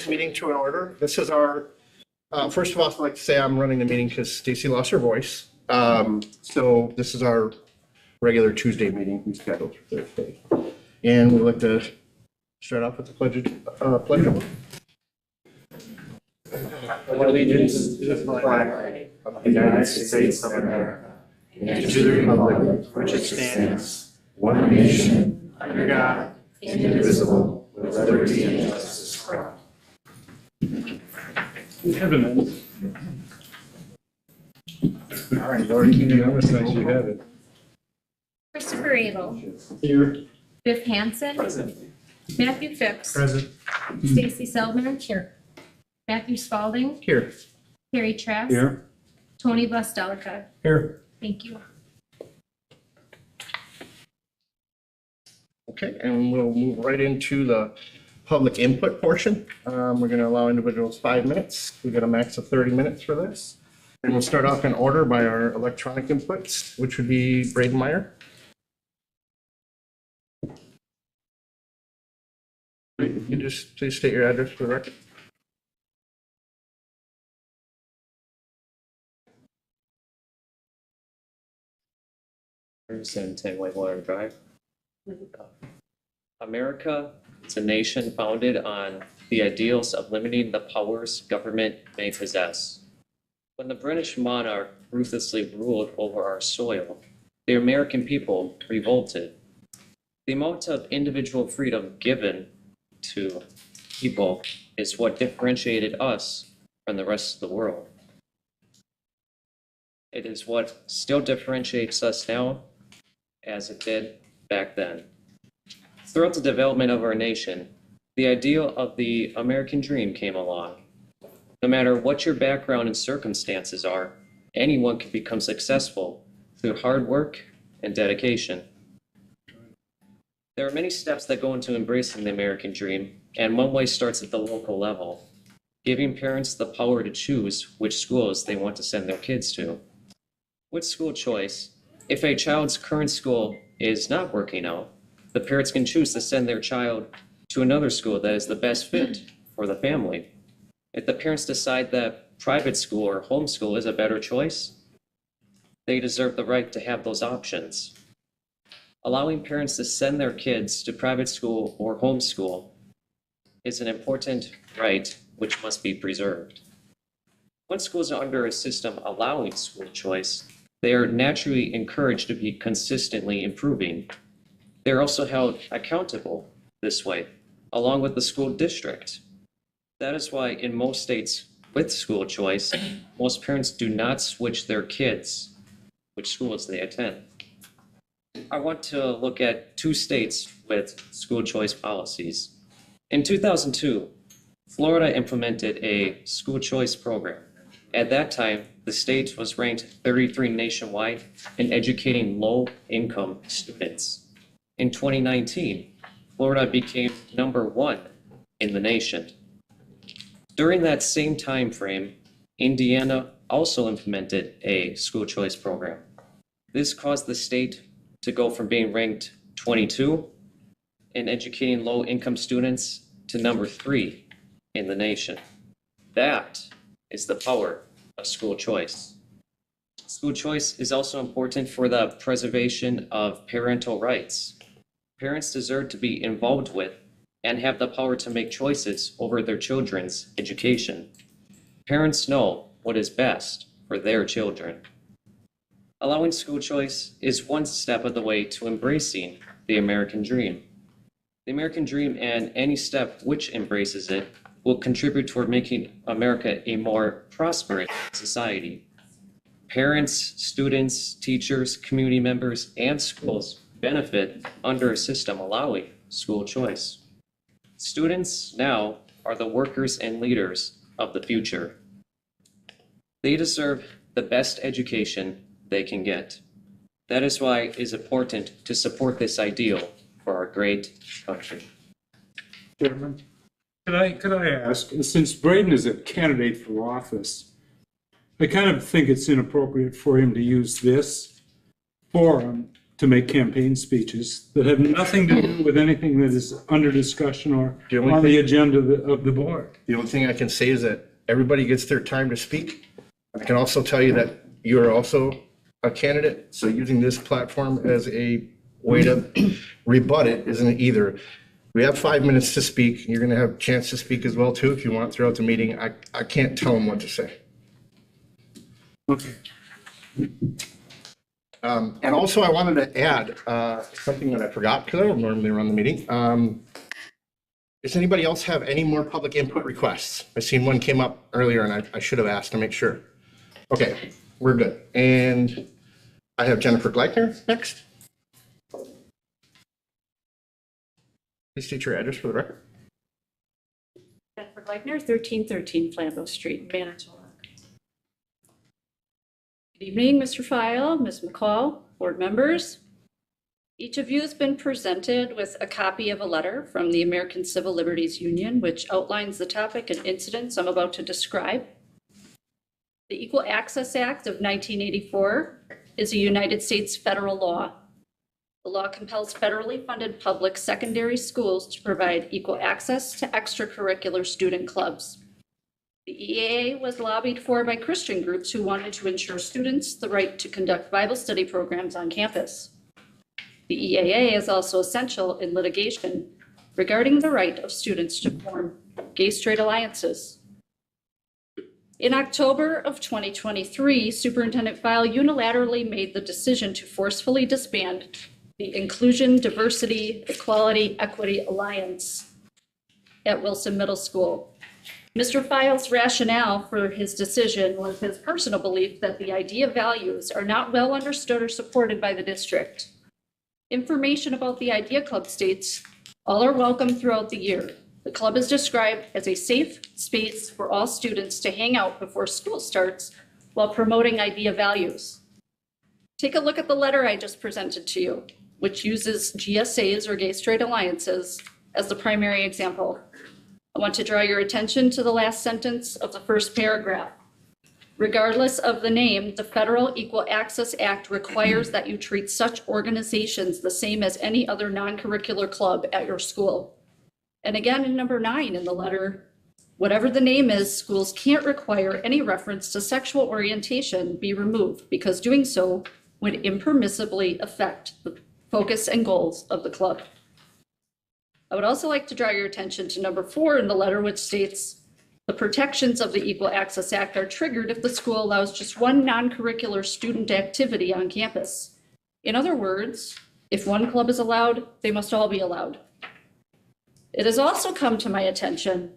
meeting to an order. This is our, first of all, I'd like to say I'm running the meeting because Stacy lost her voice. So this is our regular Tuesday meeting we scheduled for Thursday. And we'd like to start off with the pledge of allegiance to the flag of the United States of America and to the republic for which it stands, one nation, under God, indivisible, with liberty and justice for all. All right, Lord, you have it. Christopher Abel. Here. Biff Hansen. Present. Matthew Phipps. Present. Stacy Seldman. Here. Matthew Spalding. Here. Terry Trask. Here. Tony Bustelica. Here. Thank you. Okay, and we'll move right into the public input portion. We're going to allow individuals 5 minutes. We've got a max of 30 minutes for this. And we'll start off in order by our electronic inputs, which would be Braden Meyer. You can just please state your address for the record. And 10 Whitewater Drive. America is a nation founded on the ideals of limiting the powers government may possess. When the British monarch ruthlessly ruled over our soil, the American people revolted. The amount of individual freedom given to people is what differentiated us from the rest of the world. It is what still differentiates us now as it did back then. Throughout the development of our nation, the ideal of the American dream came along. No matter what your background and circumstances are, anyone can become successful through hard work and dedication. There are many steps that go into embracing the American dream, and one way starts at the local level, giving parents the power to choose which schools they want to send their kids to. With school choice, if a child's current school is not working out, the parents can choose to send their child to another school that is the best fit for the family. If the parents decide that private school or homeschool is a better choice, they deserve the right to have those options. Allowing parents to send their kids to private school or homeschool is an important right which must be preserved. When schools are under a system allowing school choice, they are naturally encouraged to be consistently improving. They're also held accountable this way, along with the school district. That is why in most states with school choice, most parents do not switch their kids which schools they attend. I want to look at 2 states with school choice policies. In 2002, Florida implemented a school choice program. At that time, the state was ranked 33 nationwide in educating low-income students. In 2019, Florida became #1 in the nation. During that same time frame, Indiana also implemented a school choice program. This caused the state to go from being ranked 22 in educating low-income students to #3 in the nation. That is the power of school choice. School choice is also important for the preservation of parental rights. Parents deserve to be involved with and have the power to make choices over their children's education. Parents know what is best for their children. Allowing school choice is one step of the way to embracing the American dream. The American dream and any step which embraces it will contribute toward making America a more prosperous society. Parents, students, teachers, community members, and schools benefit under a system allowing school choice. Students now are the workers and leaders of the future. They deserve the best education they can get. That is why it is important to support this ideal for our great country. Chairman, could I ask, since Braden is a candidate for office, I kind of think it's inappropriate for him to use this forum to make campaign speeches that have nothing to do with anything that is under discussion or The only on the thing- agenda of the board. The only thing I can say is that everybody gets their time to speak. I can also tell you that you are also a candidate, so using this platform as a way to rebut it isn't either. We have 5 minutes to speak. You're going to have a chance to speak as well, too, if you want throughout the meeting. I can't tell them what to say. Okay. And also, I wanted to add something that I forgot because I don't normally run the meeting. Does anybody else have any more public input requests? I seen one came up earlier and I should have asked to make sure. Okay, we're good. And I have Jennifer Gleitner next. Please state your address for the record. Jennifer Gleitner, 1313 Flambeau Street, Manitowoc. Good evening, Mr. File, Ms. McCall, board members. Each of you has been presented with a copy of a letter from the American Civil Liberties Union, which outlines the topic and incidents I'm about to describe. The Equal Access Act of 1984 is a United States federal law. The law compels federally funded public secondary schools to provide equal access to extracurricular student clubs. The EAA was lobbied for by Christian groups who wanted to ensure students the right to conduct Bible study programs on campus. The EAA is also essential in litigation regarding the right of students to form gay-straight alliances. In October of 2023, Superintendent File unilaterally made the decision to forcefully disband the Inclusion, Diversity, Equality, Equity Alliance at Wilson Middle School. Mr. File's rationale for his decision was his personal belief that the IDEA values are not well understood or supported by the district. Information about the IDEA Club states, all are welcome throughout the year. The club is described as a safe space for all students to hang out before school starts while promoting IDEA values. Take a look at the letter I just presented to you, which uses GSAs or gay-straight alliances as the primary example. I want to draw your attention to the last sentence of the first paragraph. Regardless of the name, the Federal Equal Access Act requires that you treat such organizations the same as any other non-curricular club at your school. And again, in number 9 in the letter, whatever the name is, schools can't require any reference to sexual orientation be removed because doing so would impermissibly affect the focus and goals of the club. I would also like to draw your attention to number 4 in the letter, which states, the protections of the Equal Access Act are triggered if the school allows just one non-curricular student activity on campus. In other words, if one club is allowed, they must all be allowed. It has also come to my attention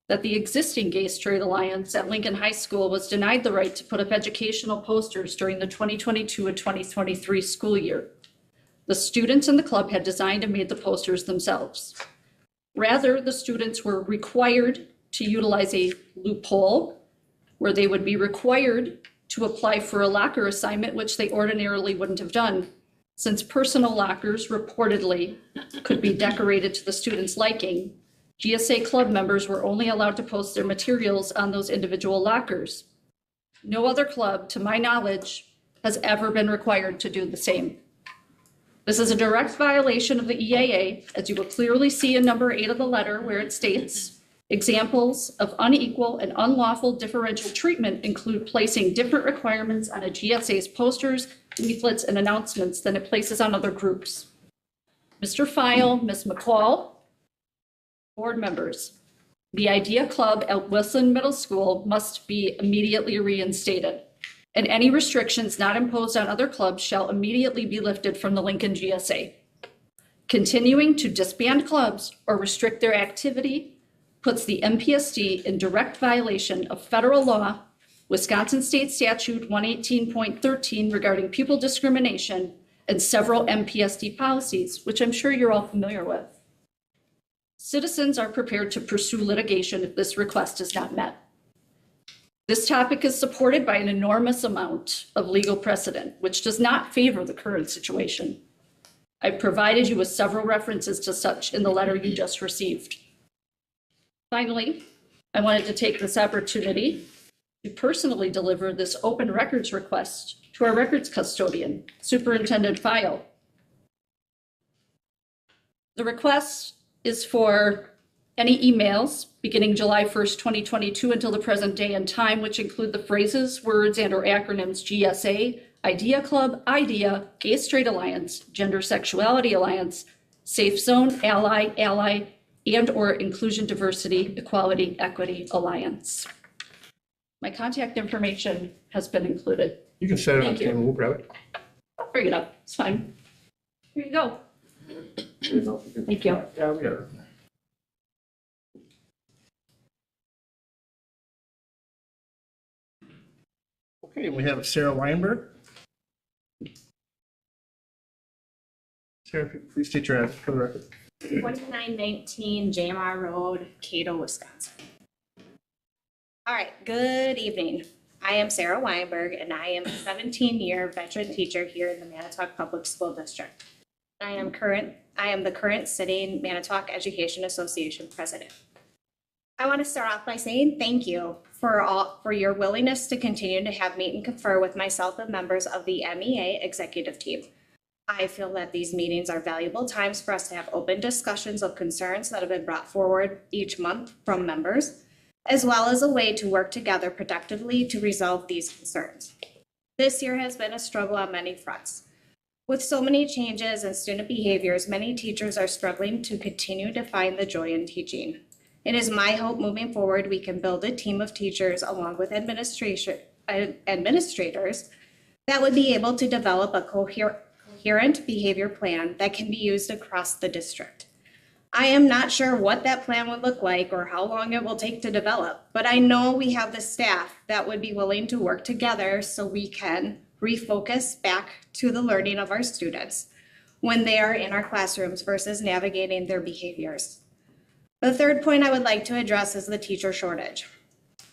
that the existing Gay Straight Alliance at Lincoln High School was denied the right to put up educational posters during the 2022 and 2023 school year. The students in the club had designed and made the posters themselves. Rather, the students were required to utilize a loophole where they would be required to apply for a locker assignment, which they ordinarily wouldn't have done, since personal lockers reportedly could be decorated to the students' liking. GSA club members were only allowed to post their materials on those individual lockers. No other club, to my knowledge, has ever been required to do the same. This is a direct violation of the EAA, as you will clearly see in number 8 of the letter, where it states, examples of unequal and unlawful differential treatment include placing different requirements on a GSA's posters, leaflets, and announcements than it places on other groups. Mr. File, Ms. McCall, board members, the IDEA Club at Wilson Middle School must be immediately reinstated, and any restrictions not imposed on other clubs shall immediately be lifted from the Lincoln GSA. Continuing to disband clubs or restrict their activity puts the MPSD in direct violation of federal law, Wisconsin State Statute 118.13 regarding pupil discrimination, and several MPSD policies, which I'm sure you're all familiar with. Citizens are prepared to pursue litigation if this request is not met. This topic is supported by an enormous amount of legal precedent, which does not favor the current situation. I've provided you with several references to such in the letter you just received. Finally, I wanted to take this opportunity to personally deliver this open records request to our records custodian, Superintendent File, The request is for any emails beginning July 1st, 2022 until the present day and time, which include the phrases, words, and/or acronyms GSA, Idea Club, IDEA, Gay Straight Alliance, Gender Sexuality Alliance, Safe Zone, Ally, and/or Inclusion, Diversity, Equality, Equity Alliance. My contact information has been included. You can set it on Thank the you. table, we'll grab it. I'll bring it up, it's fine. Here you go. Thank you. Yeah, we are. Okay, we have Sarah Weinberg. Sarah, if you could please state your address for the record. 2919 JMR Road, Cato, Wisconsin. All right, good evening. I am Sarah Weinberg, and I am a 17-year veteran teacher here in the Manitowoc Public School District. I am the current sitting Manitowoc Education Association president. I want to start off by saying thank you for your willingness to continue to have meet and confer with myself and members of the MEA executive team. I feel that these meetings are valuable times for us to have open discussions of concerns that have been brought forward each month from members, as well as a way to work together productively to resolve these concerns. This year has been a struggle on many fronts. With so many changes in student behaviors, many teachers are struggling to continue to find the joy in teaching. It is my hope moving forward we can build a team of teachers along with administrators that would be able to develop a coherent behavior plan that can be used across the district. I am not sure what that plan would look like or how long it will take to develop, but I know we have the staff that would be willing to work together so we can refocus back to the learning of our students when they are in our classrooms versus navigating their behaviors. The third point I would like to address is the teacher shortage.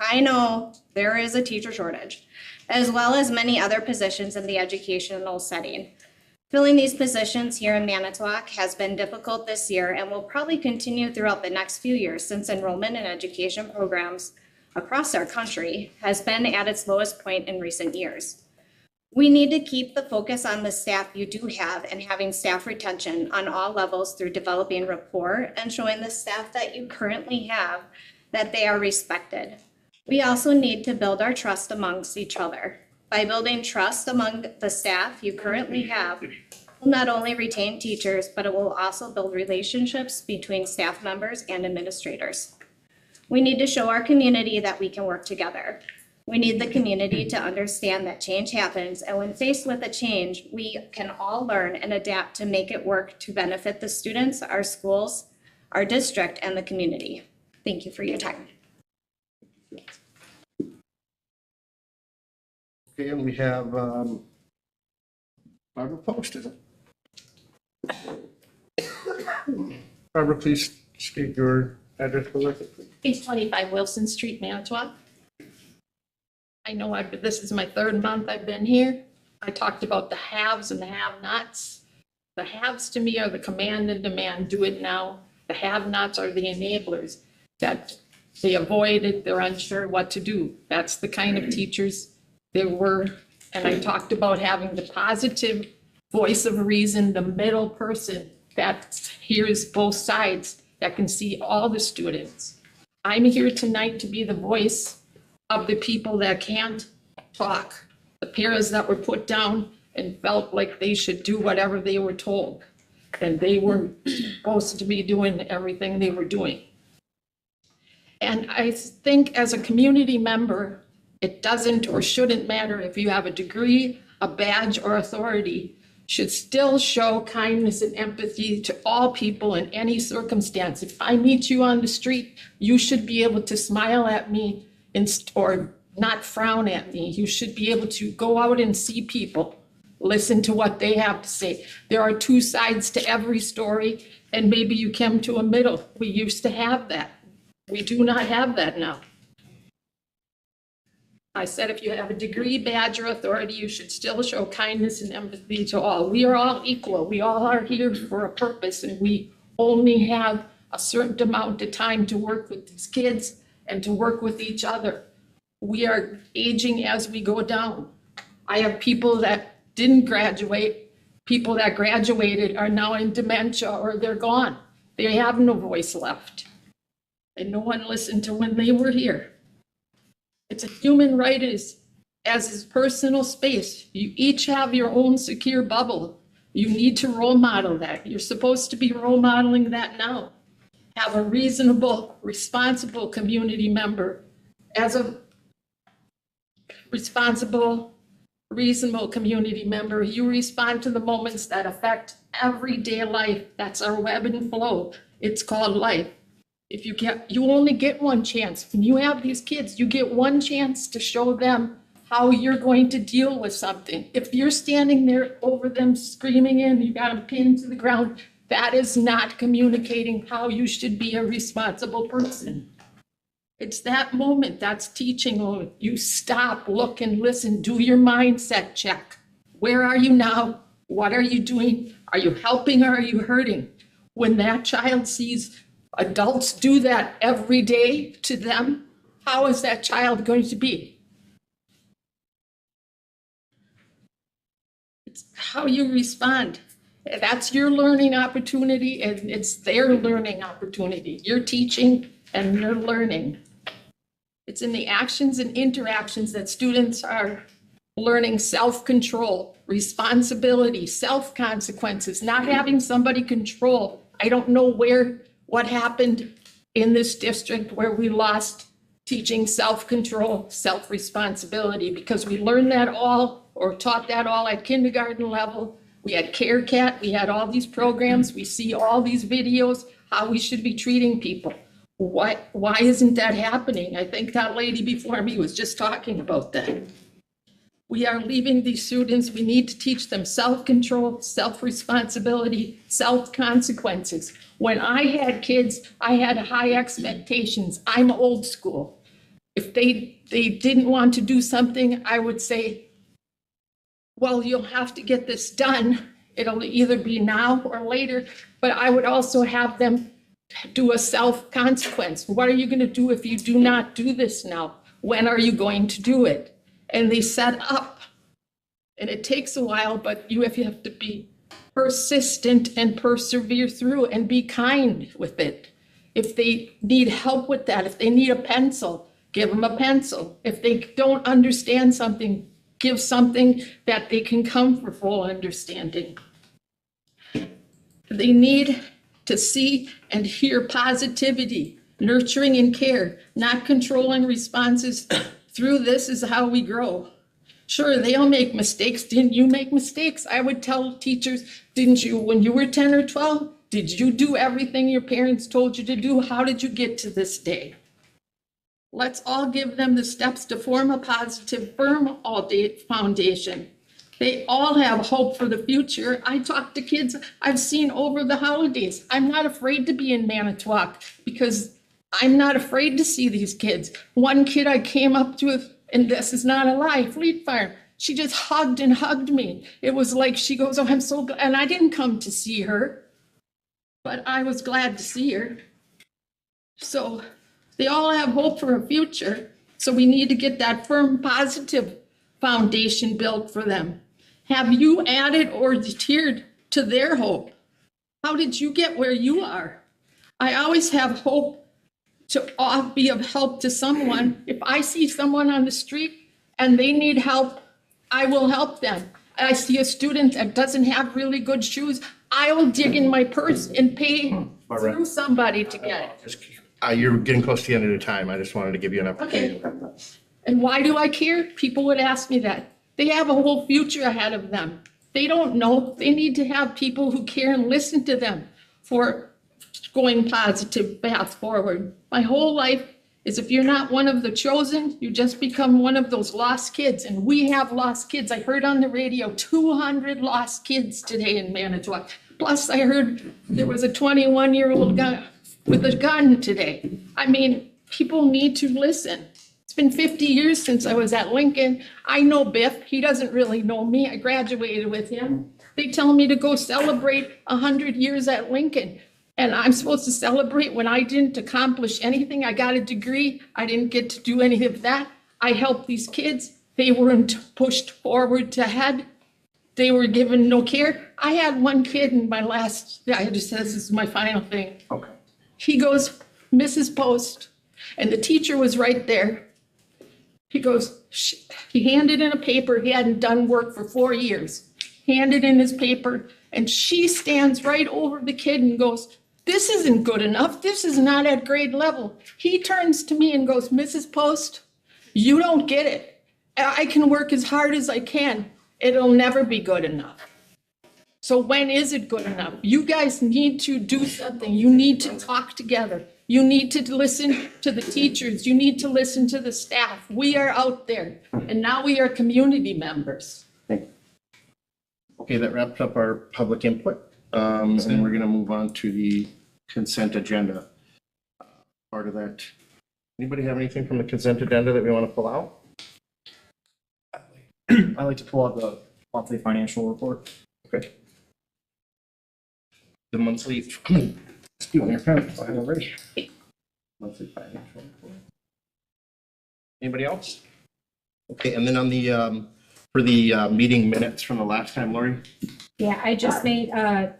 I know there is a teacher shortage, as well as many other positions in the educational setting. Filling these positions here in Manitowoc has been difficult this year and will probably continue throughout the next few years since enrollment in education programs across our country has been at its lowest point in recent years. We need to keep the focus on the staff you do have and having staff retention on all levels through developing rapport and showing the staff that you currently have that they are respected. We also need to build our trust amongst each other. By building trust among the staff you currently have, will not only retain teachers, but it will also build relationships between staff members and administrators. We need to show our community that we can work together. We need the community to understand that change happens, and when faced with a change, we can all learn and adapt to make it work to benefit the students, our schools, our district, and the community. Thank you for your time. Okay, and we have Barbara Post, is it? Barbara, please state your address for the record, please. 825 Wilson Street, Manitowoc. I know this is my third month I've been here. I talked about the haves and the have-nots. The haves to me are the command and demand, do it now. The have-nots are the enablers that they avoid it, they're unsure what to do. That's the kind of teachers there were. And I talked about having the positive voice of reason, the middle person that hears both sides, that can see all the students. I'm here tonight to be the voice of the people that can't talk, the parents that were put down and felt like they should do whatever they were told. And they were supposed to be doing everything they were doing. And I think as a community member, it doesn't or shouldn't matter if you have a degree, a badge, or authority, should still show kindness and empathy to all people in any circumstance. If I meet you on the street, you should be able to smile at me or not frown at me. You should be able to go out and see people, listen to what they have to say. There are two sides to every story, and maybe you come to a middle. We used to have that. We do not have that now. I said if you have a degree, badge, or authority, you should still show kindness and empathy to all. We are all equal. We all are here for a purpose, and we only have a certain amount of time to work with these kids and to work with each other. We are aging as we go down. I have people that didn't graduate people that graduated are now in dementia or they're gone. They have no voice left. And no one listened to when they were here. It's a human right as is personal space. You each have your own secure bubble. You need to role model that. You're supposed to be role modeling that now. Have a reasonable, responsible community member. As a responsible, reasonable community member, you respond to the moments that affect everyday life. That's our web and flow. It's called life. You only get one chance. When you have these kids, you get one chance to show them how you're going to deal with something. If you're standing there over them screaming in, you got them pinned to the ground, that is not communicating how you should be a responsible person. It's that moment, that's teaching moment. You stop, look and listen, do your mindset check. Where are you now? What are you doing? Are you helping or are you hurting? When that child sees adults do that every day to them, how is that child going to be? It's how you respond. That's your learning opportunity and it's their learning opportunity. You're teaching and you're learning. It's in the actions and interactions that students are learning self-control, responsibility, self-consequences, not having somebody control. I don't know what happened in this district where we lost teaching self-control, self-responsibility, because we learned that all or taught that all at kindergarten level. We had CareCat, we had all these programs, we see all these videos, how we should be treating people. Why isn't that happening? I think that lady before me was just talking about that. We are leaving these students, we need to teach them self-control, self-responsibility, self-consequences. When I had kids, I had high expectations. I'm old school. If they didn't want to do something, I would say, well, you'll have to get this done. It'll either be now or later, but I would also have them do a self-consequence. What are you going to do if you do not do this now? When are you going to do it? And they set up. And it takes a while, but you have to be persistent and persevere through and be kind with it. If they need help with that, if they need a pencil, give them a pencil. If they don't understand something, give something that they can come for full understanding. They need to see and hear positivity, nurturing and care, not controlling responses. Through this is how we grow. Sure, they'll make mistakes. Didn't you make mistakes? I would tell teachers, didn't you, when you were 10 or 12, did you do everything your parents told you to do? How did you get to this day? Let's all give them the steps to form a positive, firm all-day foundation. They all have hope for the future. I talk to kids I've seen over the holidays. I'm not afraid to be in Manitowoc because I'm not afraid to see these kids. One kid I came up to, and this is not a lie, Fleet Farm, she just hugged and hugged me. It was like she goes, oh, I'm so glad. And I didn't come to see her, but I was glad to see her. So they all have hope for a future. So we need to get that firm, positive foundation built for them. Have you added or adhered to their hope? How did you get where you are? I always have hope to be of help to someone. If I see someone on the street and they need help, I will help them. I see a student that doesn't have really good shoes, I will dig in my purse and pay through somebody to get it. You're getting close to the end of the time. I just wanted to give you an opportunity. Okay. And why do I care? People would ask me that. They have a whole future ahead of them. They don't know. They need to have people who care and listen to them for going positive path forward. My whole life is if you're not one of the chosen, you just become one of those lost kids. And we have lost kids. I heard on the radio 200 lost kids today in Manitowoc. Plus I heard there was a 21-year-old guy with a gun today. I mean, people need to listen. It's been 50 years since I was at Lincoln. I know Biff. He doesn't really know me. I graduated with him. They tell me to go celebrate 100 years at Lincoln. And I'm supposed to celebrate when I didn't accomplish anything. I got a degree. I didn't get to do any of that. I helped these kids. They weren't pushed forward to head. they were given no care. I had one kid in my I just said, this is my final thing. Okay. He goes, Mrs. Post, and the teacher was right there. He goes, he handed in a paper, he hadn't done work for 4 years. Handed in his paper, and she stands right over the kid and goes, this isn't good enough, this is not at grade level. He turns to me and goes, Mrs. Post, you don't get it. I can work as hard as I can. It'll never be good enough. So when is it good enough? You guys need to do something. You need to talk together. You need to listen to the teachers. You need to listen to the staff. We are out there, and now we are community members. Okay, that wraps up our public input. And we're gonna move on to the consent agenda. Part of that. Anybody have anything from the consent agenda that we want to pull out? I like to pull out the monthly financial report. Okay. The monthly, excuse me, already. Monthly financial report. Anybody else? Okay, and then on the, for the meeting minutes from the last time, Lori? Yeah, I just made a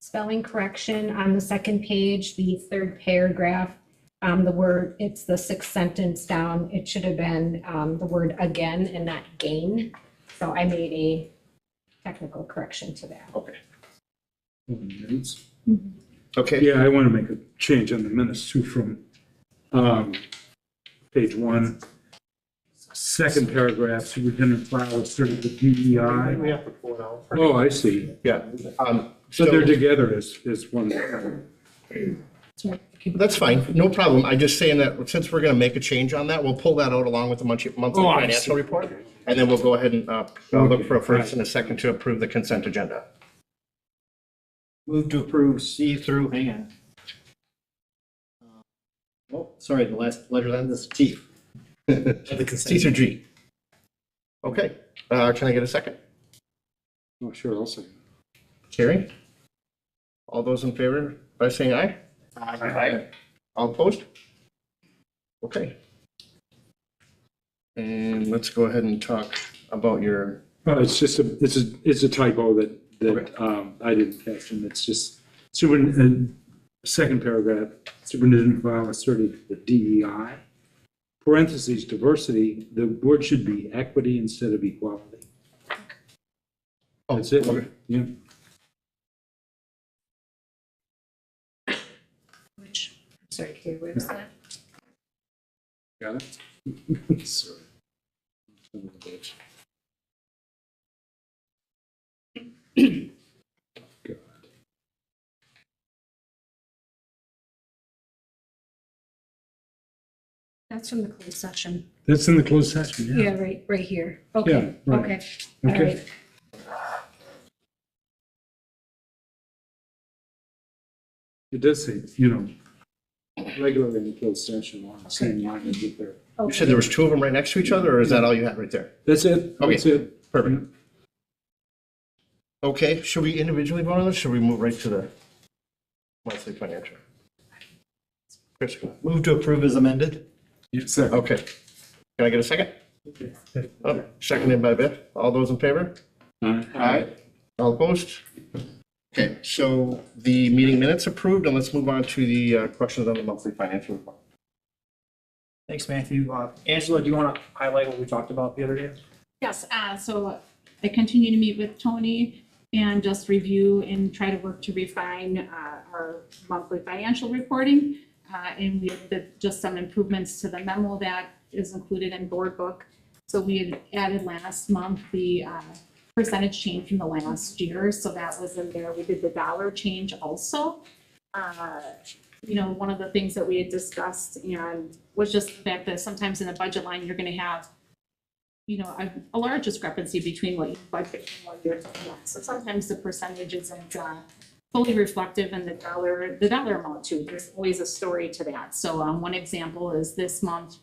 spelling correction on the second page, the third paragraph. The word, it's the sixth sentence down. It should have been the word again and not gain. So I made a technical correction to that. Okay. Minutes. Okay. Yeah, I want to make a change on the minutes too from page 1. Second paragraph, superintendent file asserted the DEI. We have to pull it out. Oh, I see. Yeah. So they're together as one. That's fine, no problem. I'm just saying that since we're gonna make a change on that, we'll pull that out along with the monthly Oh, I financial see. report. And then we'll go ahead and look for a first and a second to approve the consent agenda. Move to approve C through, hang on. Oh, sorry, the last letter then is T. C through G. Okay, can I get a second? Oh, sure, I'll say. Carrie? All those in favor by saying aye? Aye. All opposed? Okay. And let's go ahead and talk about your, It's just it's a typo that I didn't catch, and it's just second paragraph, superintendent file asserted the DEI. Parentheses, diversity, the word should be equity instead of equality. That's it. okay. Yeah. Sorry, Carrie, where is that? Got it? Sorry. God. That's from the closed session. That's in the closed session, yeah. Yeah, right here. Okay, Yeah, right. okay. All Okay. right. It does say, regularly in the closed session on the same line as if they're. You said there was two of them right next to each other, or is that all you had right there? That's it. That's it. Perfect. Okay, should we individually vote on this, or should we move right to the monthly financial? Chris, go ahead. Move to approve as amended. Yes, Okay. Can I get a second? Oh, seconded by Biff. All those in favor? Aye. All opposed? Okay, so the meeting minutes approved, and let's move on to the questions on the monthly financial report. Thanks, Matthew. Angela, do you want to highlight what we talked about the other day? Yes, so I continue to meet with Tony and just review and try to work to refine our monthly financial reporting. And we did just some improvements to the memo that is included in board book. So we had added last month the percentage change from the last year. So that was in there. We did the dollar change also. One of the things that we had discussed and was just the fact that sometimes in a budget line, you're going to have a large discrepancy between what you budget and what you're taking on. So sometimes the percentage isn't fully reflective in the dollar amount too. There's always a story to that. So one example is this month,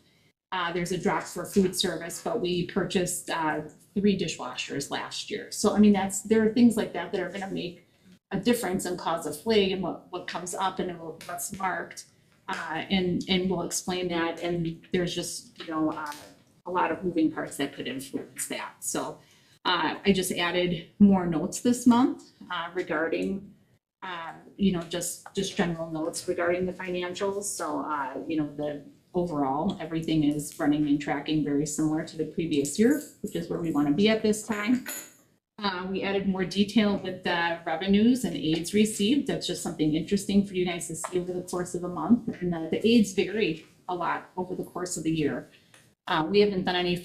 there's a drop for food service, but we purchased 3 dishwashers last year. So I mean, there are things like that that are going to make a difference and cause a flag in what comes up and what's marked. And we'll explain that. And there's just, a lot of moving parts that could influence that. So I just added more notes this month regarding, just general notes regarding the financials. So, the overall, everything is running and tracking very similar to the previous year, which is where we want to be at this time. We added more detail with the revenues and aids received. That's just something interesting for you guys to see over the course of a month. And the aids vary a lot over the course of the year. We haven't done any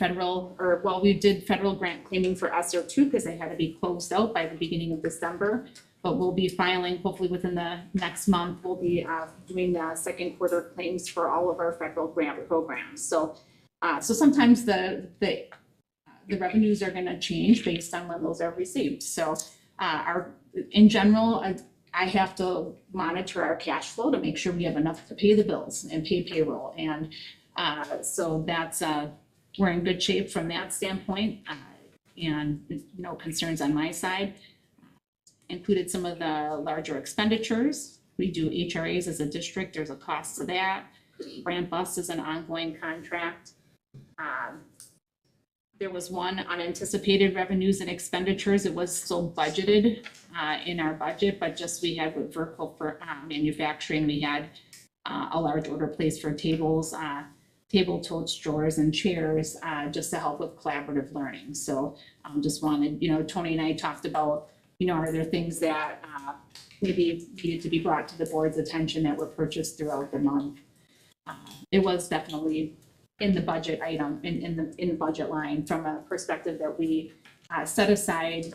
we did federal grant claiming for SO2 because they had to be closed out by the beginning of December. But we'll be filing, hopefully within the next month, we'll be doing the second quarter claims for all of our federal grant programs. So sometimes the revenues are gonna change based on when those are received. So in general, I have to monitor our cash flow to make sure we have enough to pay the bills and pay payroll. And so that's, we're in good shape from that standpoint. And no concerns on my side. Included some of the larger expenditures. We do HRAs as a district, there's a cost to that. Brand Bus is an ongoing contract. There was one unanticipated revenues and expenditures. It was still budgeted in our budget, but just we had with Vertical for manufacturing, we had a large order placed for tables, table totes, drawers, and chairs, just to help with collaborative learning. So just wanted, Tony and I talked about, are there things that maybe needed to be brought to the board's attention that were purchased throughout the month? It was definitely in the budget item, in the budget line, from a perspective that we set aside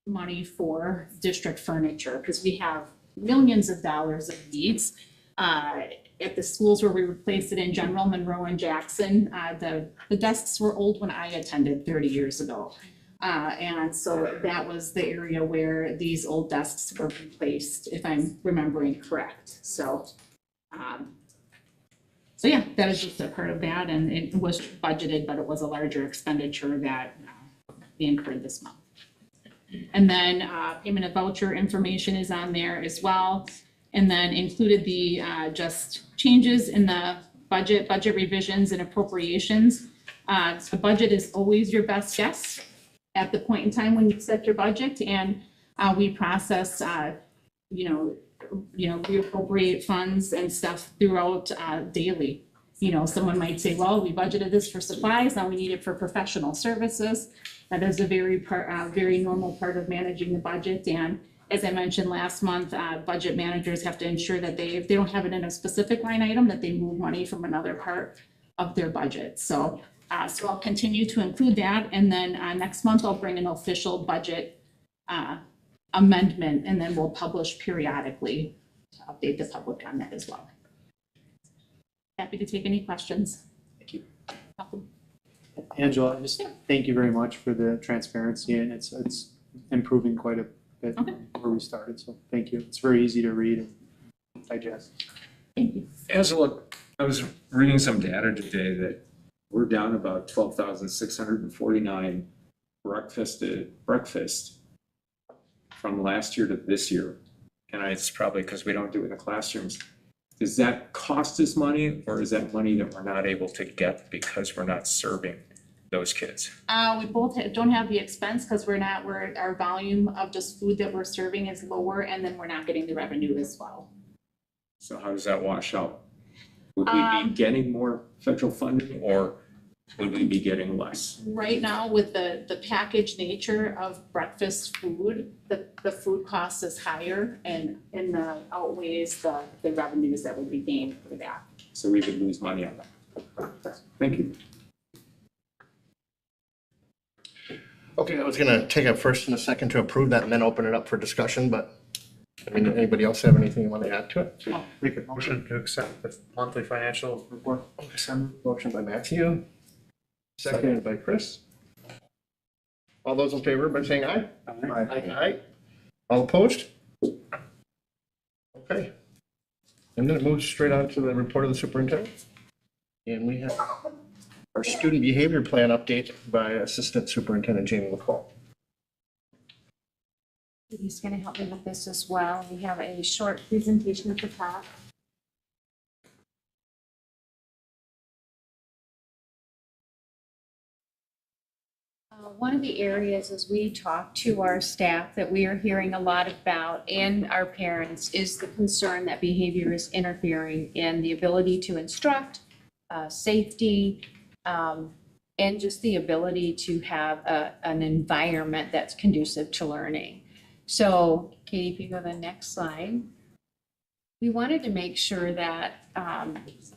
money for district furniture, because we have millions of dollars of needs. At the schools where we replaced it in General, Monroe, and Jackson, the desks were old when I attended 30 years ago. And so that was the area where these old desks were replaced, if I'm remembering correct. So yeah, that was just a part of that, and it was budgeted, but it was a larger expenditure that we incurred this month. And then payment of voucher information is on there as well. And then included the just changes in the budget revisions and appropriations. The budget is always your best guess at the point in time when you set your budget, and we process, reappropriate funds and stuff throughout daily. Someone might say, well, we budgeted this for supplies, now we need it for professional services. That is a very normal part of managing the budget. And as I mentioned last month, budget managers have to ensure that if they don't have it in a specific line item, that they move money from another part of their budget. So I'll continue to include that, and then next month I'll bring an official budget amendment, and then we'll publish periodically to update the public on that as well. Happy to take any questions. Thank you. Welcome. Angela, just thank you very much for the transparency, and it's improving quite a bit where we started, so thank you. It's very easy to read and digest. Thank you. Angela, I was reading some data today that we're down about 12,649 breakfast from last year to this year. And it's probably because we don't do it in the classrooms. Does that cost us money, or is that money that we're not able to get because we're not serving those kids? We both don't have the expense because our volume of just food that we're serving is lower, and then we're not getting the revenue as well. So how does that wash out? Would we be getting more federal funding, or would we be getting less? Right now, with the packaged nature of breakfast food, the food cost is higher and outweighs the revenues that would be gained for that. So we would lose money on that. Thank you. Okay, I was gonna take a first and a second to approve that and then open it up for discussion, but anybody else have anything you want to add to it? I'll make a motion to accept the monthly financial report. Motion by Matthew, seconded by Chris. All those in favor by saying aye? Aye. All opposed? Okay. And then it moves straight on to the report of the superintendent. And we have our student behavior plan update by Assistant Superintendent Jamie McCall. He's going to help me with this as well. We have a short presentation at the top. One of the areas as we talk to our staff that we are hearing a lot about and our parents is the concern that behavior is interfering in the ability to instruct, safety, and just the ability to have an environment that's conducive to learning. So Katie, if you go to the next slide. We wanted to make sure that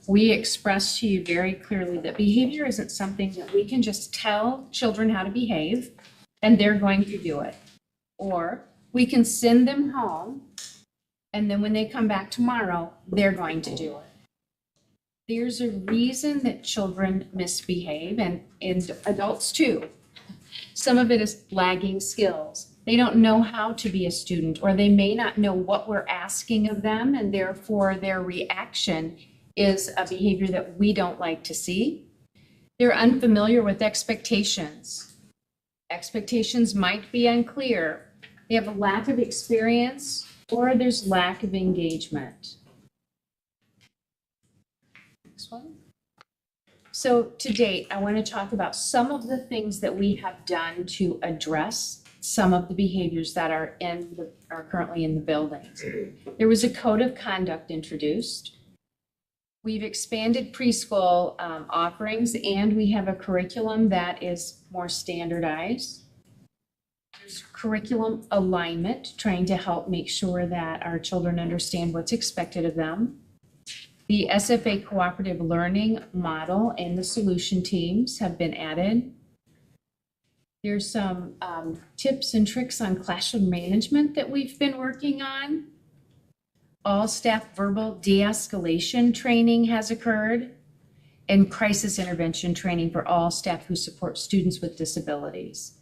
we express to you very clearly that behavior isn't something that we can just tell children how to behave and they're going to do it. Or we can send them home and then when they come back tomorrow, they're going to do it. There's a reason that children misbehave and adults too. Some of it is lagging skills. They don't know how to be a student, or they may not know what we're asking of them, and therefore their reaction is a behavior that we don't like to see. They're unfamiliar with expectations. Expectations might be unclear. They have a lack of experience, or there's lack of engagement. Next one. So to date, I want to talk about some of the things that we have done to address some of the behaviors that are currently in the buildings. There was a code of conduct introduced. We've expanded preschool offerings, and we have a curriculum that is more standardized. There's curriculum alignment, trying to help make sure that our children understand what's expected of them. The SFA cooperative learning model and the solution teams have been added. There's some tips and tricks on classroom management that we've been working on. All staff verbal de-escalation training has occurred, and crisis intervention training for all staff who support students with disabilities.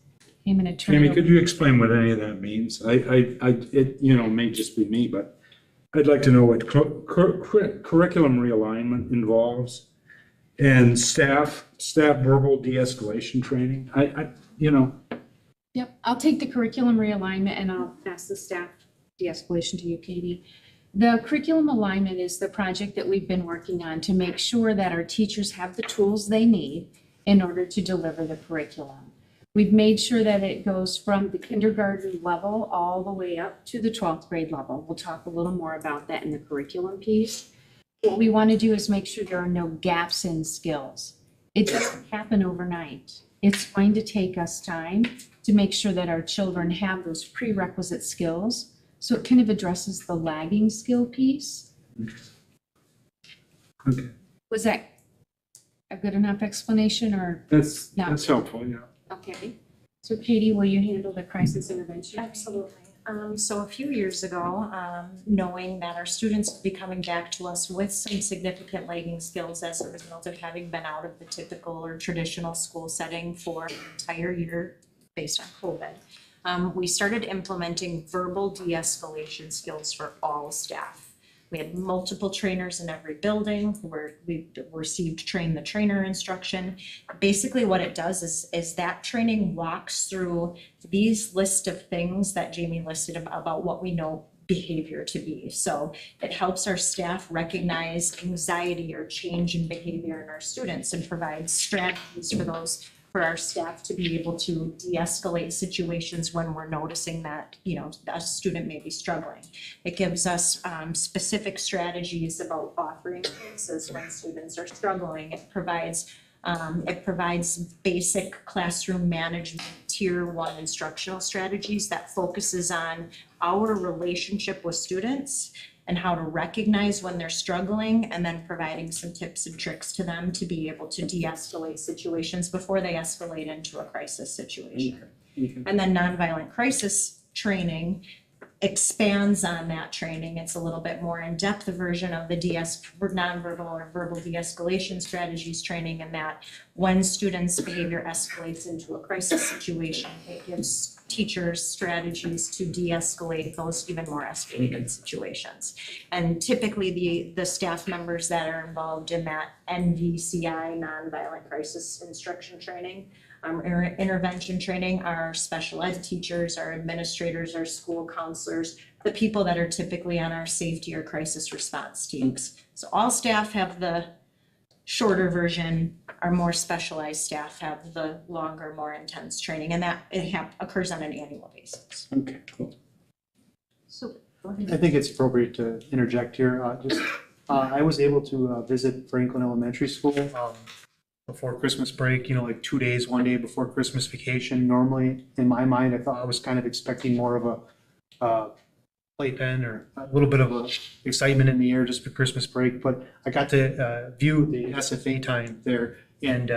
I'm going to turn Tammy, it could over. you explain what any of that means? It may just be me, but I'd like to know what curriculum realignment involves and staff verbal de-escalation training. Yep, I'll take the curriculum realignment and I'll pass the staff de-escalation to you, Katie. The curriculum alignment is the project that we've been working on to make sure that our teachers have the tools they need in order to deliver the curriculum. We've made sure that it goes from the kindergarten level all the way up to the 12th grade level. We'll talk a little more about that in the curriculum piece. What we want to do is make sure there are no gaps in skills. It doesn't happen overnight. It's going to take us time to make sure that our children have those prerequisite skills. So it kind of addresses the lagging skill piece. Okay. Was that a good enough explanation or? That's No. helpful, yeah. Okay. So Katie, will you handle the crisis intervention? Absolutely. So a few years ago, knowing that our students would be coming back to us with some significant lagging skills as a result of having been out of the typical or traditional school setting for an entire year based on COVID, we started implementing verbal de-escalation skills for all staff. We had multiple trainers in every building where we received train the trainer instruction. Basically what it does is that training walks through these list of things that Jamie listed about what we know behavior to be. So it helps our staff recognize anxiety or change in behavior in our students and provides strategies for our staff to be able to de-escalate situations when we're noticing that, a student may be struggling. It gives us specific strategies about offering services when students are struggling. It provides basic classroom management tier 1 instructional strategies that focuses on our relationship with students and how to recognize when they're struggling, and then providing some tips and tricks to them to be able to de-escalate situations before they escalate into a crisis situation. And then nonviolent crisis training expands on that training. It's a little bit more in-depth version of the nonverbal or verbal de-escalation strategies training, and that when students' behavior escalates into a crisis situation, it gives teachers strategies to de-escalate those even more escalated situations. And typically the staff members that are involved in that NVCI, nonviolent crisis instruction training, intervention training, our special ed teachers, our administrators, our school counselors, the people that are typically on our safety or crisis response teams. So all staff have the shorter version, our more specialized staff have the longer, more intense training, and that occurs on an annual basis. Okay, cool. So, go ahead. I think it's appropriate to interject here. I was able to visit Franklin Elementary School before Christmas break, like 2 days, 1 day before Christmas vacation. Normally, in my mind, I thought I was kind of expecting more of a playpen or a little bit of a excitement in the air just for Christmas break, but I got to view the SFA time there, and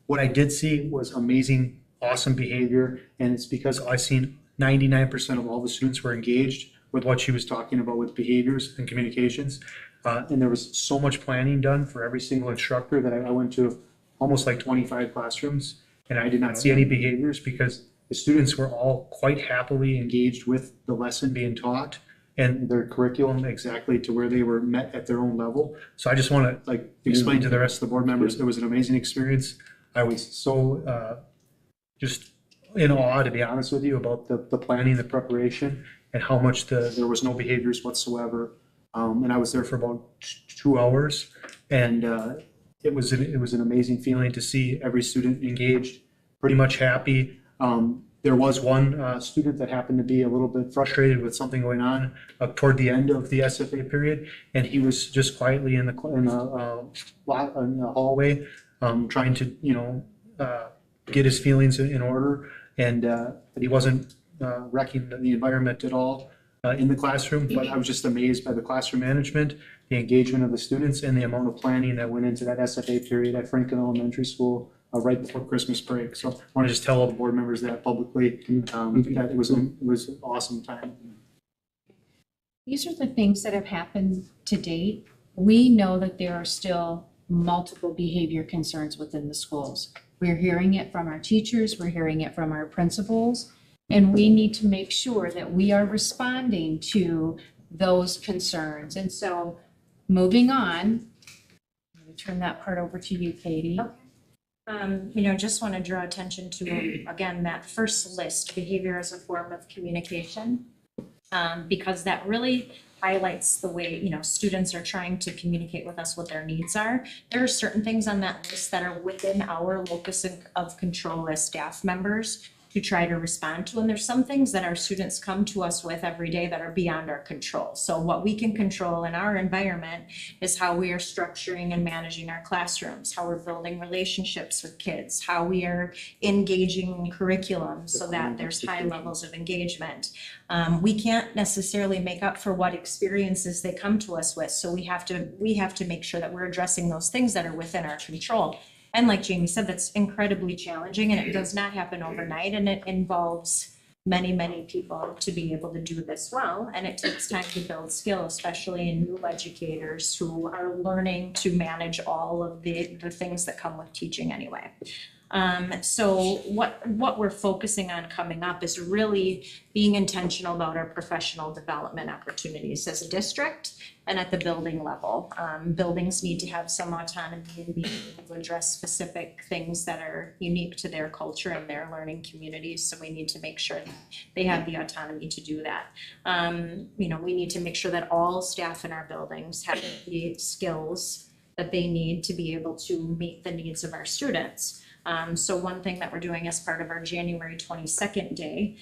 what I did see was amazing, awesome behavior, and it's because I've seen 99% of all the students were engaged with what she was talking about with behaviors and communications, and there was so much planning done for every single instructor that I went to almost like 25 classrooms, and I did not see any behaviors because the students were all quite happily engaged with the lesson being taught and their curriculum exactly to where they were met at their own level. So I just want to explain to the rest of the board members, it was an amazing experience. I was so just in awe, to be honest with you, about the planning, the preparation, and how much there was no behaviors whatsoever. And I was there for about 2 hours, and it was an amazing feeling to see every student engaged, pretty much happy. There was one student that happened to be a little bit frustrated with something going on toward the end of the SFA period, and he was just quietly in the hallway, trying to get his feelings in order, and but he wasn't wrecking the environment at all in the classroom. But I was just amazed by the classroom management, the engagement of the students, and the amount of planning that went into that SFA period at Franklin Elementary School right before Christmas break. So I want to just tell all the board members that publicly, that it was an awesome time. These are the things that have happened to date. We know that there are still multiple behavior concerns within the schools. We're hearing it from our teachers, we're hearing it from our principals, and we need to make sure that we are responding to those concerns. And so, moving on, I'm going to turn that part over to you, Katie. Just want to draw attention to, again, that first list, behavior as a form of communication, because that really highlights the way, students are trying to communicate with us what their needs are. There are certain things on that list that are within our locus of control as staff members to try to respond to. And there's some things that our students come to us with every day that are beyond our control. So what we can control in our environment is how we are structuring and managing our classrooms, how we're building relationships with kids, how we are engaging curriculum so that there's high levels of engagement. We can't necessarily make up for what experiences they come to us with. So we have to make sure that we're addressing those things that are within our control. And like Jamie said, that's incredibly challenging, and it does not happen overnight, and it involves many, many people to be able to do this well. And it takes time to build skill, especially in new educators who are learning to manage all of the things that come with teaching anyway. So what we're focusing on coming up is really being intentional about our professional development opportunities as a district and at the building level. Buildings need to have some autonomy and be able to address specific things that are unique to their culture and their learning communities. So we need to make sure that they have the autonomy to do that. We need to make sure that all staff in our buildings have the skills that they need to be able to meet the needs of our students. So one thing that we're doing as part of our January 22nd day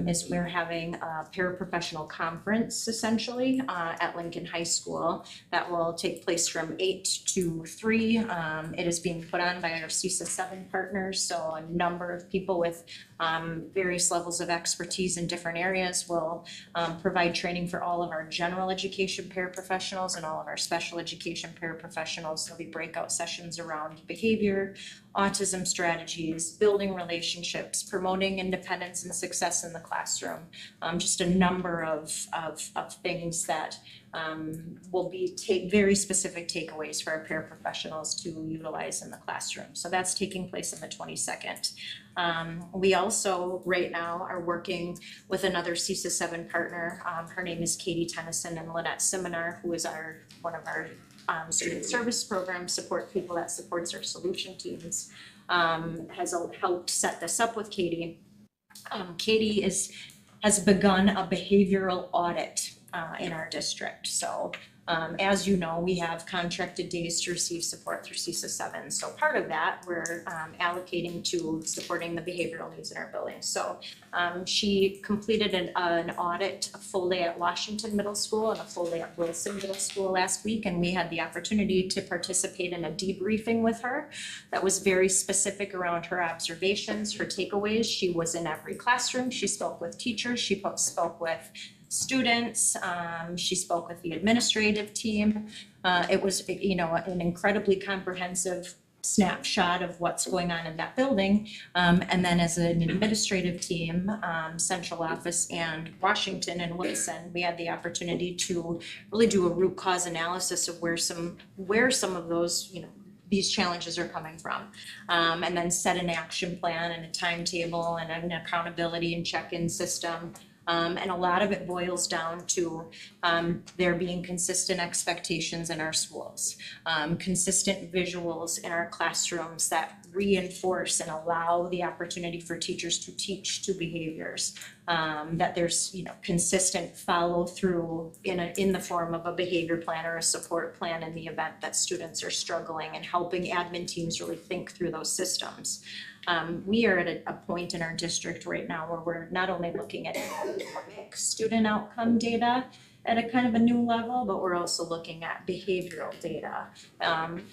is we're having a paraprofessional conference essentially at Lincoln High School that will take place from 8 to 3. It is being put on by our CESA 7 partners, so a number of people with various levels of expertise in different areas will provide training for all of our general education paraprofessionals and all of our special education paraprofessionals. There'll be breakout sessions around behavior, autism strategies, building relationships, promoting independence and success in the classroom. Just a number of things that will be very specific takeaways for our paraprofessionals to utilize in the classroom. So that's taking place on the 22nd. We also right now are working with another CESA 7 partner. Her name is Katie Tennyson and Lynette Seminar, who is one of our student service program support people that supports our solution teams, has helped set this up with Katie. Katie has begun a behavioral audit in our district. So As you know, we have contracted days to receive support through CESA 7. So part of that, we're allocating to supporting the behavioral needs in our building. So she completed an audit, a full day at Washington Middle School and a full day at Wilson Middle School last week, and we had the opportunity to participate in a debriefing with her that was very specific around her observations, her takeaways. She was in every classroom, she spoke with teachers, she spoke with students, she spoke with the administrative team. It was, an incredibly comprehensive snapshot of what's going on in that building. And then as an administrative team, central office and Washington and Wilson, we had the opportunity to really do a root cause analysis of where some of those, these challenges are coming from. And then set an action plan and a timetable and an accountability and check-in system. And a lot of it boils down to there being consistent expectations in our schools, consistent visuals in our classrooms that reinforce and allow the opportunity for teachers to teach to behaviors, that there's consistent follow through in the form of a behavior plan or a support plan in the event that students are struggling, and helping admin teams really think through those systems. We are at a point in our district right now where we're not only looking at student outcome data at a kind of a new level, but we're also looking at behavioral data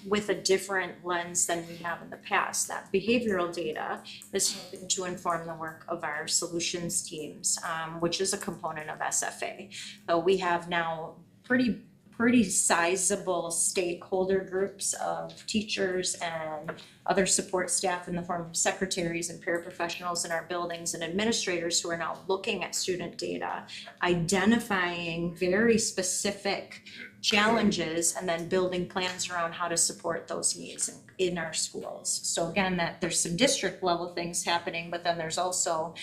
with a different lens than we have in the past. That behavioral data is helping to inform the work of our solutions teams, which is a component of SFA. So we have now pretty sizable stakeholder groups of teachers and other support staff in the form of secretaries and paraprofessionals in our buildings and administrators who are now looking at student data, identifying very specific challenges, and then building plans around how to support those needs in our schools. So again, that there's some district level things happening, but then there's also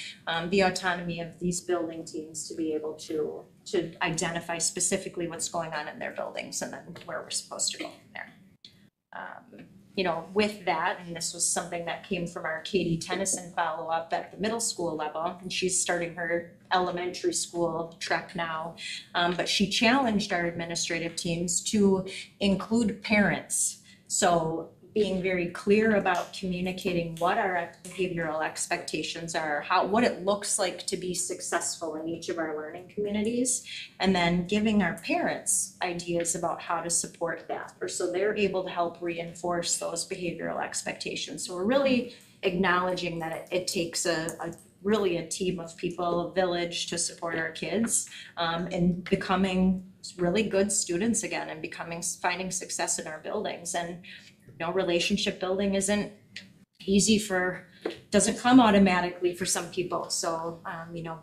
the autonomy of these building teams to be able to identify specifically what's going on in their buildings and then where we're supposed to go from there. With that, and this was something that came from our Katie Tennyson follow-up at the middle school level, and she's starting her elementary school trek now, but she challenged our administrative teams to include parents. So being very clear about communicating what our behavioral expectations are, what it looks like to be successful in each of our learning communities, and then giving our parents ideas about how to support that, or so they're able to help reinforce those behavioral expectations. So we're really acknowledging that it takes really a team of people, a village, to support our kids and becoming really good students again, and finding success in our buildings. And relationship building isn't easy doesn't come automatically for some people. So,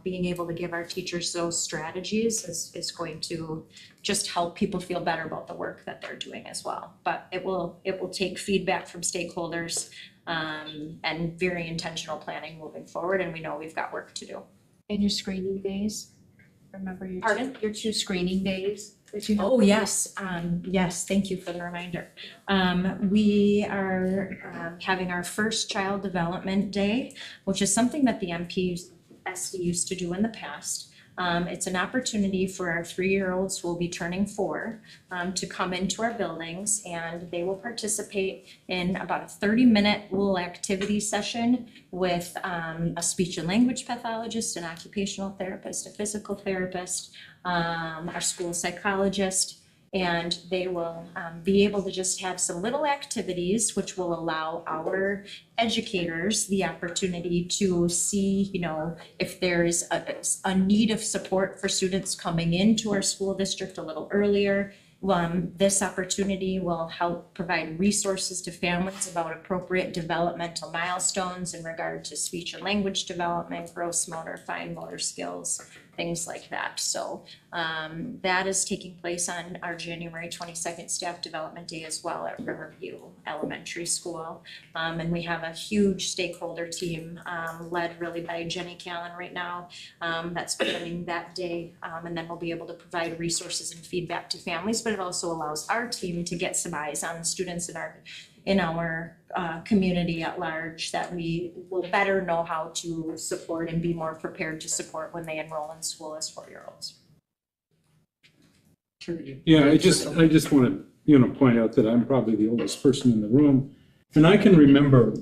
being able to give our teachers those strategies is going to just help people feel better about the work that they're doing as well. But it will take feedback from stakeholders and very intentional planning moving forward. And we know we've got work to do. And your screening days? Remember Pardon? your two screening days that you have? Oh, yes, yes, thank you for the reminder. We are having our first child development day, which is something that the MPSD used to do in the past. It's an opportunity for our 3-year-olds who will be turning 4 to come into our buildings, and they will participate in about a 30-minute little activity session with a speech and language pathologist, an occupational therapist, a physical therapist, our school psychologist, and they will be able to just have some little activities which will allow our educators the opportunity to see, if there's a need of support for students coming into our school district a little earlier. This opportunity will help provide resources to families about appropriate developmental milestones in regard to speech and language development, gross motor, fine motor skills, things like that. So that is taking place on our January 22nd Staff Development Day as well at Riverview Elementary School. And we have a huge stakeholder team led really by Jenny Callan right now that's planning that day. And then we'll be able to provide resources and feedback to families, but it also allows our team to get some eyes on students in our community at large, that we will better know how to support and be more prepared to support when they enroll in school as 4-year-olds. Yeah, I just want to, point out that I'm probably the oldest person in the room. And I can remember,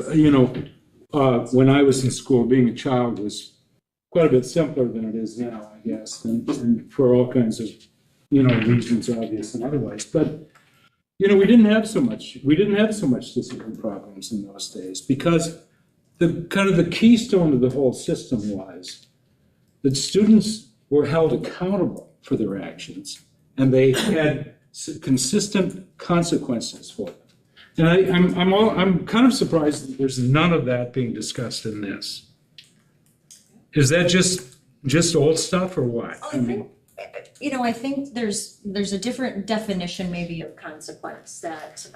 when I was in school, being a child was quite a bit simpler than it is now, I guess, and for all kinds of, reasons, obvious and otherwise. But, we didn't have so much discipline problems in those days because the keystone of the whole system was that students were held accountable for their actions and they had consistent consequences for them. And I'm kind of surprised that there's none of that being discussed in this. Is that just old stuff or what? I think there's a different definition maybe of consequence that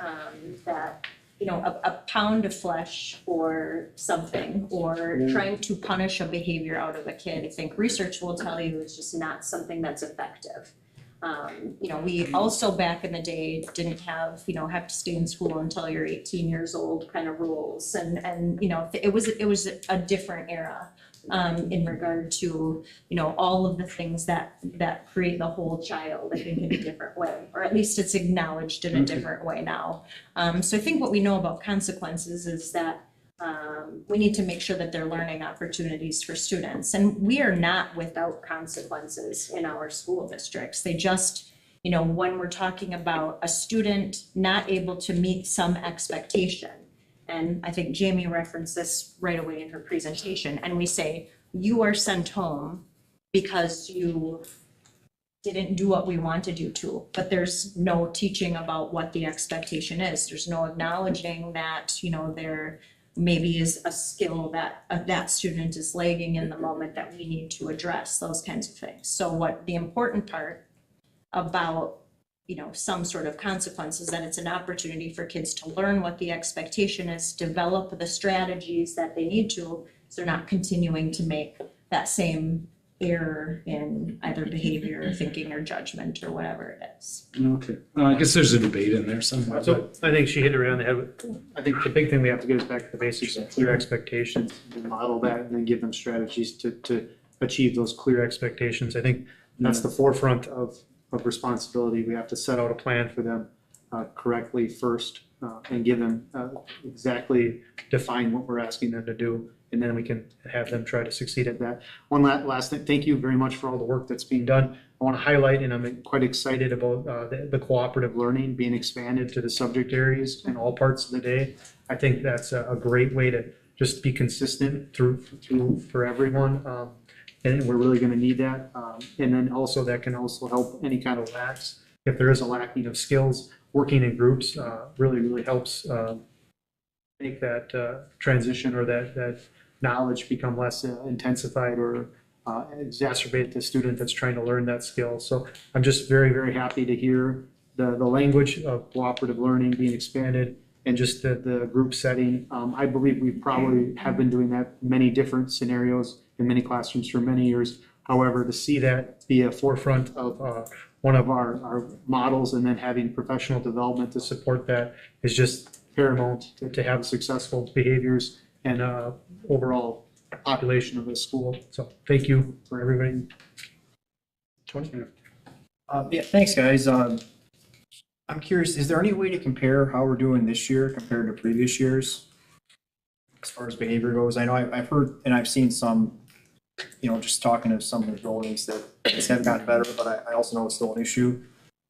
a pound of flesh or something, or trying to punish a behavior out of a kid. I think research will tell you it's just not something that's effective. We also back in the day didn't have, have to stay in school until you're 18 years old kind of rules. And it was a different era in regard to, all of the things that create the whole child, I think, in a different way, or at least it's acknowledged in a different way now. So I think what we know about consequences is that we need to make sure that they're learning opportunities for students. And we are not without consequences in our school districts. They just, when we're talking about a student not able to meet some expectation, and I think Jamie referenced this right away in her presentation, and we say, you are sent home because you didn't do what we wanted you to, but there's no teaching about what the expectation is. There's no acknowledging that, there maybe is a skill that that student is lagging in the moment that we need to address, those kinds of things. So what the important part about some sort of consequence is that it's an opportunity for kids to learn what the expectation is, develop the strategies that they need to, so they're not continuing to make that same error in either behavior or thinking or judgment or whatever it is. Okay, I guess there's a debate in there somewhere. So I think she hit it right on the head. I think the big thing we have to get is back to the basics of clear expectations and model that and then give them strategies to achieve those clear expectations. I think that's the forefront of responsibility. We have to set out a plan for them correctly first and give them exactly define what we're asking them to do. And then we can have them try to succeed at that. One last thing, thank you very much for all the work that's being done. I want to highlight, and I'm quite excited about the cooperative learning being expanded to the subject areas in all parts of the day. I think that's a great way to just be consistent through for everyone. And we're really going to need that. And then also that can also help any kind of lacks. If there is a lacking of skills, working in groups really helps make that transition or that knowledge become less intensified or exacerbate the student that's trying to learn that skill. So I'm just very happy to hear the language of cooperative learning being expanded and just the group setting. I believe we probably have been doing that in many different scenarios in many classrooms for many years. However, to see that be a forefront of one of our models and then having professional development to support that is just paramount to have successful behaviors and overall population of the school. So thank you for everybody. Tony? Yeah, thanks, guys. I'm curious, is there any way to compare how we're doing this year compared to previous years as far as behavior goes? I know I've heard and I've seen some, just talking to some of the buildings that things have gotten better, but I also know it's still an issue.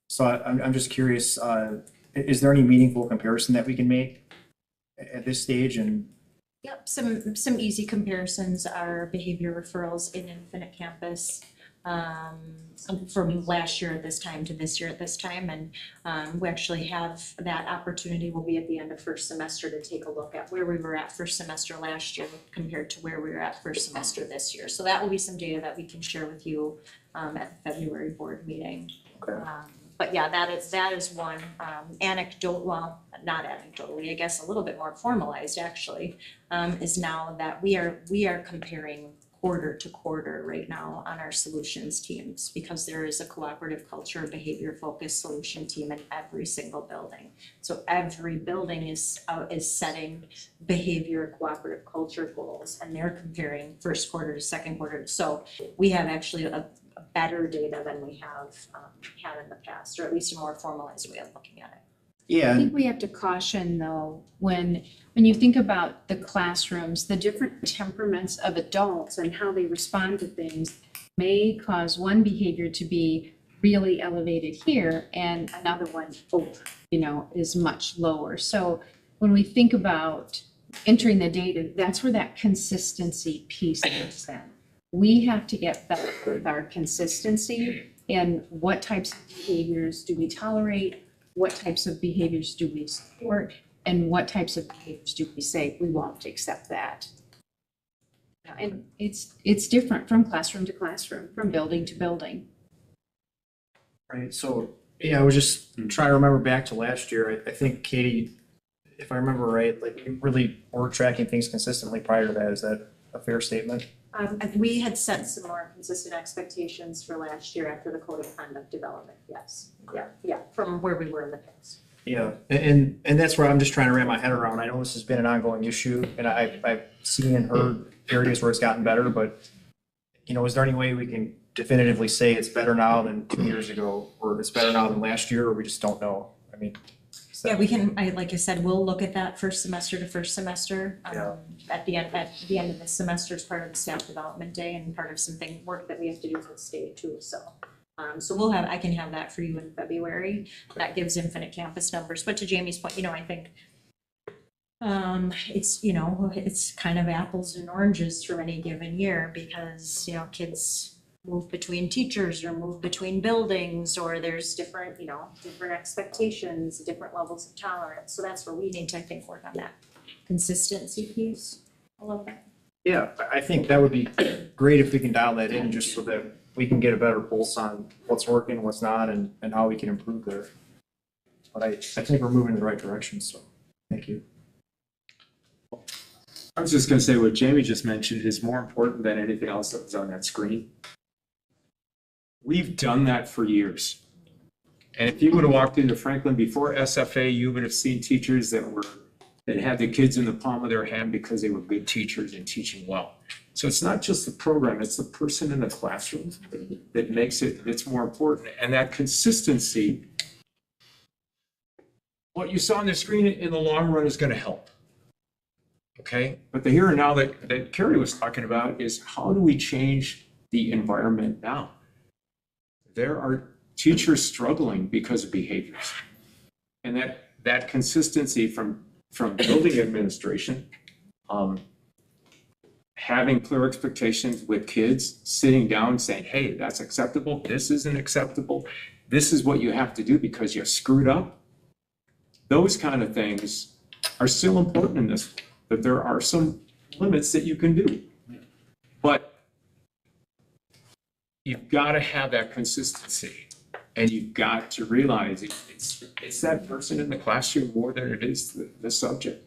So I'm just curious, is there any meaningful comparison that we can make at this stage? And Yep, some easy comparisons are behavior referrals in Infinite Campus from last year at this time to this year at this time. And we actually have that opportunity will be at the end of first semester to take a look at where we were at first semester last year compared to where we were at first semester this year. So that will be some data that we can share with you at the February board meeting. okay. But yeah, that is one anecdote, well, not anecdotally, I guess a little bit more formalized actually, is now that we are comparing quarter to quarter right now on our solutions teams because there is a cooperative culture, behavior focused solution team in every single building. So every building is setting behavior cooperative culture goals and they're comparing first quarter to second quarter. So we have actually a better data than we have had in the past, or at least a more formalized way of looking at it. Yeah, I think we have to caution though, when you think about the classrooms, the different temperaments of adults and how they respond to things may cause one behavior to be really elevated here and another one, is much lower. So when we think about entering the data, that's where that consistency piece is in. We have to get better with our consistency and what types of behaviors do we tolerate, what types of behaviors do we support, and what types of behaviors do we say we won't accept that. And it's different from classroom to classroom, from building to building. right, so, yeah, I was just trying to remember back to last year, I think Katie, if I remember right, like, we really were tracking things consistently prior to that, is that a fair statement? We had set some more consistent expectations for last year after the code of conduct development, yes. Yeah, from where we were in the past. Yeah, and that's where I'm just trying to wrap my head around. I know this has been an ongoing issue, and I've seen and heard areas where it's gotten better, but, is there any way we can definitively say it's better now than 2 years ago, or it's better now than last year, or we just don't know? I mean. Yeah, we can, like I said, we'll look at that first semester to first semester. Yeah. At the end of this semester as part of the staff development day and part of something, work that we have to do for the state too, so. So I can have that for you in February. That gives Infinite Campus numbers, but to Jamie's point, I think it's kind of apples and oranges from any given year because, kids move between teachers or move between buildings, or there's different expectations, different levels of tolerance. So that's where we need to, I think, work on that consistency piece a little bit. Yeah, I think that would be great if we can dial that in, just so that we can get a better pulse on what's working, what's not, and how we can improve there. But I think we're moving in the right direction, so thank you. I was just gonna say what Jamie just mentioned is more important than anything else that was on that screen. We've done that for years. And if you would have walked into Franklin before SFA, you would have seen teachers that had the kids in the palm of their hand because they were good teachers and teaching well. So it's not just the program, it's the person in the classroom that makes it's more important. And that consistency, what you saw on the screen in the long run is gonna help. Okay, but the here and now that Carrie was talking about is how do we change the environment now? There are teachers struggling because of behaviors. And that consistency from building administration, having clear expectations with kids, sitting down saying, hey, that's acceptable, this isn't acceptable, this is what you have to do because you screwed up. Those kind of things are still important in this, that there are some limits that you can do. But you've got to have that consistency, and you've got to realize it's that person in the classroom more than it is the subject.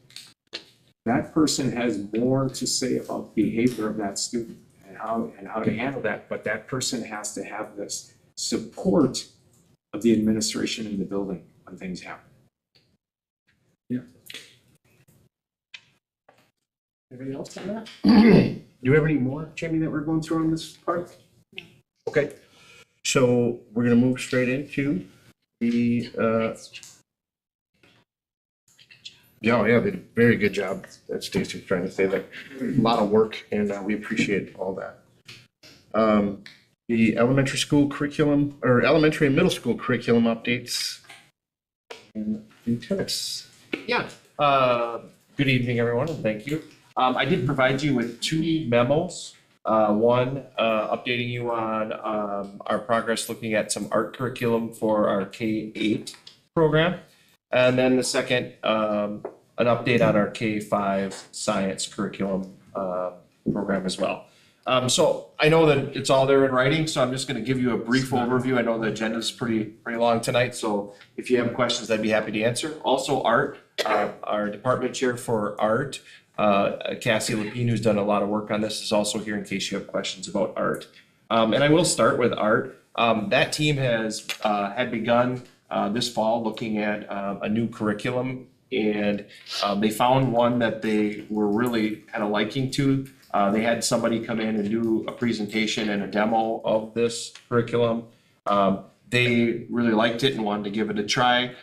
That person has more to say about behavior of that student and how to handle that, but that person has to have this support of the administration in the building when things happen. Yeah. Anybody else on that? Do you have any more, Jamie, that we're going through on this part? Okay, so we're gonna move straight into the, yeah, they did a very good job. That's Stacy was trying to say, that a lot of work, and we appreciate all that. The elementary school curriculum, or elementary and middle school curriculum updates. And tennis. Yeah, good evening, everyone, and thank you. I did provide you with 2 memos. One, updating you on our progress looking at some art curriculum for our K-8 program. And then the second, an update on our K-5 science curriculum program as well. So I know that it's all there in writing, so I'm just going to give you a brief overview. I know the agenda is pretty long tonight, so if you have questions, I'd be happy to answer. Also, art, our department chair for art, Cassie Lapine, who's done a lot of work on this, is also here in case you have questions about art. And I will start with art. That team has had begun this fall looking at a new curriculum, and they found one that they were really kind of liking to. They had somebody come in and do a presentation and a demo of this curriculum. They really liked it and wanted to give it a try.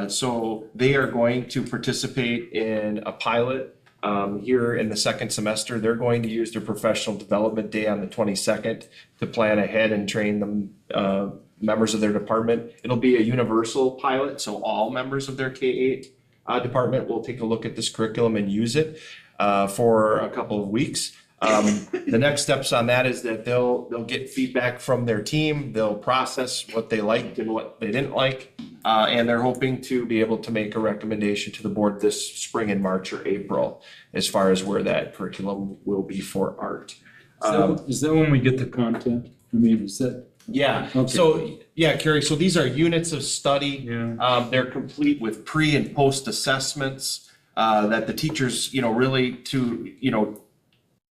So they are going to participate in a pilot here in the second semester. They're going to use their professional development day on the 22nd to plan ahead and train them, members of their department. It'll be a universal pilot, so all members of their K-8 department will take a look at this curriculum and use it for a couple of weeks. The next steps on that is that they'll get feedback from their team. They'll process what they liked and what they didn't like. And they're hoping to be able to make a recommendation to the board this spring in March or April as far as where that curriculum will be for art. Is that when we get the content? I mean, is that? Yeah, Okay. so, yeah, Carrie, so these are units of study. Yeah. They're complete with pre and post assessments that the teachers, really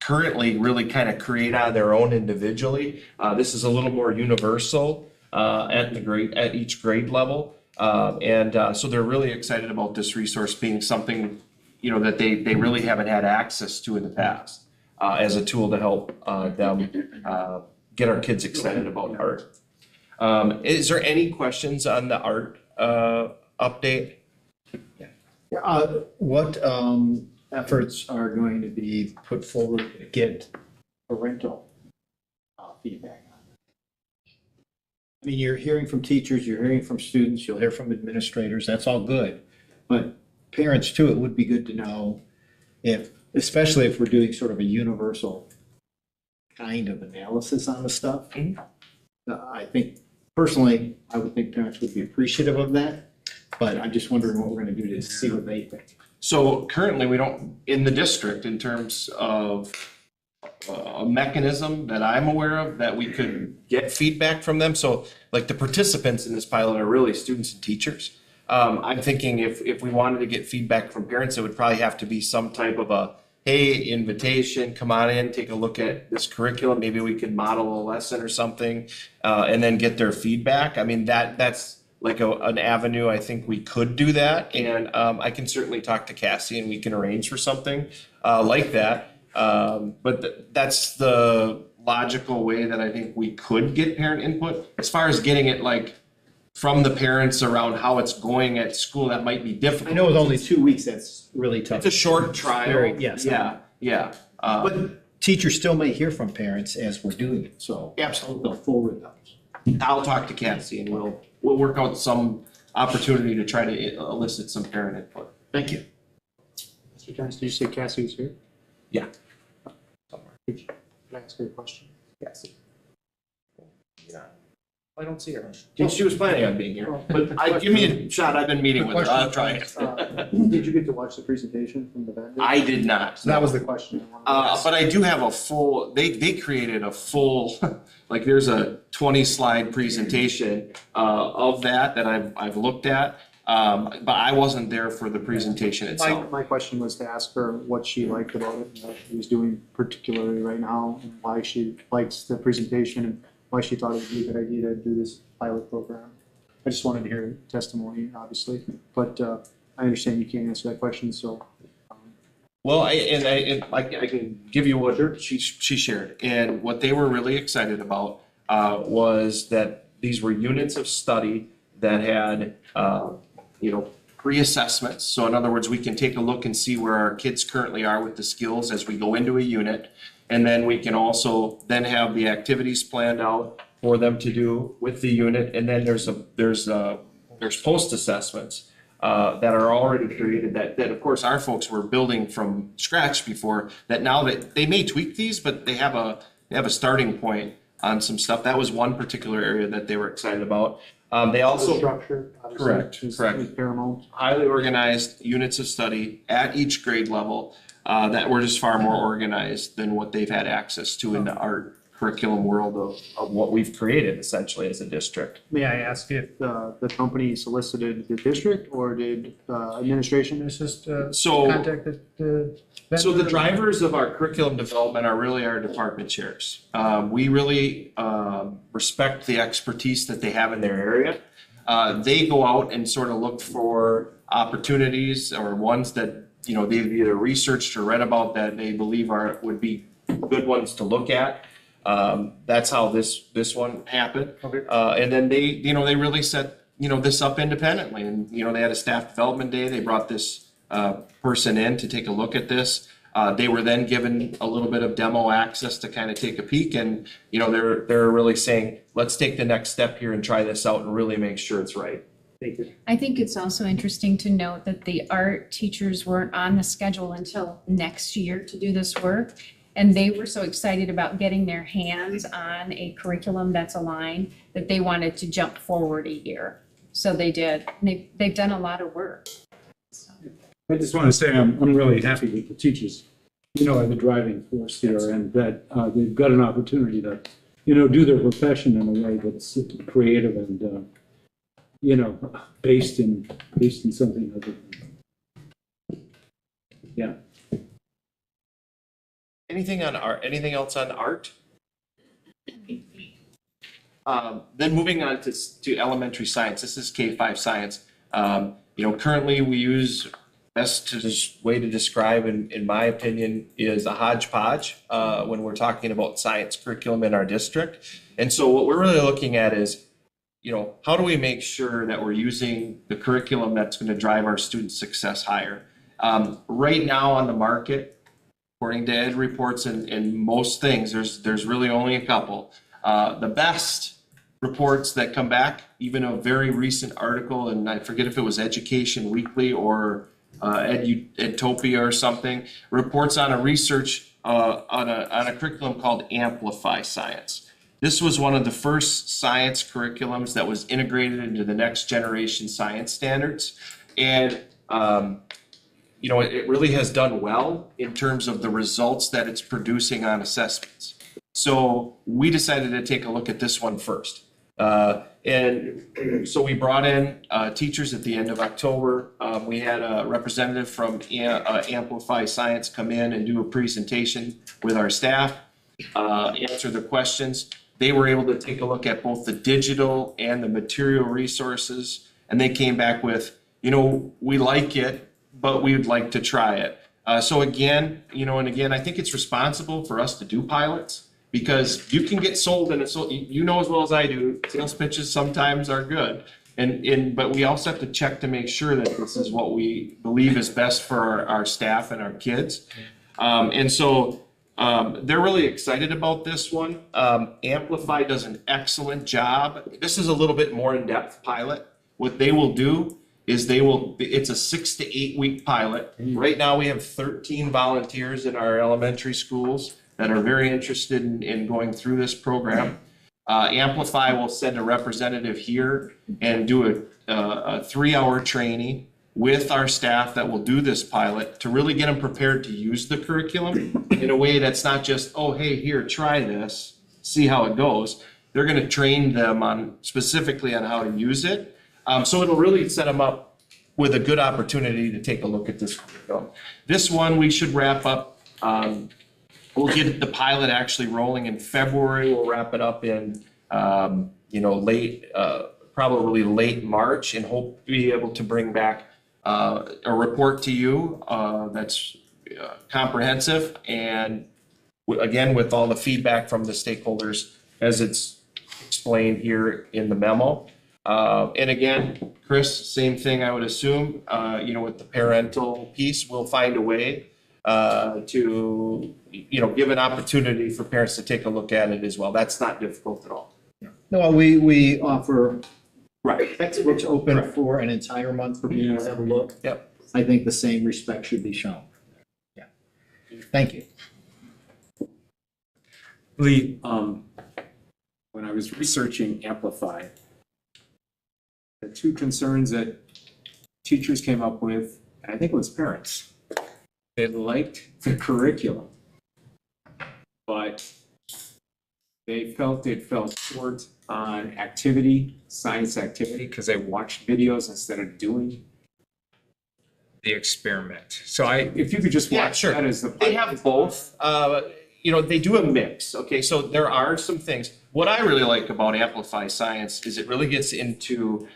currently really kind of create on their own individually. This is a little more universal at each grade level. So they're really excited about this resource being something, that they really haven't had access to in the past as a tool to help them get our kids excited about art. Is there any questions on the art update? What efforts are going to be put forward to get parental feedback on it? I mean, you're hearing from teachers, you're hearing from students, you'll hear from administrators, that's all good. But parents too, it would be good to know especially if we're doing sort of a universal kind of analysis on the stuff. I think, personally, I would think parents would be appreciative of that, but I'm just wondering what we're gonna do to see what they think. So currently we don't, in the district, in terms of a mechanism that I'm aware of that we could get feedback from them. So like the participants in this pilot are really students and teachers. I'm thinking if we wanted to get feedback from parents, it would probably have to be some type of a, hey, invitation, come on in, take a look at this curriculum. Maybe we could model a lesson or something, and then get their feedback. I mean, that's like an avenue. I think we could do that. And I can certainly talk to Cassie and we can arrange for something like that. But that's the logical way that I think we could get parent input. As far as getting it like from the parents around how it's going at school, that might be difficult. I know with only 2 weeks, that's really tough. It's a short trial. Yes. Yeah. But teachers still may hear from parents as we're doing it, so. Absolutely. They'll forward those. I'll talk to Cassie and we'll work out some opportunity to try to elicit some parent input. Thank you. Mr. Johnson, did you say Cassie was here? Yeah. Can I ask her a question? Cassie. Yeah. I don't see her. She was planning on being here, but give me a shot. I've been meeting with her. I'll try it. Did you get to watch the presentation from the vendor? I did not. So that was the question I wanted to ask. But I do have a full, they created a full, like there's a 20-slide presentation of that I've looked at. But I wasn't there for the presentation itself. My question was to ask her what she liked about it and what she was doing particularly right now and why she likes the presentation and why she thought it would be a good idea to do this pilot program. I just wanted to hear testimony, obviously, but I understand you can't answer that question, so. Well, I can give you what she shared, and what they were really excited about was that these were units of study that had pre-assessments. So in other words, we can take a look and see where our kids currently are with the skills as we go into a unit. And then we can also then have the activities planned out for them to do with the unit. And then there's post assessments that are already created that of course our folks were building from scratch before, that now that they may tweak these, but they have a starting point on some stuff. That was one particular area that they were excited about. They also Structure, obviously, is paramount. Highly organized units of study at each grade level that were just far more organized than what they've had access to in the art curriculum world of what we've created essentially as a district. May I ask if the company solicited the district or did administration assist contact the vendor? So the drivers of our curriculum development are really our department chairs. We really respect the expertise that they have in their area. They go out and sort of look for opportunities or ones that they've either researched or read about that they believe would be good ones to look at. That's how this one happened. Okay. And then they really set, this up independently, and, they had a staff development day. They brought this, person in to take a look at this. They were then given a little bit of demo access to kind of take a peek, and, they're really saying, let's take the next step here and try this out and really make sure it's right. Thank you. I think it's also interesting to note that the art teachers weren't on the schedule until next year to do this work. And they were so excited about getting their hands on a curriculum that's aligned that they wanted to jump forward a year. So they did. And they've done a lot of work. I just want to say I'm really happy with the teachers, are the driving force here, and that they've got an opportunity to, do their profession in a way that's creative and, based in something other than. Yeah. Anything on art? Anything else on art? Then moving on to elementary science. This is K-5 science. Currently we use best way to describe, in my opinion, is a hodgepodge when we're talking about science curriculum in our district. And so what we're really looking at is, how do we make sure that we're using the curriculum that's going to drive our student success higher? Right now on the market, according to Ed reports and most things, there's really only a couple. The best reports that come back, even a very recent article, and I forget if it was Education Weekly or Edtopia or something, reports on a research on a curriculum called Amplify Science. This was one of the first science curriculums that was integrated into the next generation science standards. And it really has done well in terms of the results that it's producing on assessments. So we decided to take a look at this one first. And so we brought in teachers at the end of October. We had a representative from Amplify Science come in and do a presentation with our staff, answer the questions. They were able to take a look at both the digital and the material resources, and they came back with, we like it, but we would like to try it. So again, I think it's responsible for us to do pilots, because you can get sold, and it's, as well as I do, sales pitches sometimes are good. But we also have to check to make sure that this is what we believe is best for our staff and our kids. They're really excited about this one. Amplify does an excellent job. This is a little bit more in-depth pilot. What they will do is it's a 6 to 8 week pilot. Right now we have 13 volunteers in our elementary schools that are very interested in going through this program. Amplify will send a representative here and do a 3-hour training with our staff that will do this pilot to really get them prepared to use the curriculum in a way that's not just, oh, hey, here, try this, see how it goes. They're going to train them specifically on how to use it. So it'll really set them up with a good opportunity to take a look at this curriculum. This one we should wrap up. We'll get the pilot actually rolling in February. We'll wrap it up in, probably late March, and hope to be able to bring back a report to you that's comprehensive, and again, with all the feedback from the stakeholders as it's explained here in the memo. And again, Chris, same thing I would assume, with the parental piece, we'll find a way to, give an opportunity for parents to take a look at it as well. That's not difficult at all. No, we offer Right. textbooks open for an entire month for people to have a look. Yep. I think the same respect should be shown. Yeah. Thank you. Lee, when I was researching Amplify, the two concerns that teachers came up with, and I think it was parents, they liked the curriculum, but they felt it fell short on science activity, because they watched videos instead of doing the experiment. So if you could just watch that as the pilot. They have both. They do a mix. Okay, so there are some things. What I really like about Amplify Science is it really gets into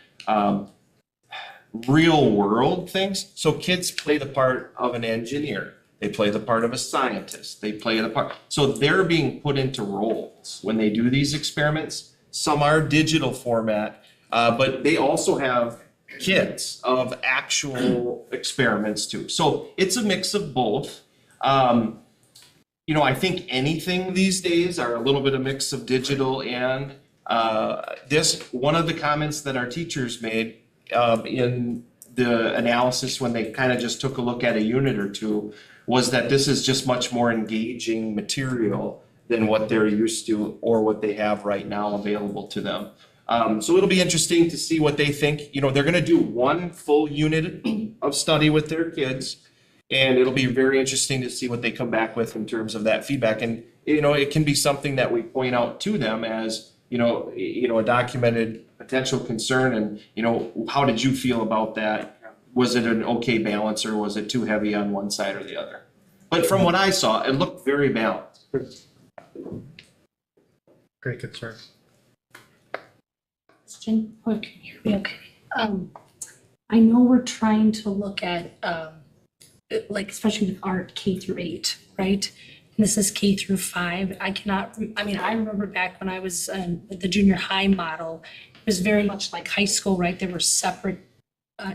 real world things. So kids play the part of an engineer. They play the part of a scientist. They play the part. So they're being put into roles when they do these experiments. Some are digital format, but they also have kits of actual experiments too. So it's a mix of both. You know, I think anything these days are a little bit of mix of digital and one of the comments that our teachers made in the analysis when they kind of just took a look at a unit or two was that this is just much more engaging material than what they're used to or what they have right now available to them. So it'll be interesting to see what they think. You know, they're going to do one full unit of study with their kids, and it'll be very interesting to see what they come back with in terms of that feedback. And, you know, it can be something that we point out to them as, you know, a documented potential concern. And, you know, how did you feel about that? Was it an okay balance or was it too heavy on one side or the other? But from what I saw, it looked very balanced. Great concern. Question, oh, can you hear me okay? I know we're trying to look at, like, especially with art K through 8, right? And this is K through 5. I remember back when I was the junior high model, it was very much like high school, right? There were separate,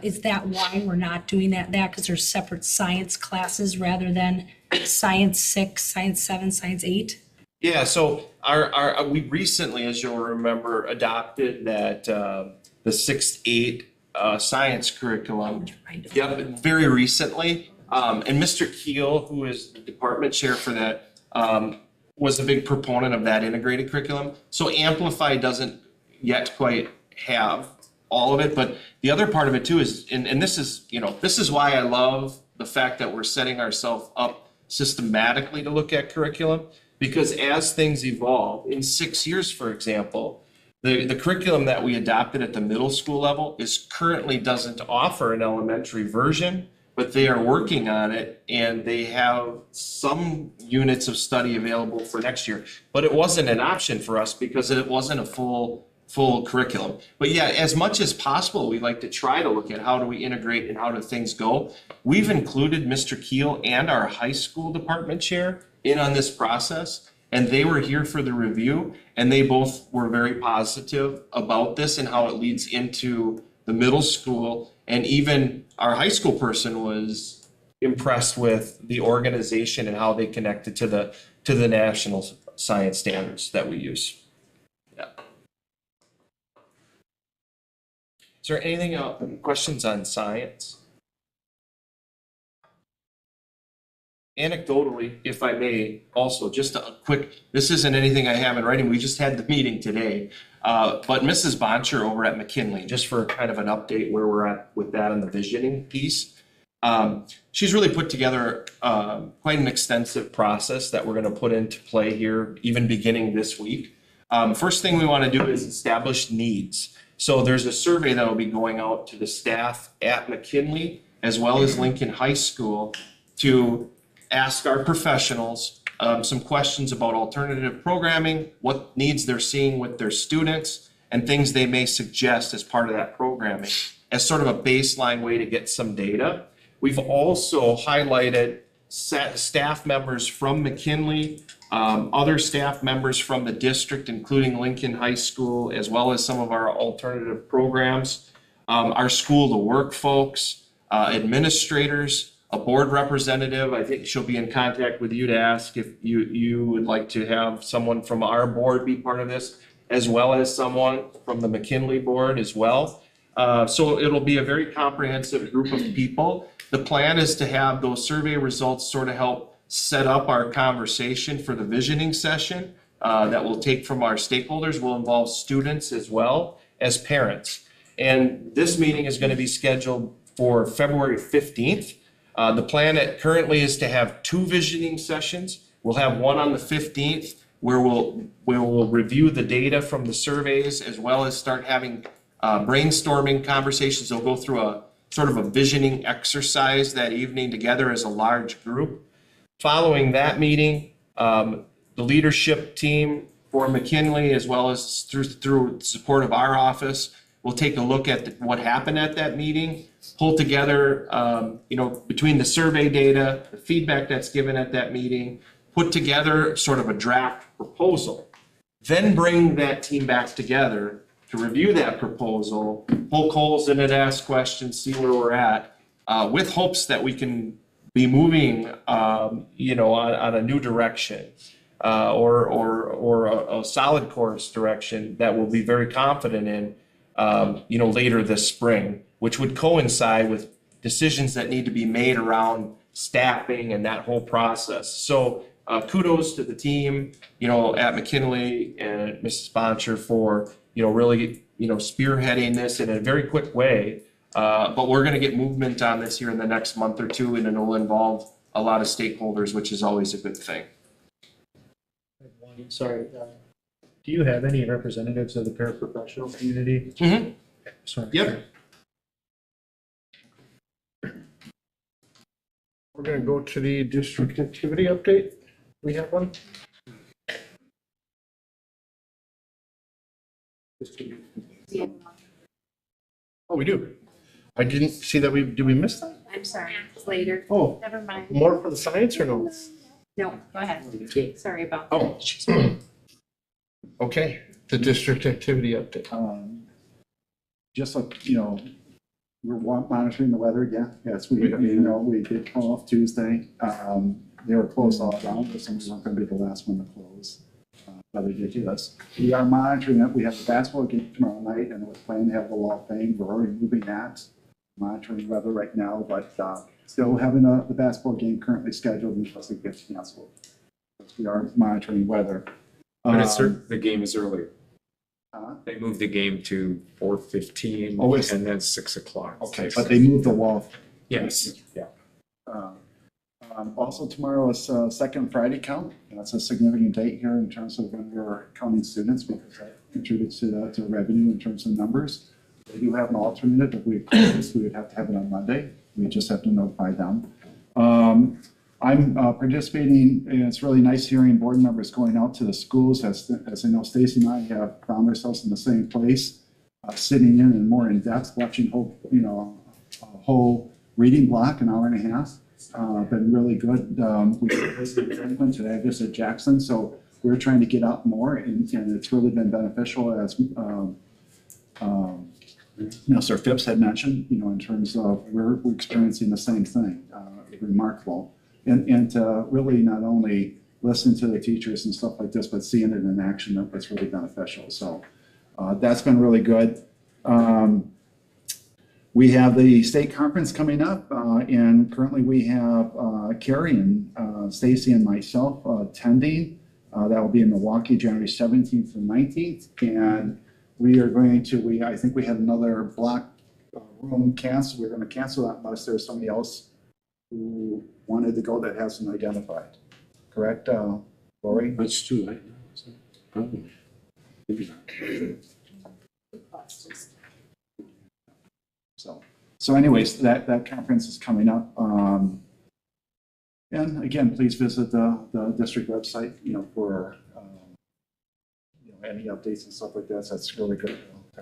is that why we're not doing that? Because there's separate science classes rather than science 6, science 7, science 8? Yeah, so we recently, as you'll remember, adopted that the 6-8 science curriculum. Yep, very recently. And Mr. Keel, who is the department chair for that, was a big proponent of that integrated curriculum. So Amplify doesn't yet quite have all of it, but the other part of it too is, and this is, you know, this is why I love the fact that we're setting ourselves up systematically to look at curriculum, because as things evolve, in 6 years, for example, the curriculum that we adopted at the middle school level currently doesn't offer an elementary version, but they are working on it and they have some units of study available for next year. But it wasn't an option for us because it wasn't a full curriculum. But yeah, as much as possible, we like to try to look at how do we integrate and how do things go. We've included Mr. Keel and our high school department chair in on this process, and they were here for the review, and they both were very positive about this and how it leads into the middle school. And even our high school person was impressed with the organization and how they connected to the national science standards that we use. Yeah. Is there anything else, questions on science? Anecdotally, if I may, also just a quick, this isn't anything I have in writing, we just had the meeting today, but Mrs. Boncher over at McKinley, just for kind of an update where we're at with that on the visioning piece. She's really put together quite an extensive process that we're going to put into play here, even beginning this week. First thing we want to do is establish needs. So there's a survey that will be going out to the staff at McKinley as well as Lincoln High School to ask our professionals some questions about alternative programming, what needs they're seeing with their students, and things they may suggest as part of that programming as sort of a baseline way to get some data. We've also highlighted staff members from McKinley, other staff members from the district, including Lincoln High School, as well as some of our alternative programs, our school to work folks, administrators, a board representative. I think she'll be in contact with you to ask if you would like to have someone from our board be part of this, as well as someone from the McKinley board as well. So it'll be a very comprehensive group of people. The plan is to have those survey results sort of help set up our conversation for the visioning session that we'll take from our stakeholders. Will involve students as well as parents. And this meeting is going to be scheduled for February 15th. The plan currently is to have 2 visioning sessions. We'll have one on the 15th where we'll review the data from the surveys as well as start having brainstorming conversations. They'll go through a sort of a visioning exercise that evening together as a large group. Following that meeting, the leadership team for McKinley, as well as through support of our office, We'll take a look at what happened at that meeting, pull together, between the survey data, the feedback that's given at that meeting, put together sort of a draft proposal. Then bring that team back together to review that proposal, poke holes in it, ask questions, see where we're at, with hopes that we can be moving, on a new direction, or a solid course direction that we'll be very confident in, later this spring, which would coincide with decisions that need to be made around staffing and that whole process. So kudos to the team, at McKinley and Mrs. Boncher for, really, spearheading this in a very quick way. But we're going to get movement on this here in the next month or two, and it'll involve a lot of stakeholders, which is always a good thing. Sorry, do you have any representatives of the paraprofessional community? Mm-hmm. Sorry. Yep. We're gonna go to the district activity update. We have one? Oh, we do. I didn't see that did we miss that? I'm sorry, it's later. Oh. Never mind. More for the science or no? No, go ahead. Sorry about that. Oh. Okay, the district activity update. Just so, we're monitoring the weather, yes, we did come off Tuesday. They were closed all around, but we weren't gonna be the last one to close. But they did us. We are monitoring it. We have a basketball game tomorrow night, and we're planning to have the wall thing. We're already moving that, monitoring weather right now, but still having the basketball game currently scheduled unless it gets canceled. We are monitoring weather. But the game is earlier. They moved the game to 4:15 and then 6 o'clock. Okay, but they moved the wall. Yes. Yeah. Also tomorrow is second Friday count. That's a significant date here in terms of when we're counting students because that contributes to revenue in terms of numbers. They do have an alternative. If we close, we would have to have it on Monday. We just have to notify them. I'm participating, and it's really nice hearing board members going out to the schools. As I know, Stacy and I have found ourselves in the same place, sitting in and more in depth, watching a whole reading block, an hour and a half. Been really good. We visited Franklin today, I visited Jackson, so we're trying to get out more, and it's really been beneficial as Sir Phipps had mentioned, in terms of we're experiencing the same thing, remarkable. And to really not only listen to the teachers and stuff like this, but seeing it in action, that's really beneficial. So that's been really good. We have the state conference coming up, and currently we have Carrie and Stacy and myself attending. That will be in Milwaukee, January 17th and 19th. And we are going to, I think we had another block room canceled. We're going to cancel that unless there's somebody else who wanted to go that hasn't identified. Correct, Lori? It's too late now. Maybe not. So anyways, that conference is coming up. And again, please visit the district website, for any updates and stuff like that. That's really good,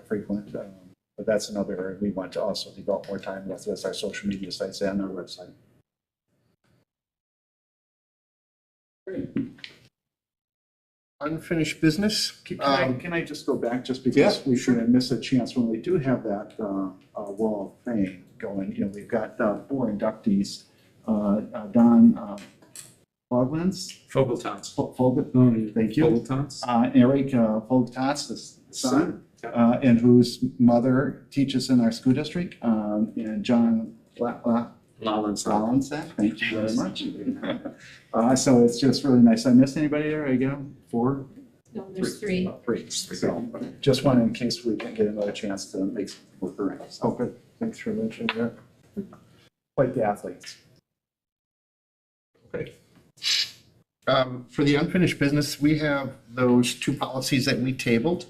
frequent. But that's another area we want to also devote more time with. That's our social media sites and our website. Unfinished business. Can I just go back just because we shouldn't miss a chance when we do have that wall of fame going. We've got 4 inductees. Don Fogeltans. Thank you. Eric Fogeltans, the son, and whose mother teaches in our school district, and John Lawrence. Thank you very much. So it's just really nice. I missed anybody there? I get them 4? No, there's 3. 3. So just one in case we can get another chance to make some work around. Oh, good. Thanks for mentioning that. Quite the athletes. Okay. For the unfinished business, we have those 2 policies that we tabled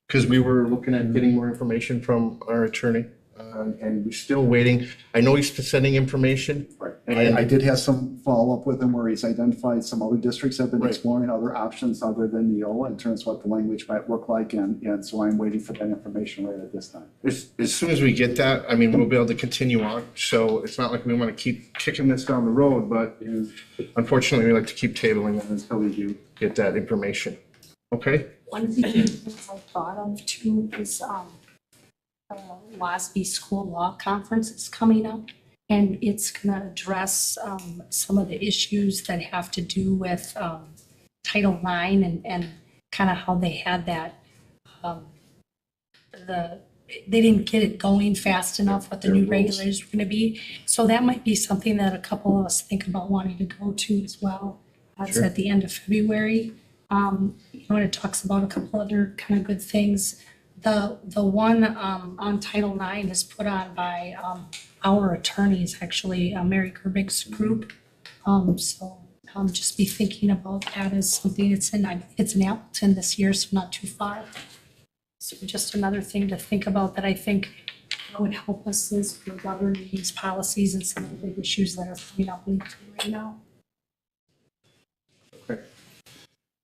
because we were looking at getting more information from our attorney and we're still waiting. I know he's sending information. Right. And I did have some follow-up with him where he's identified some other districts have been exploring other options other than Neola in terms of what the language might look like, and so I'm waiting for that information right at this time. as soon as we get that, I mean, we'll be able to continue on. So it's not like we want to keep kicking this down the road, but unfortunately, we like to keep tabling it until we do get that information. Okay? One of the things I thought of too is, WASB School Law Conference is coming up, and it's gonna address, some of the issues that have to do with, Title IX and kind of how they had that, they didn't get it going fast enough what the new regulators were gonna be. So that might be something that a couple of us think about wanting to go to as well. It's at the end of February. It talks about a couple other kind of good things. The one on Title IX is put on by our attorneys, actually, Mary Gerbig's group. So just be thinking about that as something. It's in Appleton this year, so not too far. So just another thing to think about that I think would help us is for governing these policies and some of the big issues that are coming up right now. Okay.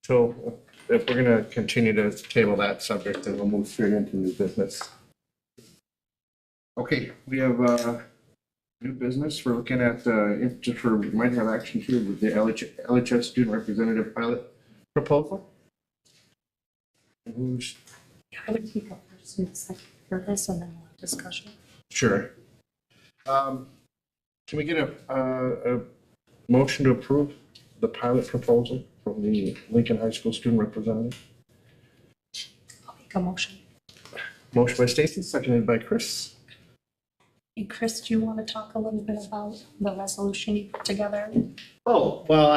So if we're gonna continue to table that subject, then we'll move straight into new business. Okay, we have new business. We're looking at just for might have action here with the LHS student representative pilot proposal. Who's I would take a first and second for this and then we'll have discussion. sure? Can we get a motion to approve the pilot proposal from the Lincoln High School student representative? I'll make a motion. Motion by Stacy, seconded by Chris. Hey, Chris, do you want to talk a little bit about the resolution you put together? Oh, well,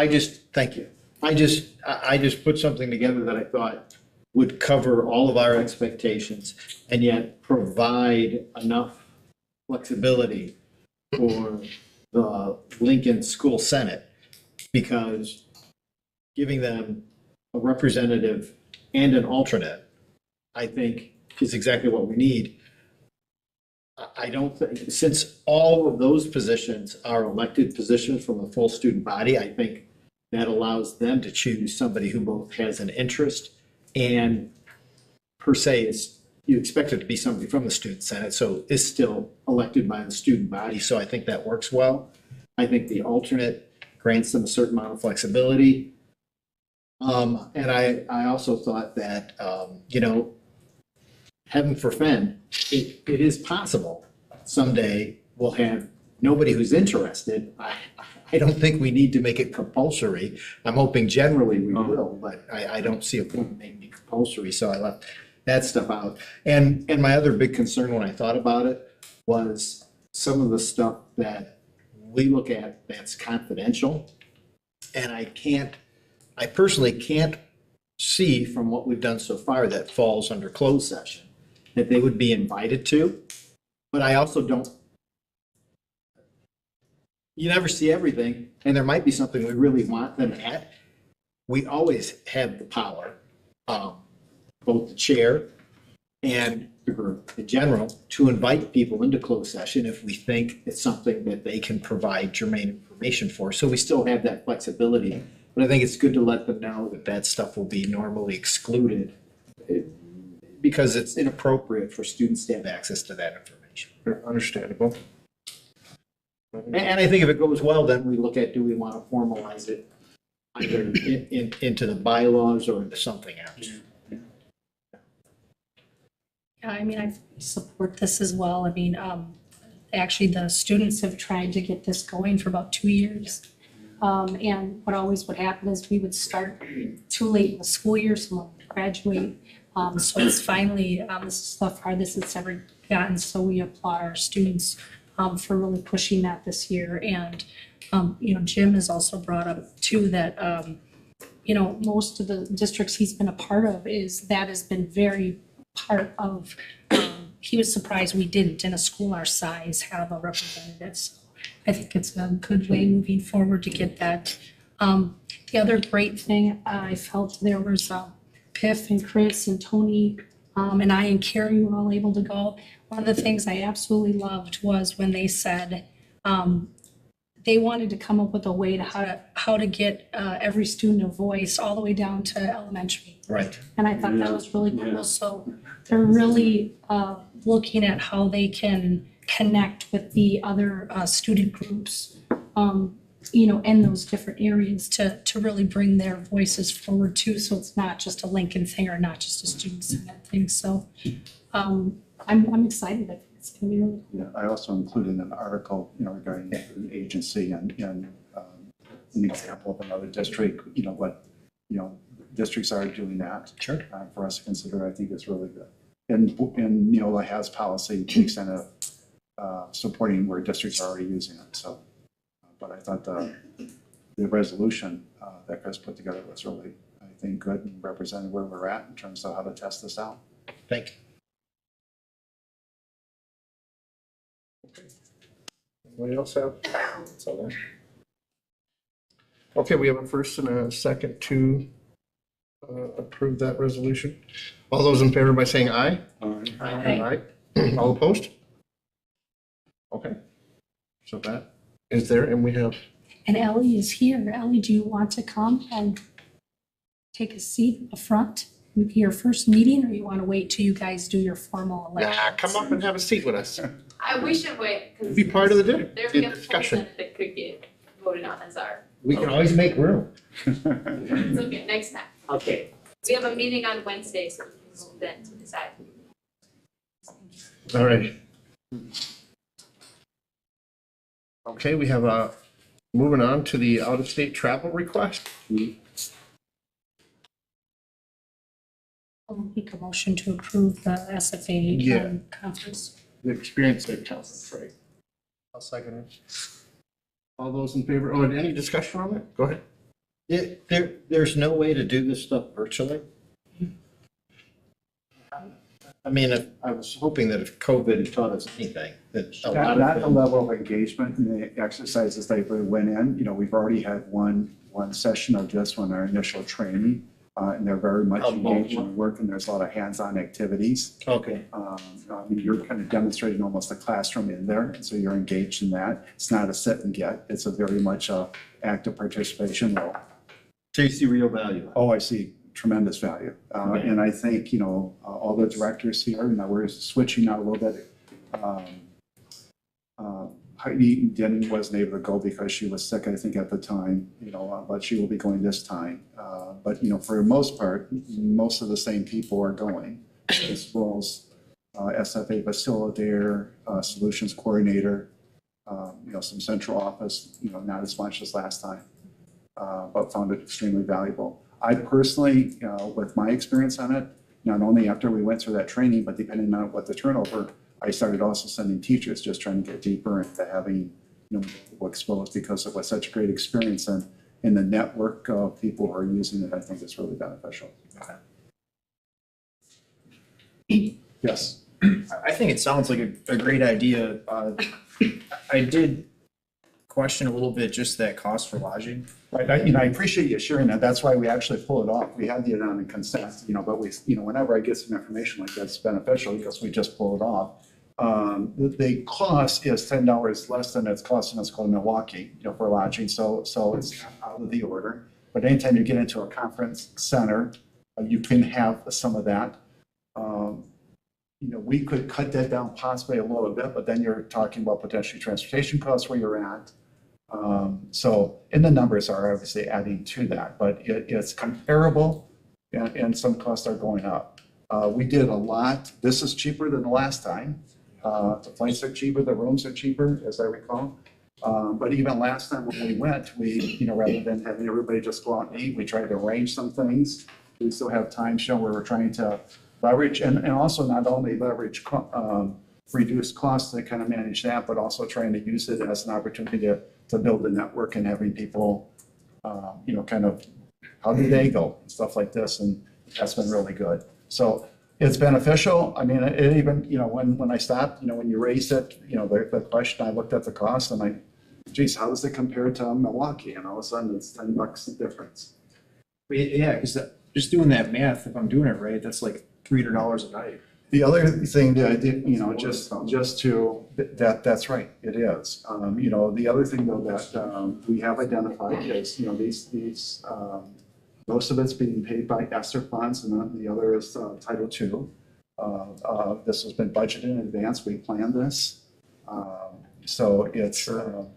thank you. I just put something together that I thought would cover all of our expectations and yet provide enough flexibility for the Lincoln School Senate, because giving them a representative and an alternate, I think, is exactly what we need. I don't think, since all of those positions are elected positions from the full student body, I think that allows them to choose somebody who both has an interest and per se is, you expect it to be somebody from the student senate, so is still elected by the student body. So I think that works well. I think the alternate grants them a certain amount of flexibility. And I also thought that, heaven forfend, it is possible someday we'll have nobody who's interested. I don't think we need to make it compulsory. I'm hoping generally we will, but I don't see a point in making it compulsory, so I left that stuff out. And my other big concern when I thought about it was some of the stuff that we look at that's confidential. And I personally can't see from what we've done so far that falls under closed session, that they would be invited to. But I also don't, you never see everything, and there might be something we really want them at. We always have the power, both the chair and the group in general, to invite people into closed session if we think it's something that they can provide germane information for. So we still have that flexibility, but I think it's good to let them know that that stuff will be normally excluded because it's inappropriate for students to have access to that information. Understandable. And I think if it goes well, then we look at, do we want to formalize it either into the bylaws or into something else? Yeah, I mean, I support this as well. I mean, actually, the students have tried to get this going for about 2 years. And what always would happen is we would start too late in the school year, someone would graduate. So it's finally, this is the farthest it's ever gotten, so we applaud our students for really pushing that this year. And, Jim has also brought up too that, most of the districts he's been a part of has been very part of, he was surprised we didn't in a school our size have a representative. So I think it's a good way moving forward to get that. The other great thing I felt there was Piff and Chris and Tony And I and Carrie were all able to go. One of the things I absolutely loved was when they said, they wanted to come up with a way to how to get every student a voice all the way down to elementary. Right. And I thought that was really cool. So they're really looking at how they can connect with the other student groups, in those different areas to really bring their voices forward too. So it's not just a Lincoln thing or not just a student-centered thing. So I'm excited. I think it's gonna be really cool. Yeah, I also included an article, regarding the agency and an example of another district, what, districts are doing that. Sure. For us to consider, I think is really good. And Neola has policy to the extent of supporting where districts are already using it, so. But I thought the resolution that Chris put together was really, I think, good and represented where we're at in terms of how to test this out. Thank you. Anybody else have? Okay, we have a first and a second to approve that resolution. All those in favor by saying aye? Aye. Aye. All opposed? Okay. So that is there, and we have, And Ellie is here. Ellie, do you want to come and take a seat up front? Your first meeting, or you want to wait till you guys do your formal election? come up and have a seat with us. We should wait, because Be part of the there'd be a discussion. percent that could get voted on as our, We can always make room. it's okay, next time. Okay. We have a meeting on Wednesday, so we can vote then to decide. All right. Okay, we have moving on to the out-of-state travel request. I'll make a motion to approve the SFA Yeah. conference. The experience that counts, right? I'll second it. All those in favor, any discussion on it? Go ahead. There's no way to do this stuff virtually? I mean, I was hoping that if COVID taught us anything, that a lot Not of the level of engagement and the exercises they went in, we've already had one session of this one, our initial training. And they're very much engaged in the work, and there's a lot of hands-on activities. Okay. You're kind of demonstrating almost a classroom in there, and so you're engaged in that. It's not a sit and get, it's a very much active participation role. So you see real value? Oh, I see tremendous value. And I think, all the directors here, we're switching out a little bit. Heidi wasn't able to go because she was sick, I think, at the time, but she will be going this time. But, for the most part, most of the same people are going, as well as SFA Facilitator, Solutions Coordinator, some central office, not as much as last time, but found it extremely valuable. I personally, with my experience on it, not only after we went through that training, but depending on what the turnover, I started also sending teachers, just trying to get deeper into having, people exposed, because it was such a great experience, and in the network of people who are using it, I think it's really beneficial. Yes. I think it sounds like a great idea. I did question a little bit just that cost for lodging. Right, I appreciate you sharing that. That's why we actually pull it off. We had the on consent, but we, whenever I get some information like that's beneficial, because we just pull it off. The cost is $10 less than it's costing us going to Milwaukee, for lodging. So it's out of the order. But anytime you get into a conference center, you can have some of that. We could cut that down possibly a little bit, but then you're talking about potentially transportation costs where you're at. And the numbers are obviously adding to that, but it's comparable, and some costs are going up. We did a lot. This is cheaper than the last time. The flights are cheaper, the rooms are cheaper, as I recall. But even last time when we went, we, rather than having everybody just go out and eat, we tried to arrange some things. We still have time show where we're trying to leverage, and also not only leverage reduce costs to kind of manage that, but also trying to use it as an opportunity to build a network and having people, kind of, how do they go, and stuff like this, and that's been really good. So it's beneficial. I mean, it even, when I stopped, when you raised it, the question, I looked at the cost and geez, how does it compare to Milwaukee? And all of a sudden it's $10 difference. Yeah, because just doing that math, if I'm doing it right, that's like $300 a night. The other thing that I did, you know, just to, that's right, it is. You know, the other thing though that we have identified is, you know, these most of it's being paid by ESSER funds, and then the other is Title II. This has been budgeted in advance, we planned this. So it's,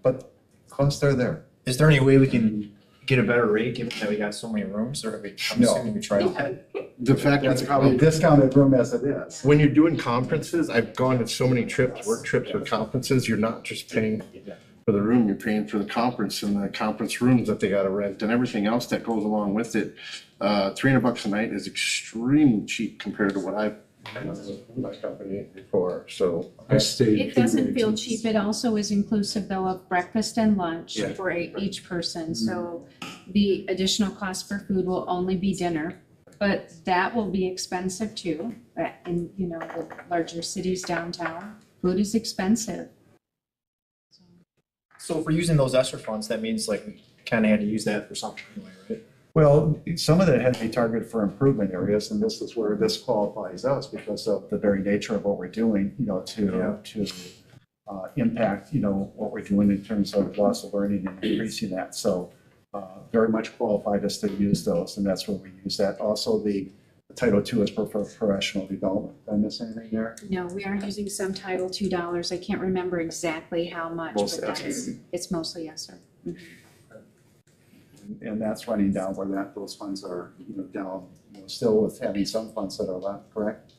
but costs are there. Is there any way we can get a better rate given that we got so many rooms, or I'm No. assuming we tried? The fact That's that probably a discounted room as it is. when you're doing conferences, I've gone to so many trips, work trips with conferences, you're not just paying for the room, you're paying for the conference and the conference rooms that they gotta rent and everything else that goes along with it. $300 a night is extremely cheap compared to what I've had in my company before, so. I stayed. It doesn't feel cheap. It also is inclusive though of breakfast and lunch Yeah. for each person. So the additional cost for food will only be dinner, but that will be expensive too. In, you know, the larger cities downtown, food is expensive. So if we're using those ESSER funds, that means like we kind of had to use that for something anyway, right? Well, some of it had to be targeted for improvement areas, and this is where this qualifies us because of the very nature of what we're doing, you know, to impact, you know, what we're doing in terms of loss of learning and increasing that. So very much qualified us to use those, and that's where we use that. Also, the Title II is for professional development. Did I miss anything there? No, we are using some Title II dollars. I can't remember exactly how much, Most but that ESSER. is, it's mostly yes, sir. And that's running down where those funds are, you know, down, you know, still with having some funds that are left, correct?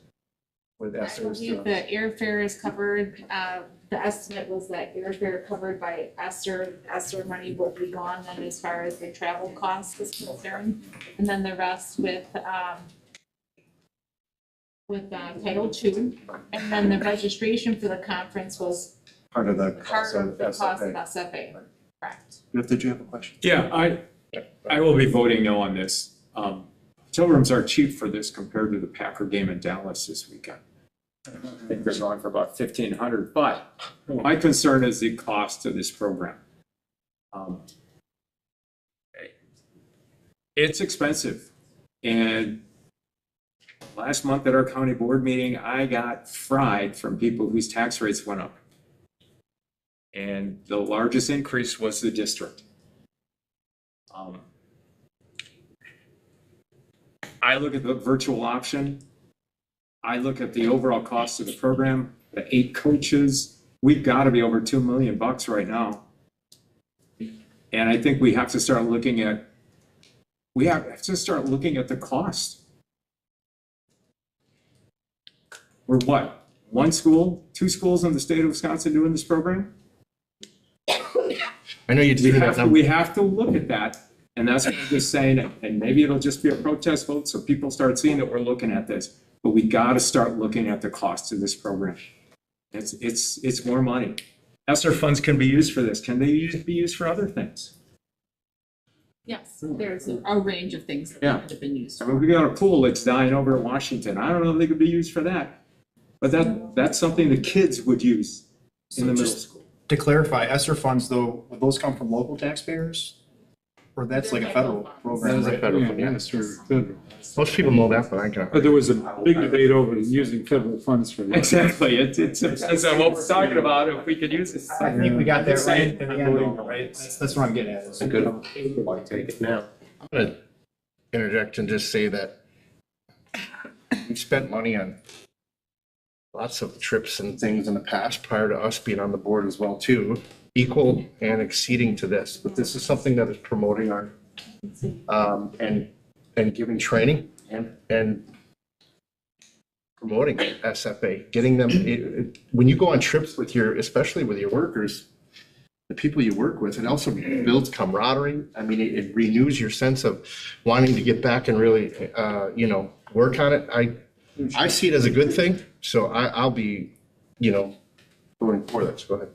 With I ESSER's. believe the airfare is covered, the estimate was that airfare covered by ESSER money will be gone then as far as the travel costs is concerned. And then the rest with Title II, and then the registration for the conference was Part of the part cost of of the cost of SFA. SFA, correct? Did you have a question? Yeah, I will be voting no on this. Hotel rooms are cheap for this compared to the Packer game in Dallas this weekend. I think they're going for about $1,500, but my concern is the cost of this program. It's expensive, and last month at our county board meeting, I got fried from people whose tax rates went up. And the largest increase was the district. I look at the virtual option. I look at the overall cost of the program, the 8 coaches. We've got to be over $2 million right now. And I think we have to start looking at, the cost. We're what? 1 school, 2 schools in the state of Wisconsin doing this program? I know you do that number. We have to look at that, and that's what I'm just saying, and maybe it'll just be a protest vote, so people start seeing that we're looking at this. But we gotta start looking at the cost of this program. It's more money. ESSER funds can be used for this. Can they be used for other things? Yes, there's a range of things that Yeah. have been used. I mean, we got a pool that's dying over in Washington. I don't know if they could be used for that. But that's something the kids would use in the middle school. To clarify, ESSER funds though, would those come from local taxpayers? Or that's like a federal program, That is a right? federal, Yeah, it's for federal. Most people know that, but I can't. But there was a big debate over using federal funds for that. Exactly. It depends on what we're talking about, if we could use it. I think we got that right in the end, though, right? That's what I'm getting at. It's a good one. Take it now. I'm gonna interject and just say that we spent money on lots of trips and things in the past prior to us being on the board as well too, equal and exceeding to this. But this is something that is promoting our and giving training and promoting SFA, getting them, when you go on trips with especially with your workers, the people you work with, it also builds camaraderie. I mean, it renews your sense of wanting to get back and really, work on it. I see it as a good thing, so I'll be, voting for this. Go ahead.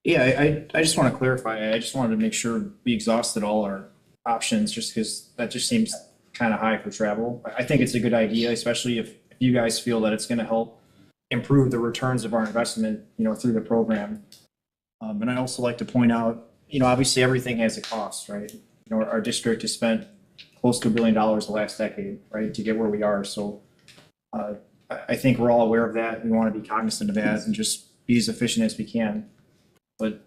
Yeah, I just want to clarify, I just wanted to make sure we exhausted all our options, just because that just seems kind of high for travel. I think it's a good idea, especially if you guys feel that it's going to help improve the returns of our investment, through the program. And I'd also like to point out, obviously everything has a cost, right? Our district has spent close to $1 billion the last decade, right, to get where we are. So I think we're all aware of that. We want to be cognizant of that and just be as efficient as we can. But,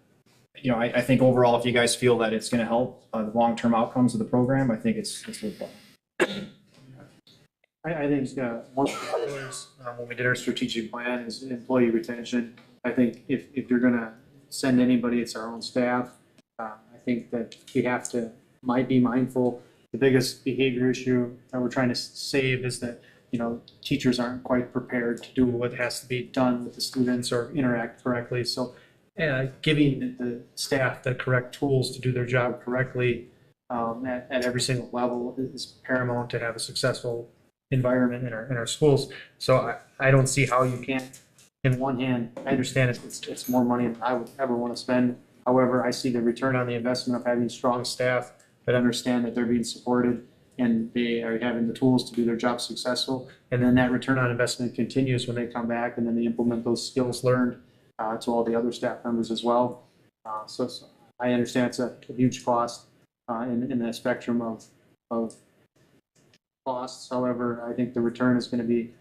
you know, I think overall, if you guys feel that it's going to help the long-term outcomes of the program, I think it's worthwhile. I think one of the pillars when we did our strategic plan is employee retention. I think if you're gonna send anybody, it's our own staff. I think that we have to might be mindful. The biggest behavior issue that we're trying to save is that, you know, teachers aren't quite prepared to do what has to be done with the students or interact correctly. So giving the staff the correct tools to do their job correctly at every single level is paramount to have a successful environment in our schools. So I don't see how you can't, in one hand, I understand it's more money than I would ever want to spend. However, I see the return on the investment of having strong staff that understand that they're being supported and they are having the tools to do their job successful. And then that return on investment continues when they come back and then they implement those skills learned to all the other staff members as well. So I understand it's a huge cost in the spectrum of costs. However, I think the return is going to be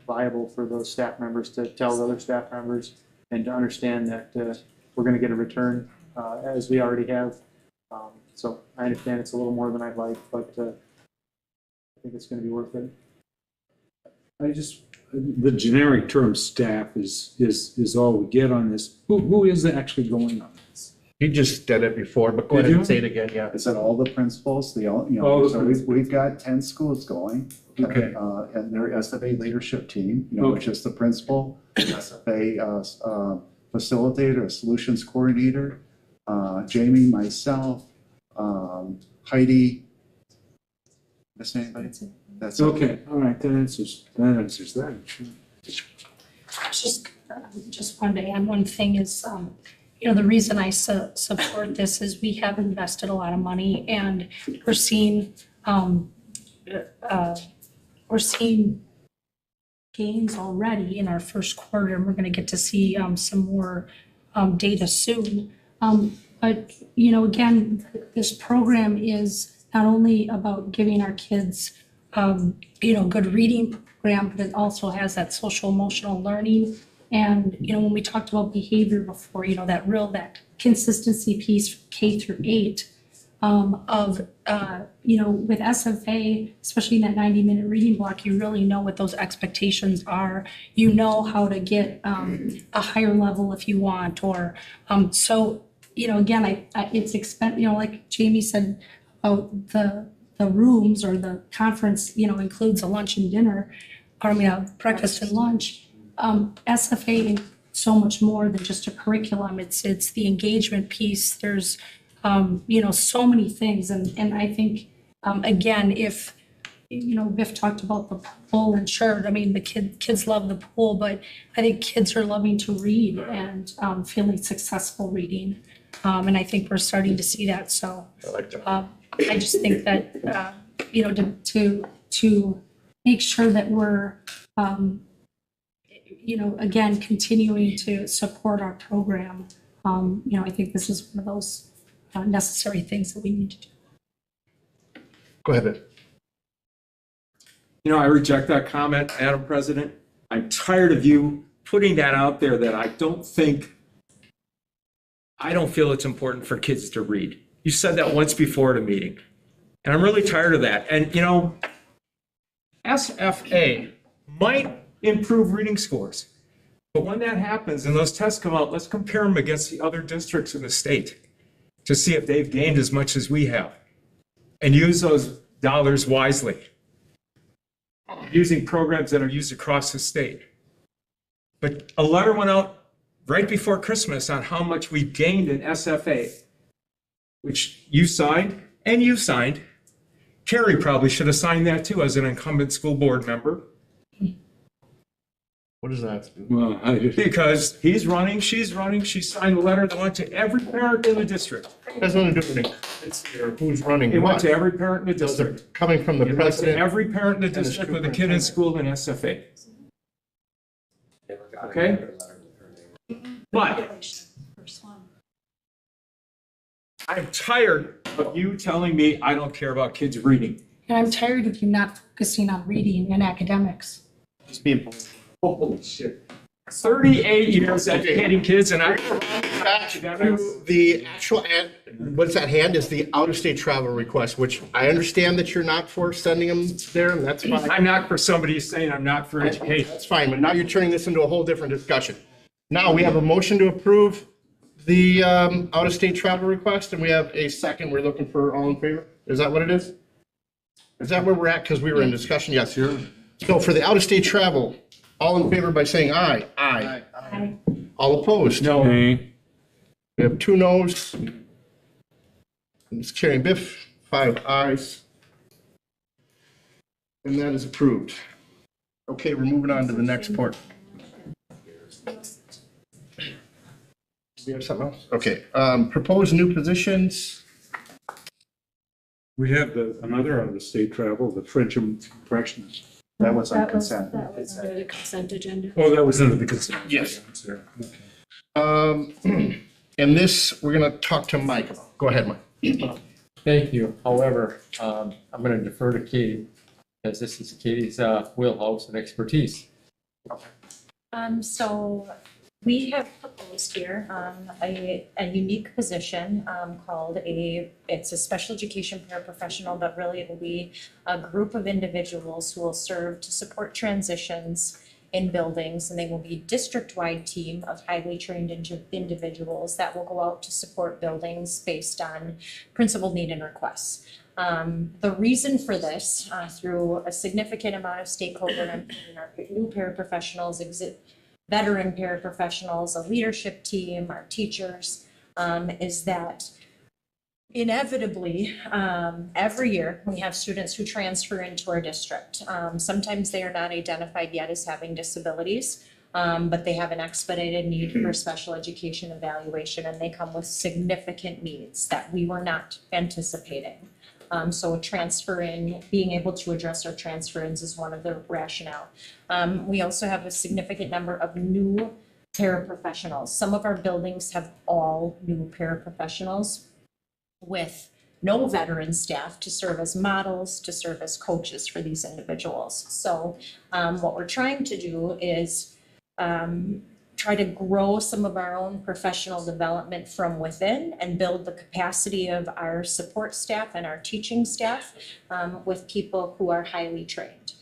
viable for those staff members to tell the other staff members and to understand that we're going to get a return as we already have. So I understand it's a little more than I'd like, but I think it's going to be worth it. The generic term staff is all we get on this. Who is actually going on this? You just did it before, but go ahead and say it again, yeah. Is that all the principals, so we've got 10 schools going. Okay. And their SFA leadership team, which is the principal, SFA facilitator, a solutions coordinator, Jamie, myself, Heidi. Miss anybody? That's okay. All right, that answers that. Just one day, and one thing is, you know, the reason I support this is we have invested a lot of money and we're seeing gains already in our first quarter, and we're gonna get to see some more data soon. But, you know, again, this program is not only about giving our kids, you know, good reading program, but it also has that social emotional learning. And, you know, when we talked about behavior before, you know, that consistency piece K through 8 you know, with SFA, especially in that 90-minute reading block, you really know what those expectations are. You know how to get a higher level if you want, or so, you know, again, it's you know, like Jamie said about the rooms or the conference, you know, includes a lunch and dinner, or I mean, a breakfast and lunch. SFA is so much more than just a curriculum. It's the engagement piece. There's you know, so many things, and I think again, if you know, Biff talked about the pool, and sure, I mean, the kids love the pool, but I think kids are loving to read and feeling successful reading, and I think we're starting to see that. So I like that. I just think that you know, to make sure that we're you know, again, continuing to support our program. You know, I think this is one of those necessary things that we need to do. Go ahead. You know, I reject that comment, Madam President. I'm tired of you putting that out there that I don't feel it's important for kids to read. You said that once before at a meeting, and I'm really tired of that. And, you know, SFA might improve reading scores, but when that happens and those tests come out, let's compare them against the other districts in the state to see if they've gained as much as we have, and use those dollars wisely, using programs that are used across the state. But a letter went out right before Christmas on how much we've gained in SFA, which you signed and you signed. Carrie probably should have signed that too as an incumbent school board member. What does that? Well, because he's running, she's running, she signed a letter that went to every parent in the district. It has nothing to do with who's running. It went to every parent in the district. Coming from the It went president. to every parent in the district with a kid in school in SFA. Okay? But I'm tired of you telling me I don't care about kids reading. And I'm tired of you not focusing on reading and academics. Just being. Holy shit. 38 years educating kids and I. Back to the actual, what's at hand is the out-of-state travel request, which I understand that you're not for sending them there, and that's fine. I'm not for somebody saying I'm not for education. That's fine, but now you're turning this into a whole different discussion. Now, we have a motion to approve the out-of-state travel request, and we have a second. We're looking for all in favor. Is that what it is? Is that where we're at? Because we were in discussion. Yes. So for the out-of-state travel, all in favor by saying aye. Aye. Aye. All opposed? No. We have 2 noes. It's carrying Biff, 5 ayes. And that is approved. Okay, we're moving on to the next part. Do we have something else? Okay, proposed new positions. We have another out-of-state travel, the French impression. That was on That was consent. under the consent agenda. Oh, that was under the consent. Yes. Okay. And this, we're gonna talk to Mike about. Go ahead, Mike. Thank you. However, I'm going to defer to Katie, because this is Katie's wheelhouse and expertise. So we have proposed here a unique position called it's a special education paraprofessional, but really it will be a group of individuals who will serve to support transitions in buildings, and they will be a district-wide team of highly trained individuals that will go out to support buildings based on principal need and requests. The reason for this, through a significant amount of stakeholder input in our new paraprofessionals, veteran paraprofessionals, a leadership team, our teachers, is that inevitably, every year we have students who transfer into our district. Sometimes they are not identified yet as having disabilities, but they have an expedited need for special education evaluation, and they come with significant needs that we were not anticipating. So a transfer in, being able to address our transfer-ins is one of the rationale. We also have a significant number of new paraprofessionals. Some of our buildings have all new paraprofessionals with no veteran staff to serve as models, to serve as coaches for these individuals. So what we're trying to do is try to grow some of our own professional development from within and build the capacity of our support staff and our teaching staff with people who are highly trained.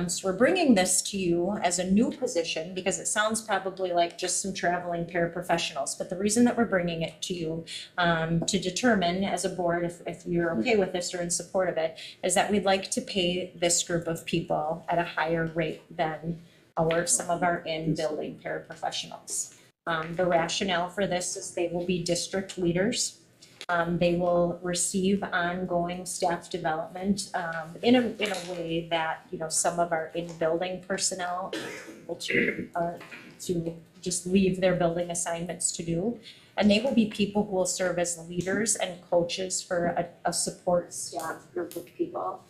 So we're bringing this to you as a new position because it sounds probably like just some traveling paraprofessionals, but the reason that we're bringing it to you to determine as a board if you're okay with this or in support of it is that we'd like to pay this group of people at a higher rate than some of our in-building paraprofessionals. The rationale for this is they will be district leaders. They will receive ongoing staff development in a way that, you know, some of our in-building personnel are able to just leave their building assignments to do. And they will be people who will serve as leaders and coaches for a support staff group of people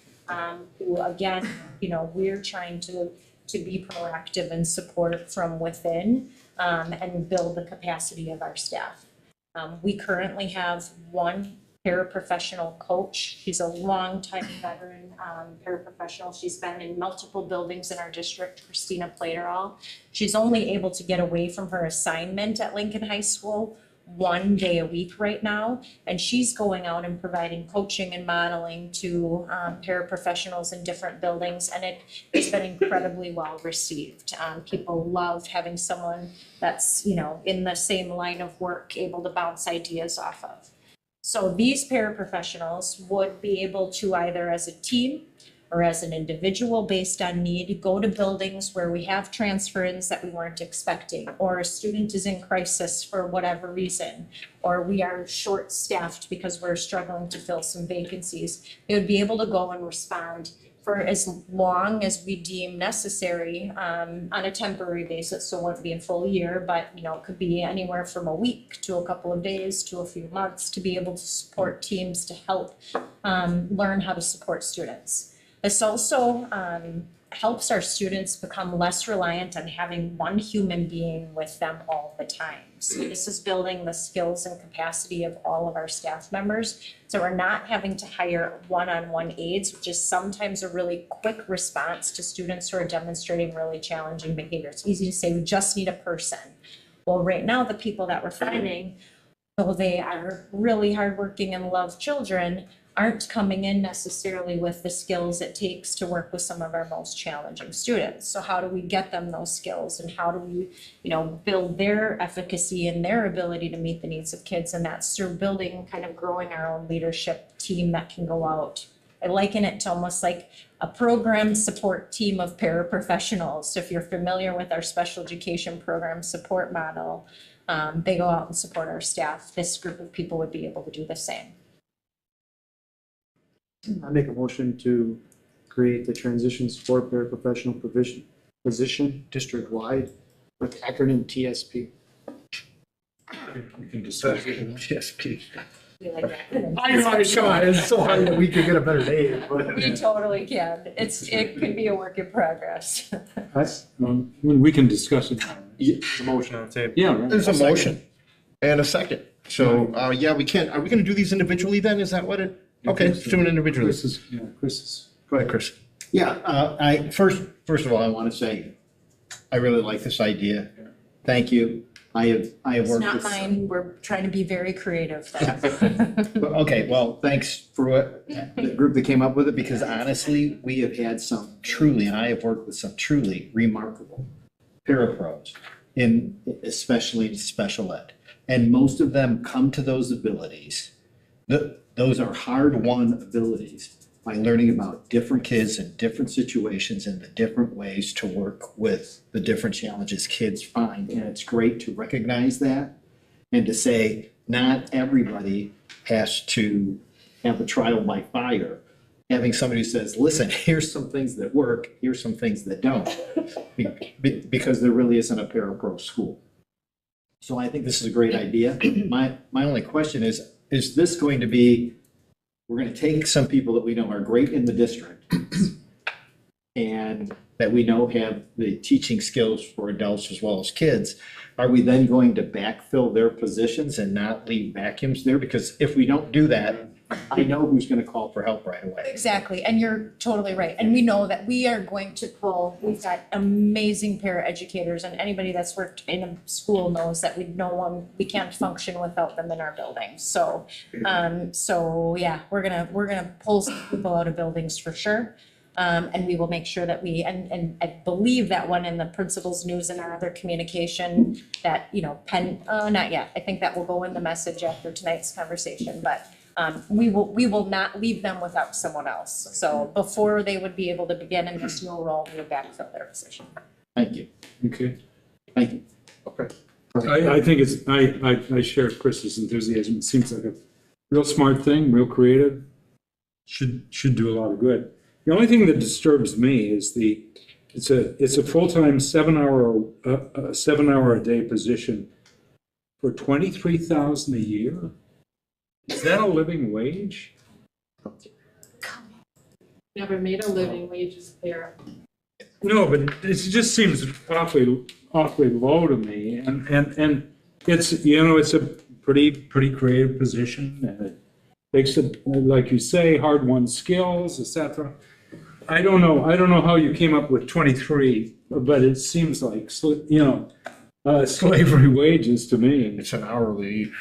who, again, you know, we're trying to be proactive and support from within and build the capacity of our staff. We currently have one paraprofessional coach. She's a longtime veteran paraprofessional. She's been in multiple buildings in our district, Christina Platerall. She's only able to get away from her assignment at Lincoln High School 1 day a week right now, and she's going out and providing coaching and modeling to paraprofessionals in different buildings, and it has been incredibly well received. People love having someone that's, you know, in the same line of work able to bounce ideas off of. So these paraprofessionals would be able to either as a team or as an individual based on need, go to buildings where we have transfer-ins that we weren't expecting, or a student is in crisis for whatever reason, or we are short-staffed because we're struggling to fill some vacancies. They would be able to go and respond for as long as we deem necessary on a temporary basis, so it won't be a full year, but you know, it could be anywhere from a week to a couple of days to a few months to be able to support teams to help learn how to support students. This also helps our students become less reliant on having one human being with them all the time. So this is building the skills and capacity of all of our staff members. So we're not having to hire one-on-one aides, which is sometimes a really quick response to students who are demonstrating really challenging behavior. It's easy to say, we just need a person. Well, right now, the people that we're finding, though they are really hardworking and love children, aren't coming in necessarily with the skills it takes to work with some of our most challenging students. So how do we get them those skills, and how do we, build their efficacy and their ability to meet the needs of kids? And that's through building, kind of growing our own leadership team that can go out. I liken it to almost like a program support team of paraprofessionals. So if you're familiar with our special education program support model, they go out and support our staff. This group of people would be able to do the same. I make a motion to create the transition support paraprofessional position district-wide with acronym TSP. We can discuss it. TSP. We like that. I know, it's so hard that we could get a better name, but. We totally can. It could be a work in progress. We can discuss it. There's a motion on the table. Yeah. Right. There's a motion and a second. So, yeah, we can, are we gonna do these individually then? Is that what it? Okay, let's do it individually. Chris is. Go ahead, Chris. Yeah, first of all, I want to say, I really like this idea. Thank you. I have It's worked not with. mine. We're trying to be very creative there. Okay, well, thanks for what, the group that came up with it, because honestly, we have had some truly, and I have worked with some truly remarkable parapros especially special ed. And most of them come to those abilities. Those are hard-won abilities by learning about different kids in different situations and the different ways to work with the different challenges kids find. And it's great to recognize that and to say, not everybody has to have a trial by fire. Having somebody who says, listen, here's some things that work, here's some things that don't, because there really isn't a parapro school. So I think this is a great idea. My only question is this going to be, we're going to take some people that we know are great in the district and that we know have the teaching skills for adults as well as kids. Are we then going to backfill their positions and not leave vacuums there? Because if we don't do that, I know who's going to call for help right away. Exactly, and you're totally right. And we know that we are going to pull, we've got amazing paraeducators, and anybody that's worked in a school knows that we can't function without them in our buildings. So, yeah, we're gonna pull some people out of buildings for sure. And we will make sure that and I believe that one in the principal's news and our other communication that, not yet. I think that will go in the message after tonight's conversation, but we will not leave them without someone else. So before they would be able to begin in this new role, we would backfill their position. Thank you. Okay. Thank you. Okay. I think I share Chris's enthusiasm. It seems like a real smart thing, real creative. Should do a lot of good. The only thing that disturbs me is it's a full-time 7 hour a day position for $23,000 a year. Is that a living wage? Never made a living wages there. No, but it just seems awfully low to me, and it's it's a pretty creative position, and it takes like you say, hard-won skills, etc. I don't know how you came up with 23, but it seems like slavery wages to me. It's an hourly.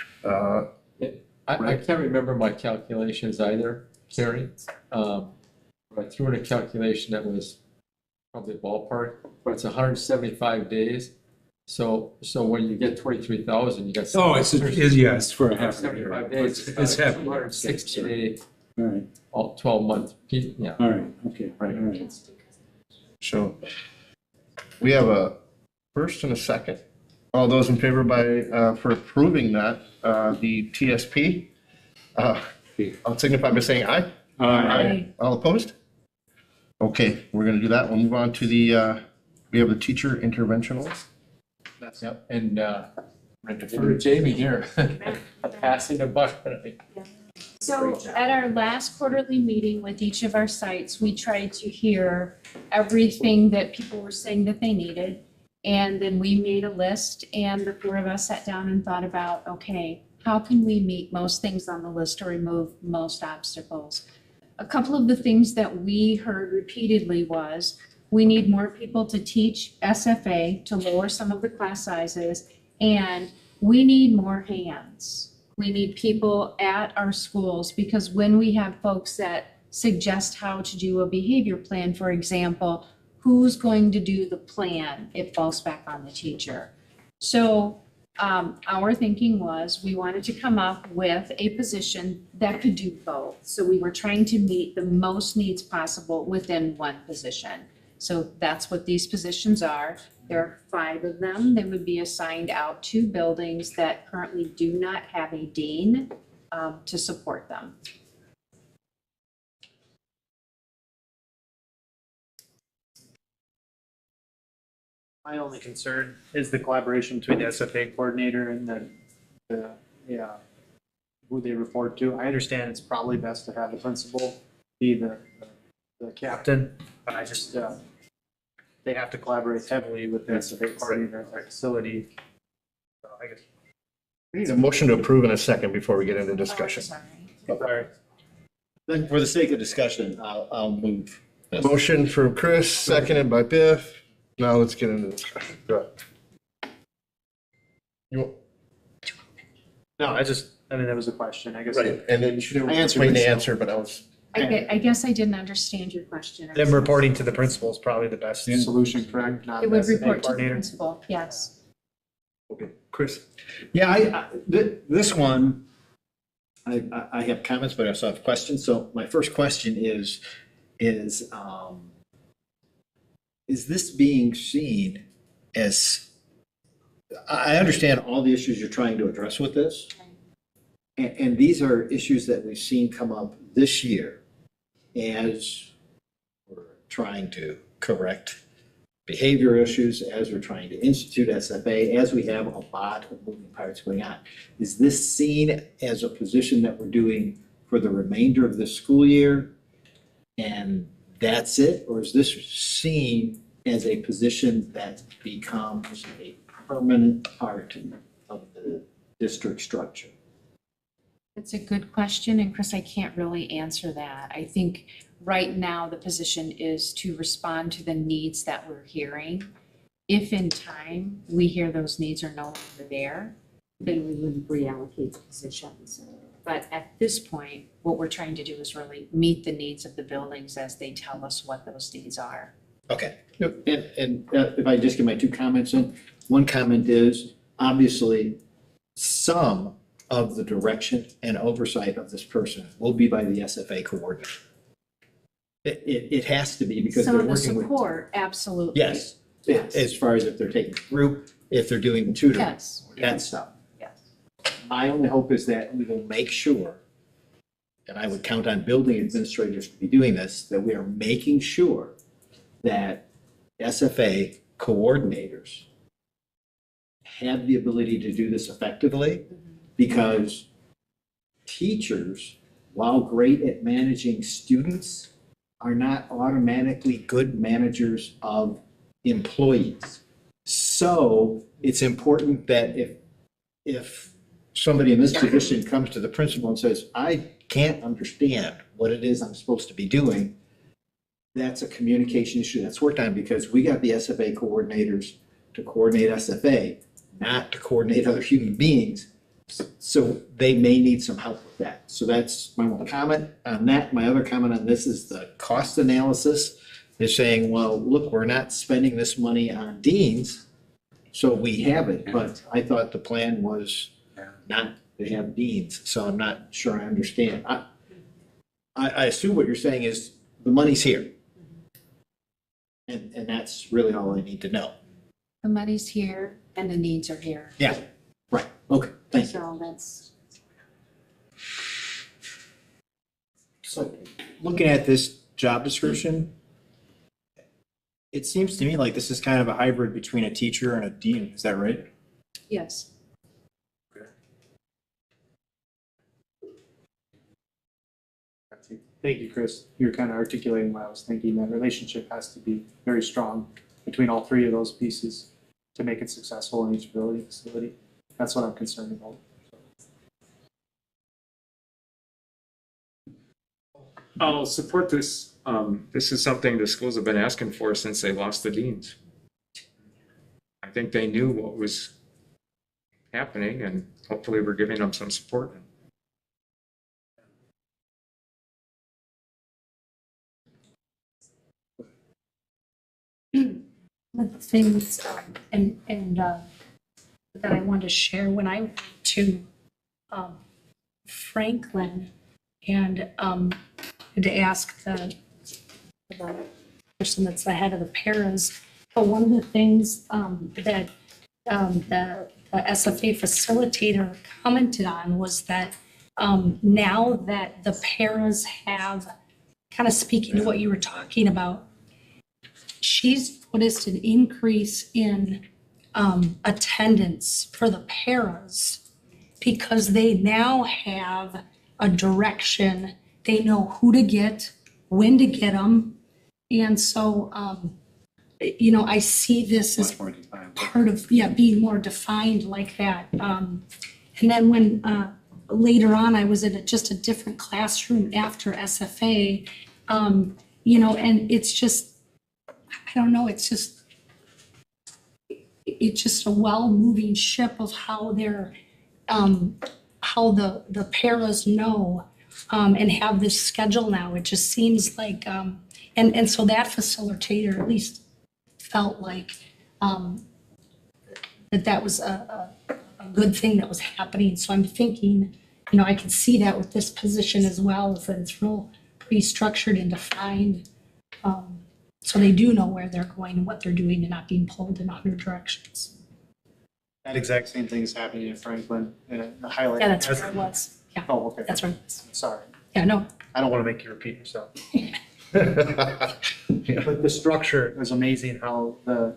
I can't remember my calculations either, Carrie. I threw in a calculation that was probably ballpark, but it's 175 days. So when you get 23,000, you got. Oh, it's for a half a year. 75 days. It's half. 260 day. All right. All 12 months. Yeah. All right. Okay. Right. All right. So we have a first and a second. All those in favor for approving that, the TSP, I'll signify by saying aye. Aye. All opposed? Okay, we're gonna do that. We'll move on to we have the teacher interventionals. Yep. And I'm going to defer to Jamie here. Passing the buck. So at our last quarterly meeting with each of our sites, we tried to hear everything that people were saying that they needed. And then we made a list and the four of us sat down and thought about, okay, how can we meet most things on the list or remove most obstacles? A couple of the things that we heard repeatedly was, we need more people to teach SFA to lower some of the class sizes, and we need more hands. We need people at our schools, because when we have folks that suggest how to do a behavior plan, for example, who's going to do the plan? It falls back on the teacher. So our thinking was we wanted to come up with a position that could do both. So we were trying to meet the most needs possible within one position. So that's what these positions are. There are 5 of them. They would be assigned out to buildings that currently do not have a dean to support them. My only concern is the collaboration between the SFA coordinator and who they report to. I understand it's probably best to have the principal be the captain, but I just, they have to collaborate heavily with the SFA coordinator at their facility. So I guess. We need a motion to approve in a second before we get into discussion. Sorry. Then for the sake of discussion, I'll move. this. Motion from Chris, seconded by Biff. Now let's get into discussion. Go ahead. No, I mean, that was a question, I guess. Right, and then you should have I answered explained the myself. answer, but I was. I guess I didn't understand your question. Them reporting to the principal is probably the best solution, correct? Not It would the SFA report to the coordinator. principal, yes. Okay, Chris. Yeah, this one, I have comments, but I also have questions. So my first question is this being seen as, I understand all the issues you're trying to address with this. And these are issues that we've seen come up this year as we're trying to correct behavior issues, as we're trying to institute SFA, as we have a lot of moving parts going on. Is this seen as a position that we're doing for the remainder of the school year and that's it? Or is this seen as a position that becomes a permanent part of the district structure? It's a good question, and Chris, I can't really answer that. I think right now the position is to respond to the needs that we're hearing. If in time we hear those needs are no longer there, then we would reallocate the positions. But at this point, what we're trying to do is really meet the needs of the buildings as they tell us what those needs are. Okay, and if I just get my 2 comments in, one comment is, obviously, some of the direction and oversight of this person will be by the SFA coordinator. It has to be, because Some they're of the working with. support, absolutely. Yes, as far as if they're taking through, if they're doing the tutoring, Yes. that stuff. Yes. My only hope is that we will make sure, and I would count on building administrators to be doing this, that we are making sure that SFA coordinators have the ability to do this effectively, because teachers, while great at managing students, are not automatically good managers of employees. So it's important that if somebody in this position comes to the principal and says, I can't understand what it is I'm supposed to be doing, that's a communication issue that's worked on, because we got the SFA coordinators to coordinate SFA, not to coordinate other human beings. So they may need some help with that. So that's my one comment on that. My other comment on this is the cost analysis is saying, well, look, we're not spending this money on deans, so we have it. But I thought the plan was not to have deans, so I'm not sure I understand. I assume what you're saying is the money's here. And that's really all I need to know. The money's here and the needs are here. Yeah, right, okay, thank you. So that's. So, looking at this job description, it seems to me like this is kind of a hybrid between a teacher and a dean, is that right? Yes. Thank you, Chris. You're kind of articulating what I was thinking. That relationship has to be very strong between all three of those pieces to make it successful in each facility. That's what I'm concerned about. I'll support this. This is something the schools have been asking for since they lost the deans. I think they knew what was happening, and hopefully we're giving them some support. One of the things, that I wanted to share when I went to Franklin and to ask the person that's the head of the paras, but one of the things that the SFA facilitator commented on was that now that the paras have, kind of speaking to what you were talking about, she's noticed an increase in attendance for the paras because they now have a direction. They know who to get, when to get them. And so, I see this as part of, being more defined like that. And then when later on, I was in just a different classroom after SFA, and it's just, I don't know, it's just a well-moving ship of how they're, how the paras know and have this schedule now. It just seems like, and so that facilitator at least felt like that was a good thing that was happening. So I'm thinking, I can see that with this position as well, is that it's real pretty structured and defined. So they do know where they're going and what they're doing and not being pulled in 100 directions. That exact same thing is happening in Franklin, and the highlight. Yeah, that's where I was. Yeah. Oh, okay. That's where I was. Sorry. Yeah, no. I don't want to make you repeat yourself. But the structure is amazing, how the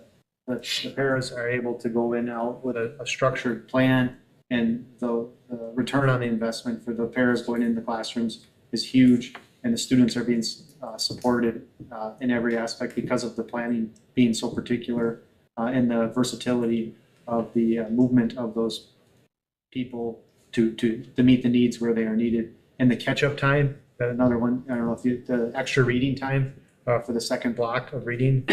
paras are able to go in and out with a structured plan, and the return on the investment for the paras going into the classrooms is huge, and the students are being supported in every aspect because of the planning being so particular and the versatility of the movement of those people to meet the needs where they are needed. And the catch-up time, another one, I don't know if the extra reading time for the second block of reading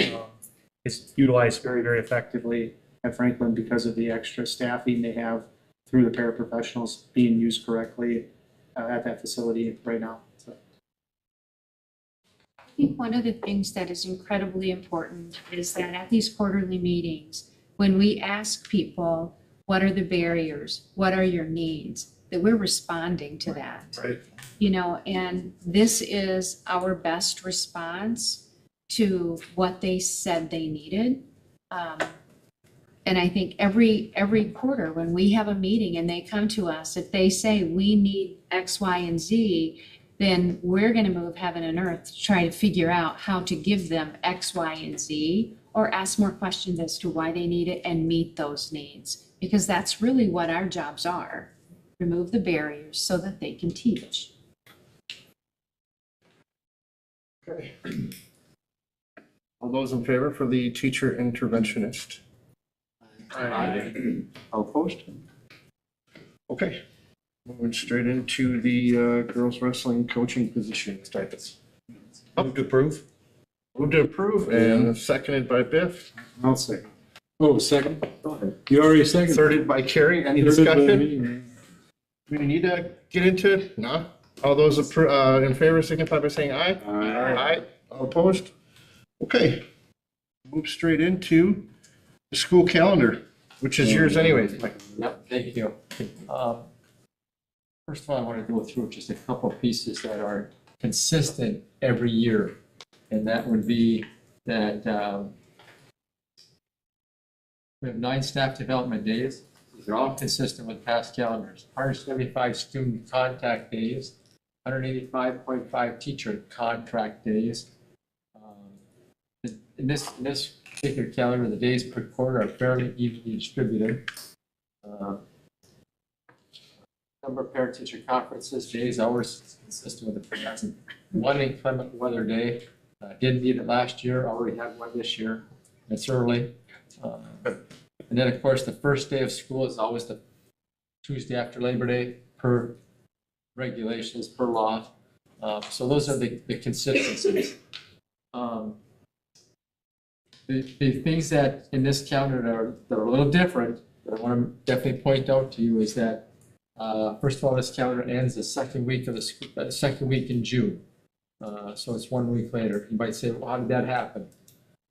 is utilized very, very effectively at Franklin because of the extra staffing they have through the paraprofessionals being used correctly at that facility right now. So. I think one of the things that is incredibly important is that at these quarterly meetings, when we ask people, what are the barriers? What are your needs? That we're responding to that. Right. And this is our best response to what they said they needed. And I think every quarter when we have a meeting and they come to us, if they say we need X, Y, and Z, then we're going to move heaven and earth to try to figure out how to give them X, Y, and Z, or ask more questions as to why they need it and meet those needs. Because that's really what our jobs are. Remove the barriers so that they can teach. Okay. All those in favor for the teacher interventionist? Aye. All opposed? Okay. Moving straight into the girls wrestling coaching position stipends. Move to approve. Move to approve and seconded by Biff. I'll second. Oh, second? Go ahead. You already seconded. Thirded by Carrie. Any discussion? Do we need to get into it? No? All those in favor signify by saying aye. Aye. Aye. All opposed? Okay. Move straight into the school calendar, which is yours anyways. Yep, thank you. First of all, I want to go through just a couple of pieces that are consistent every year. And that would be that we have 9 staff development days. These are all consistent with past calendars. 175 student contact days, 185.5 teacher contract days. In this particular calendar, the days per quarter are fairly evenly distributed. number of parent-teacher conferences, days, hours, consistent with the plan. One inclement weather day, didn't need it last year, already had one this year. It's early. And then, of course, the first day of school is always the Tuesday after Labor Day per regulations, per law. So those are the consistencies. The things that in this calendar that are a little different, that I want to definitely point out to you is that, first of all, this calendar ends the second week of the school, second week in June. So it's 1 week later. You might say, well, how did that happen?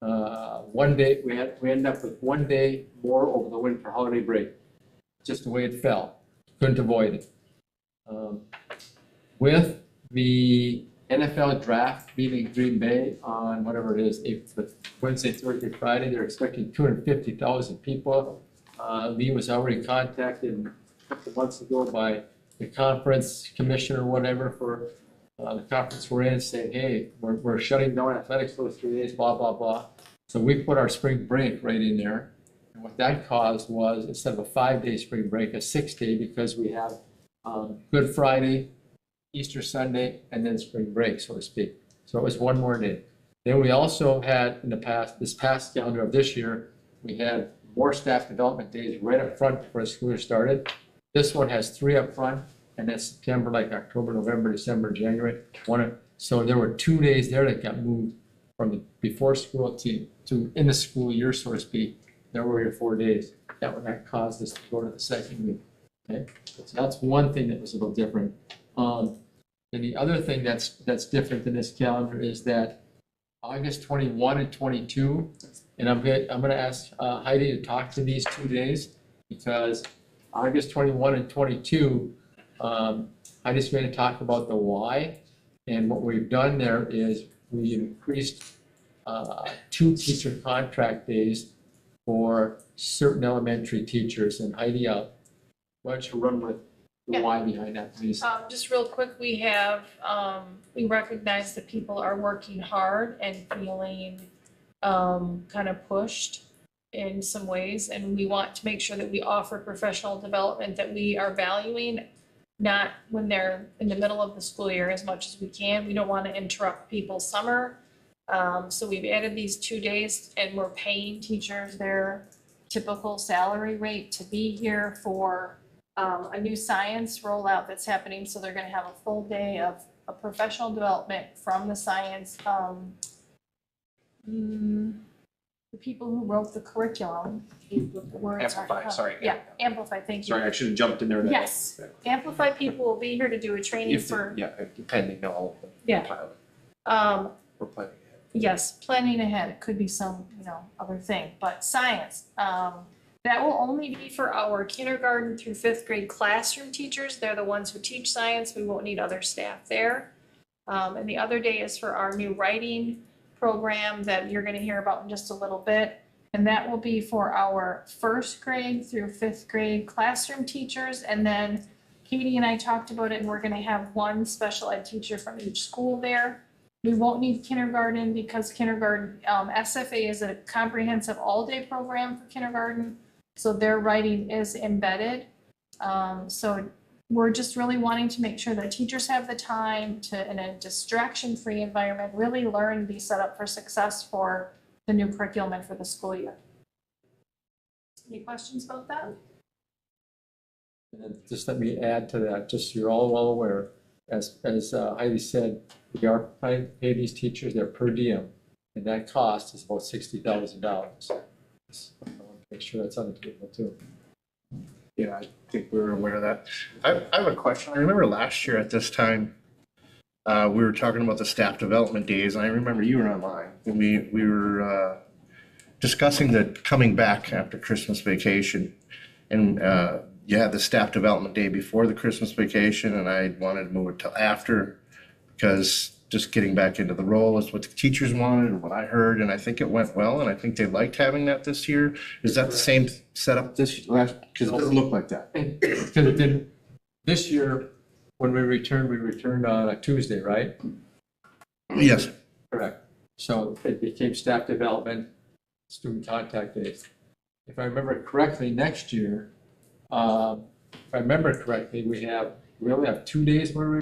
One day, we ended up with 1 day more over the winter holiday break, just the way it fell. Couldn't avoid it. With the NFL draft meeting in Green Bay on whatever it is, Wednesday, Thursday, Friday, they're expecting 250,000 people. Lee was already contacted a couple months ago by the conference commissioner or whatever for the conference we're in, saying, hey, we're shutting down athletics for 3 days, blah, blah, blah. So we put our spring break right in there. And what that caused was, instead of a 5-day spring break, a 6-day, because we have Good Friday, Easter Sunday, and then spring break, so to speak. So it was 1 more day. Then we also had in this past calendar of this year, we had more staff development days right up front before the school year started. This one has 3 up front, and that's September, like October, November, December, January. So there were 2 days there that got moved from the before school to in the school year, so to speak. There were your 4 days. That caused us to go to the second week. Okay, so that's one thing that was a little different. And the other thing that's different than this calendar is that August 21 and 22, and I'm going to ask Heidi to talk to these 2 days, because August 21 and 22, Heidi's going to talk about the why. And what we've done there is we increased 2 teacher contract days for certain elementary teachers. And Heidi, why don't you run with the why behind that, please? Just real quick, we have, we recognize that people are working hard and feeling kind of pushed in some ways, and we want to make sure that we offer professional development that we are valuing, not when they're in the middle of the school year, as much as we can. We don't want to interrupt people's summer. So we've added these 2 days, and we're paying teachers their typical salary rate to be here for a new science rollout that's happening. So they're going to have a full day of professional development from the science. The people who wrote the curriculum. Amplify, sorry. Yeah, Amplify, thank you. Sorry, I should have jumped in there. Yes, Amplify people will be here to do a training for. Yeah, depending on all of them. Yeah. Pilot. We're planning ahead. Yes, planning ahead. It could be some, other thing, but science. That will only be for our kindergarten through 5th grade classroom teachers. They're the ones who teach science. We won't need other staff there. And the other day is for our new writing program that you're going to hear about in just a little bit. And that will be for our 1st grade through 5th grade classroom teachers. And then Katie and I talked about it, and we're going to have 1 special ed teacher from each school there. We won't need kindergarten because kindergarten, SFA is a comprehensive all-day program for kindergarten. So their writing is embedded. So we're just really wanting to make sure that teachers have the time to, in a distraction-free environment, really learn and be set up for success for the new curriculum and for the school year. Any questions about that? And then just let me add to that, just so you're all well aware, as Heidi said, we are planning to pay these teachers their per diem, and that cost is about $60,000. I want to make sure that's on the table too. Yeah, I think we were aware of that. I have a question. I remember last year at this time, we were talking about the staff development days, and I remember you were online, and we were discussing the coming back after Christmas vacation. And you had the staff development day before the Christmas vacation, and I wanted to move it till after, because just getting back into the role is what the teachers wanted and what I heard, and I think it went well, and I think they liked having that this year. Is that the same setup this last? Because it doesn't look like that. Because it didn't. This year, when we returned on a Tuesday, right? Yes. Correct. So it became staff development, student contact days. If I remember correctly, next year, If I remember correctly, we only have 2 days when we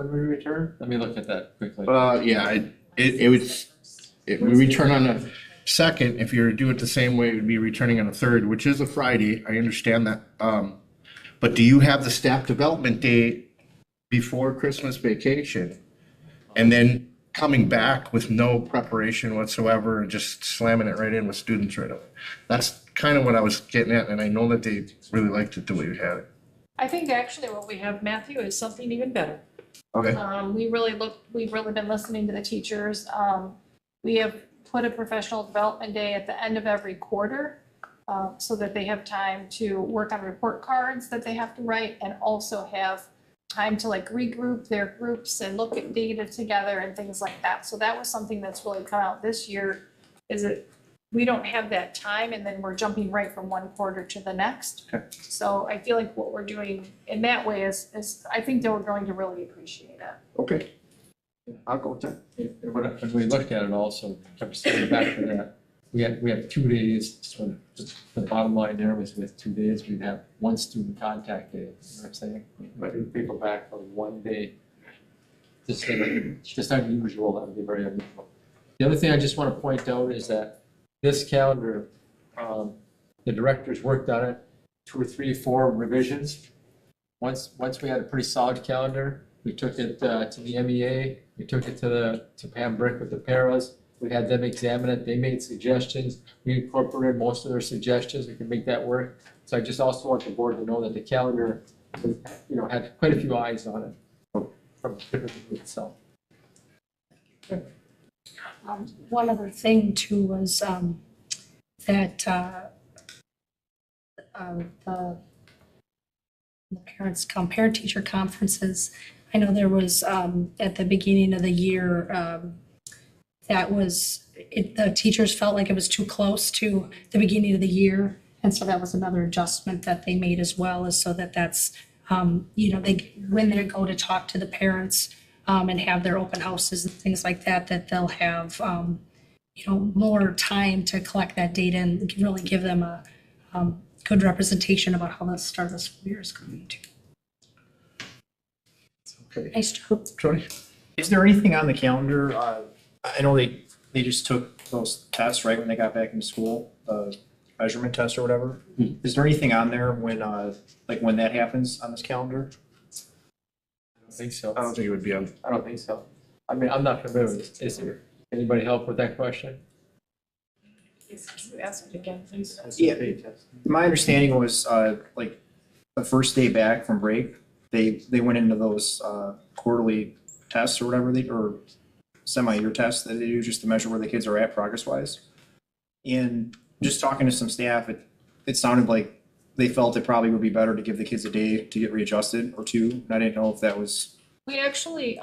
return? Let me look at that quickly. Yeah, we return on the second. If you were to do it the same way, it would be returning on the third, which is a Friday. I understand that. But do you have the staff development day before Christmas vacation? And then coming back with no preparation whatsoever and just slamming it right in with students right away? That's kind of what I was getting at, and I know that they really liked it the way we had it. I think actually what we have, Matthew, is something even better. Okay. We've really been listening to the teachers. We have put a professional development day at the end of every quarter, so that they have time to work on report cards that they have to write, and also have time to like regroup their groups and look at data together and things like that. So that was something that's really come out this year, is that we don't have that time, and then we're jumping right from one quarter to the next. Okay. So I feel like what we're doing in that way is I think they're going to really appreciate it. Okay. I'll go with that. And when we looked at it also, kept saying back to that, we have 2 days, so the bottom line there was with 2 days, we'd have one student contact day, you know what I'm saying? But people back for 1 day, just unusual, that would be very unusual. The other thing I just want to point out is that this calendar, the directors worked on it, 2 or 3, 4 revisions. Once we had a pretty solid calendar, we took it to the MEA, we took it to Pam Brick with the paras. We had them examine it, they made suggestions, we incorporated most of their suggestions, we can make that work. So I just also want the board to know that the calendar, had quite a few eyes on it from the itself. One other thing too was that the parent-teacher conferences, I know there was at the beginning of the year, the teachers felt like it was too close to the beginning of the year. And so that was another adjustment that they made as well, is so that's, when they go to talk to the parents and have their open houses and things like that, that they'll have, more time to collect that data and really give them a good representation about how the start of the school year is going to. Okay. Nice job. Troy? Is there anything on the calendar? I know they just took those tests right when they got back into school, measurement test or whatever. Is there anything on there when when that happens on this calendar? I don't think so. I don't think it would be on. I don't think so. I mean, I'm not familiar with this. Is there anybody help with that question? Ask it again, please. Yeah. My understanding was the first day back from break, they went into those quarterly tests or whatever or semi-year tests that they do just to measure where the kids are at progress-wise. And just talking to some staff, it sounded like they felt it probably would be better to give the kids a day to get readjusted or 2. And I didn't know if that was. We actually,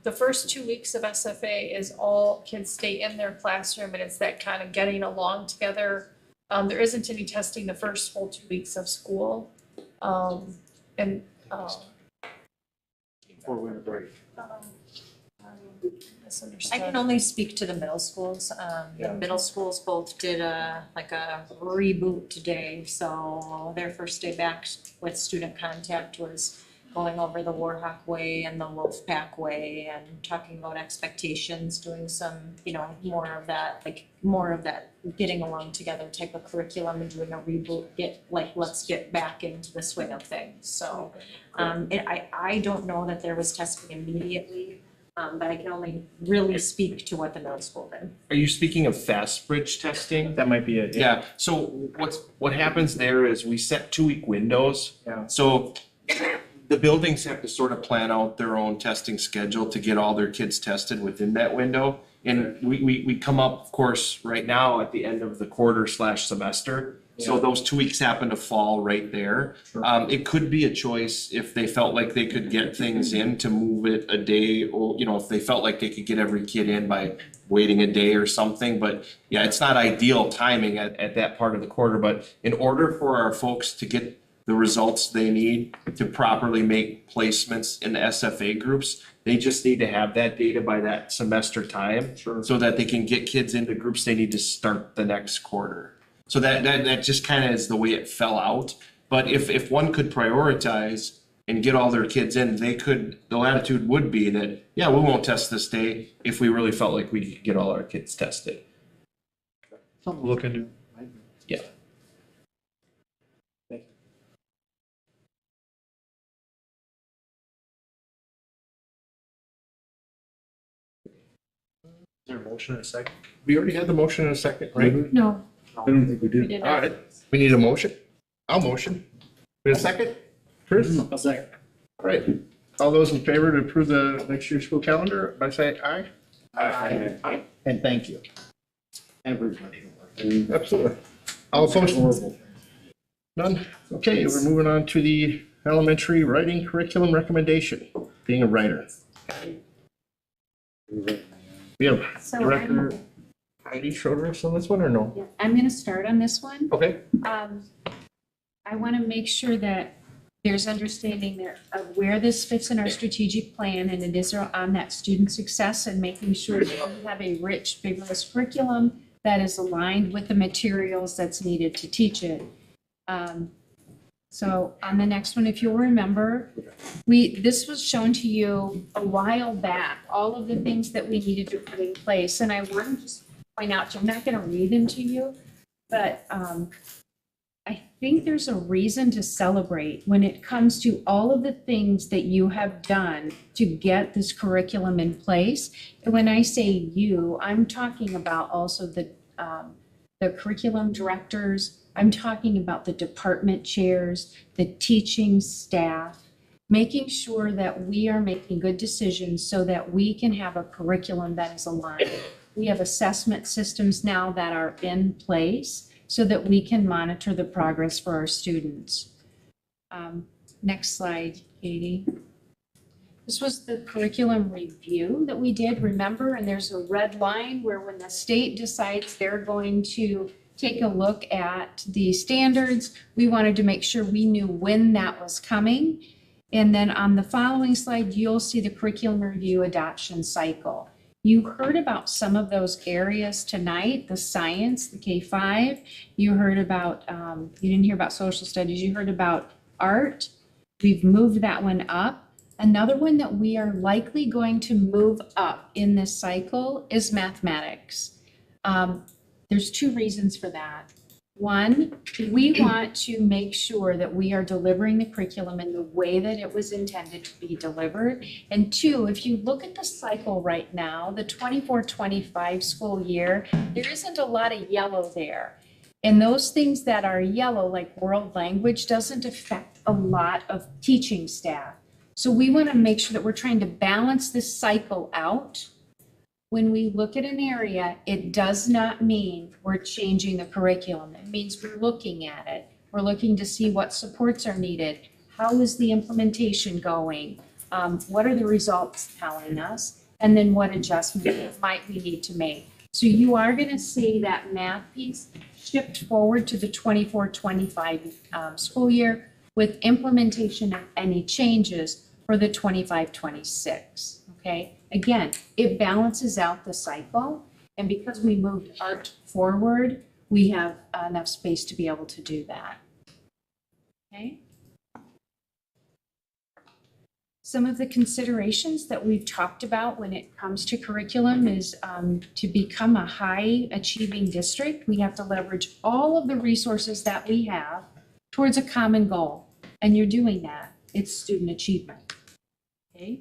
the first 2 weeks of SFA is all kids stay in their classroom, and it's that kind of getting along together. There isn't any testing the first full 2 weeks of school. Before winter break. I can only speak to the middle schools. The middle schools both did a reboot today, so their first day back with student contact was going over the Warhawk Way and the Wolfpack Way and talking about expectations, doing some, more of that getting along together type of curriculum and doing a reboot, let's get back into the swing of things. So I don't know that there was testing immediately. But I can only really speak to what the middle school did. Are you speaking of fast bridge testing? That might be it. Yeah, so what happens there is we set 2-week windows. Yeah. So the buildings have to sort of plan out their own testing schedule to get all their kids tested within that window. And we come up, of course, right now at the end of the quarter/semester. So those 2 weeks happen to fall right there. It could be a choice if they felt like they could get things in to move it a day, or, if they felt like they could get every kid in by waiting a day or something. But yeah, it's not ideal timing at that part of the quarter. But in order for our folks to get the results they need to properly make placements in the SFA groups, they just need to have that data by that semester time. So that they can get kids into groups they need to start the next quarter. So that just kind of is the way it fell out. But if one could prioritize and get all their kids in, the latitude would be that, yeah, we won't test this day if we really felt like we could get all our kids tested. Something to look into. Yeah. Is there a motion in a second? We already had the motion in a second, right? No. I don't think we We did. did All not. right, we need a motion. I'll motion. We have a second? Chris? I'll second. All right. All those in favor to approve the next year's school calendar by saying aye? Aye. And thank you. Everybody. Absolutely. All opposed? None? Okay, we're moving on to the elementary writing curriculum recommendation, being a writer. We have So Director Heidi Schroeder on this one or no? Yeah, I'm gonna start on this one. Okay. I wanna make sure that there's understanding there of where this fits in our strategic plan, and it is on that student success and making sure that we have a rich, vigorous curriculum that is aligned with the materials that's needed to teach it. So on the next one, if you'll remember, this was shown to you a while back, all of the things that we needed to put in place. And I want to just point out, I'm not going to read them to you, but I think there's a reason to celebrate when it comes to all of the things that you have done to get this curriculum in place. And when I say you, I'm talking about also the curriculum directors. I'm talking about the department chairs, the teaching staff, making sure that we are making good decisions so that we can have a curriculum that is aligned. We have assessment systems now that are in place so that we can monitor the progress for our students. Next slide, Katie. This was the curriculum review that we did, remember? And there's a red line where when the state decides they're going to take a look at the standards, we wanted to make sure we knew when that was coming. And then on the following slide, you'll see the curriculum review adoption cycle. You heard about some of those areas tonight, the science, the K-5. You heard about, you didn't hear about social studies, you heard about art. We've moved that one up. Another one that we are likely going to move up in this cycle is mathematics. There's two reasons for that. One, we want to make sure that we are delivering the curriculum in the way that it was intended to be delivered. And two, if you look at the cycle right now, the 24-25 school year, there isn't a lot of yellow there. And those things that are yellow, like world language, doesn't affect a lot of teaching staff. So we want to make sure that we're trying to balance this cycle out. When we look at an area, it does not mean we're changing the curriculum. It means we're looking at it. We're looking to see what supports are needed. How is the implementation going? What are the results telling us? And then what adjustments might we need to make? So you are going to see that math piece shift forward to the 24-25 school year with implementation of any changes for the 25-26, okay? Again, it balances out the cycle, and because we moved art forward, we have enough space to be able to do that. Okay? Some of the considerations that we've talked about when it comes to curriculum is to become a high achieving district, we have to leverage all of the resources that we have towards a common goal, and you're doing that. It's student achievement. Okay?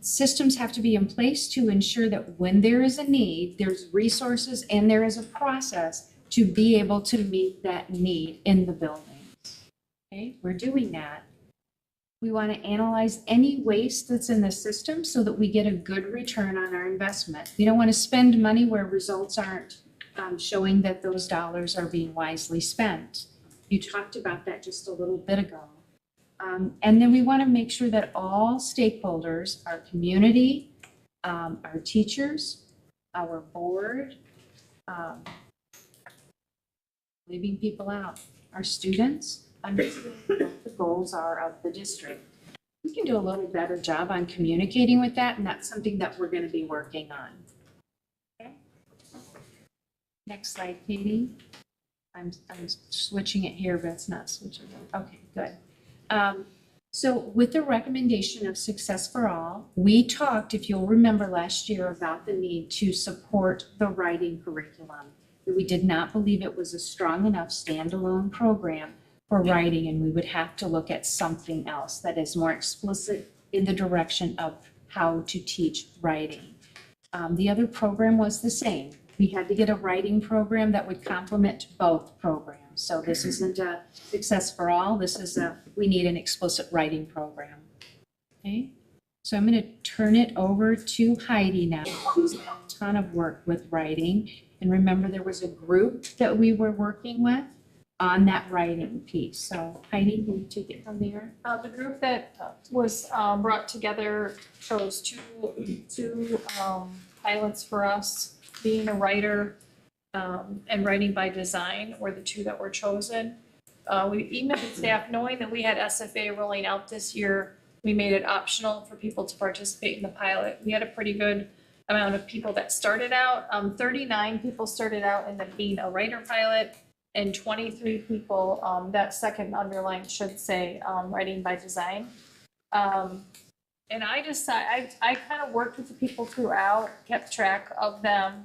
Systems have to be in place to ensure that when there is a need, there's resources and there is a process to be able to meet that need in the buildings. Okay, we're doing that. We want to analyze any waste that's in the system so that we get a good return on our investment. We don't want to spend money where results aren't showing that those dollars are being wisely spent. You talked about that just a little bit ago. And then we want to make sure that all stakeholders, our community, our teachers, our board, leaving people out, our students, understand what the goals are of the district. We can do a little better job on communicating with that, and that's something that we're going to be working on. Okay. Next slide, Katie. I'm switching it here, but it's not switching. Okay, good. So with the recommendation of Success for All, we talked, if you'll remember last year, about the need to support the writing curriculum. We did not believe it was a strong enough standalone program for writing, and we would have to look at something else that is more explicit in the direction of how to teach writing. The other program was the same. We had to get a writing program that would complement both programs. So this isn't a Success for All, this is we need an explicit writing program. Okay, so I'm going to turn it over to Heidi now. She's done a ton of work with writing. And remember, there was a group that we were working with on that writing piece. So Heidi, can you take it from there? The group that was brought together chose two pilots for us. Being a writer and writing by design were the two that were chosen. We emailed the staff knowing that we had SFA rolling out this year. We made it optional for people to participate in the pilot. We had a pretty good amount of people that started out. 39 people started out in the Being a Writer pilot, and 23 people, that second underline should say writing by design. And I decided, I kind of worked with the people throughout, kept track of them.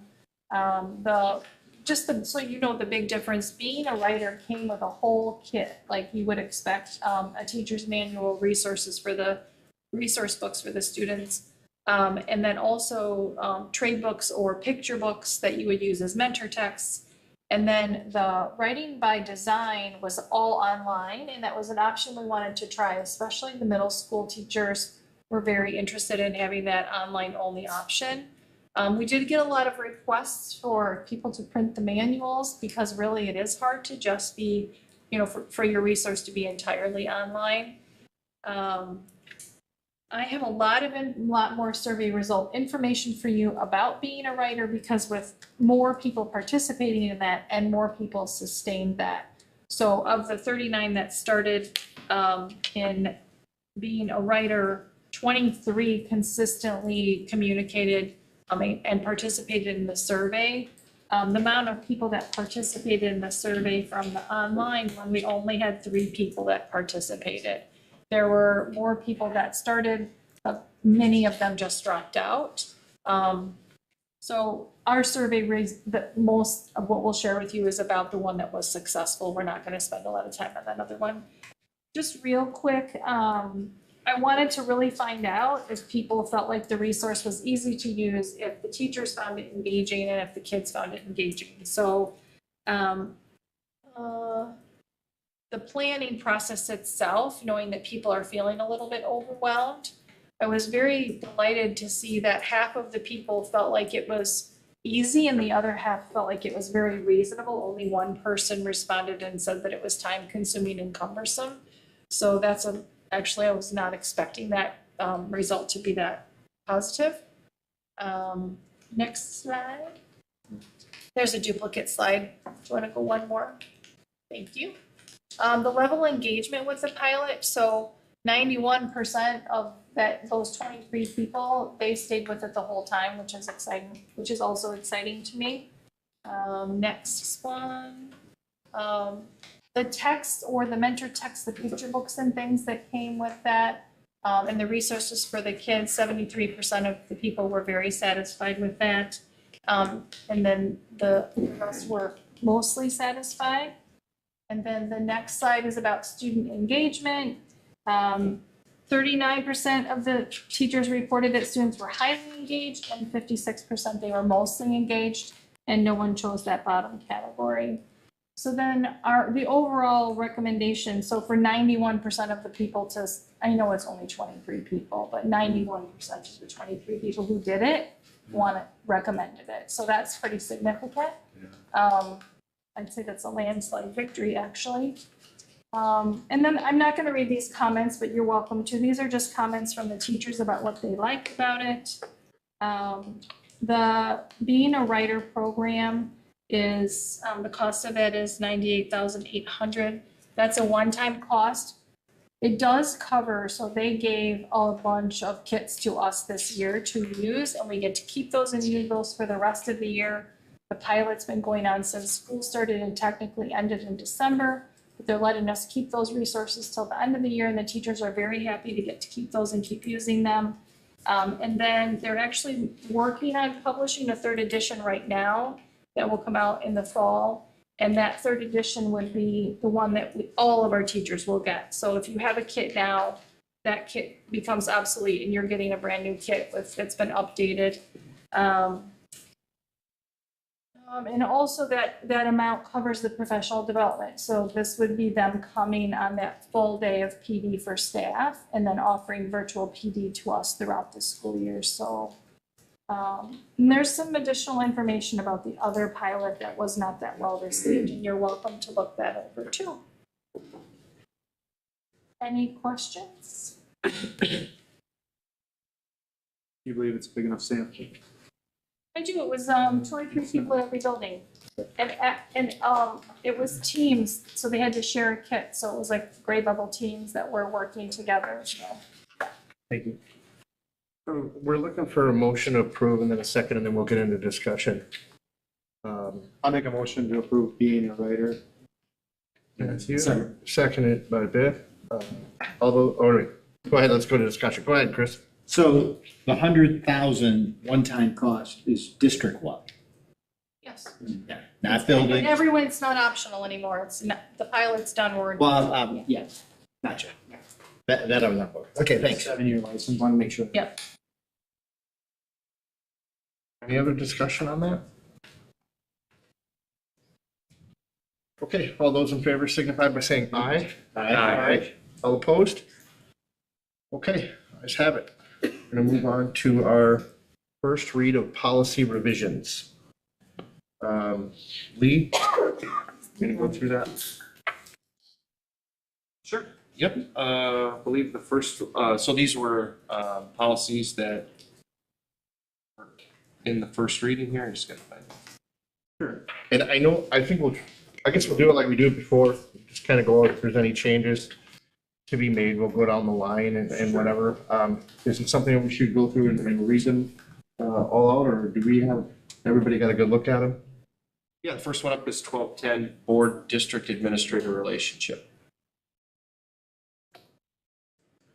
So you know the big difference, Being a Writer came with a whole kit, like you would expect, a teacher's manual, resources for the resource books for the students, and then also trade books or picture books that you would use as mentor texts. And then the writing by design was all online, and that was an option we wanted to try, especially the middle school teachers were very interested in having that online only option. We did get a lot of requests for people to print the manuals because really it is hard to just be, you know, for your resource to be entirely online. I have a lot more survey result information for you about Being a Writer, because with more people participating in that and more people sustained that. So of the 39 that started in Being a Writer, 23 consistently communicated and participated in the survey. The amount of people that participated in the survey from the online one, we only had 3 people that participated. There were more people that started, many of them just dropped out. So our survey raised the most of what we'll share with you is about the one that was successful. We're not going to spend a lot of time on that other one. Just real quick, I wanted to really find out if people felt like the resource was easy to use, if the teachers found it engaging, and if the kids found it engaging. So the planning process itself, knowing that people are feeling a little bit overwhelmed, I was very delighted to see that half of the people felt like it was easy and the other half felt like it was very reasonable. Only one person responded and said that it was time consuming and cumbersome. So that's actually, I was not expecting that result to be that positive. Next slide. There's a duplicate slide. Do you want to go one more? Thank you. The level of engagement with the pilot, so 91% of those 23 people, they stayed with it the whole time, which is exciting, which is also exciting to me. Next one. The text or the mentor text, the picture books and things that came with that, and the resources for the kids, 73% of the people were very satisfied with that. And then the rest were mostly satisfied. And then the next slide is about student engagement. 39% of the teachers reported that students were highly engaged, and 56% they were mostly engaged, and no one chose that bottom category. So then the overall recommendation, so for 91% of the people I know it's only 23 people, but 91% of the 23 people who did it recommended it. So that's pretty significant. I'd say that's a landslide victory, actually. And then I'm not going to read these comments, but you're welcome to. These are just comments from the teachers about what they liked about it. The Being a Writer program is, the cost of it is $98,800. That's a one-time cost. It does cover, so they gave a bunch of kits to us this year to use, and we get to keep those and use those for the rest of the year. The pilot's been going on since school started and technically ended in December, but they're letting us keep those resources till the end of the year, and the teachers are very happy to get to keep those and keep using them. And then they're actually working on publishing a third edition right now that will come out in the fall. And that third edition would be the one that all of our teachers will get. So if you have a kit now, that kit becomes obsolete and you're getting a brand new kit that's been updated. And also that amount covers the professional development. So this would be them coming on that full day of PD for staff and then offering virtual PD to us throughout the school year. So and there's some additional information about the other pilot that was not that well received, and you're welcome to look that over too. Any questions? You believe it's a big enough sample? I do. It was 23 people at every building, and it was teams, so they had to share a kit. So it was like grade level teams that were working together. So. Thank you. We're looking for a motion to approve and then a second, and then we'll get into discussion. I'll make a motion to approve being a writer. That's you. Seconded by Biff. Go ahead, let's go to discussion. Go ahead, Chris. So the 100,000 one-time cost is district-wide, Yes. not building? And everyone's not optional anymore. It's not, the pilot's done. We're Well, yes, gotcha. That I was not for. Okay, thanks. 7-year license, want to make sure. Yep. Any other discussion on that? Okay, all those in favor signify by saying aye. Aye. All opposed? Okay, ayes have it. We're gonna move on to our first read of policy revisions. Lee, gonna go through that? Sure. Yep, I believe the first, so these were policies that were in the first reading here. I'm just gonna find them. Sure. And I guess we'll do it like we do it before, just kind of go out if there's any changes to be made, we'll go down the line and whatever. Is it something that we should go through and read them all out, or do we have, everybody got a good look at them? Yeah, the first one up is 1210, board district administrator relationship.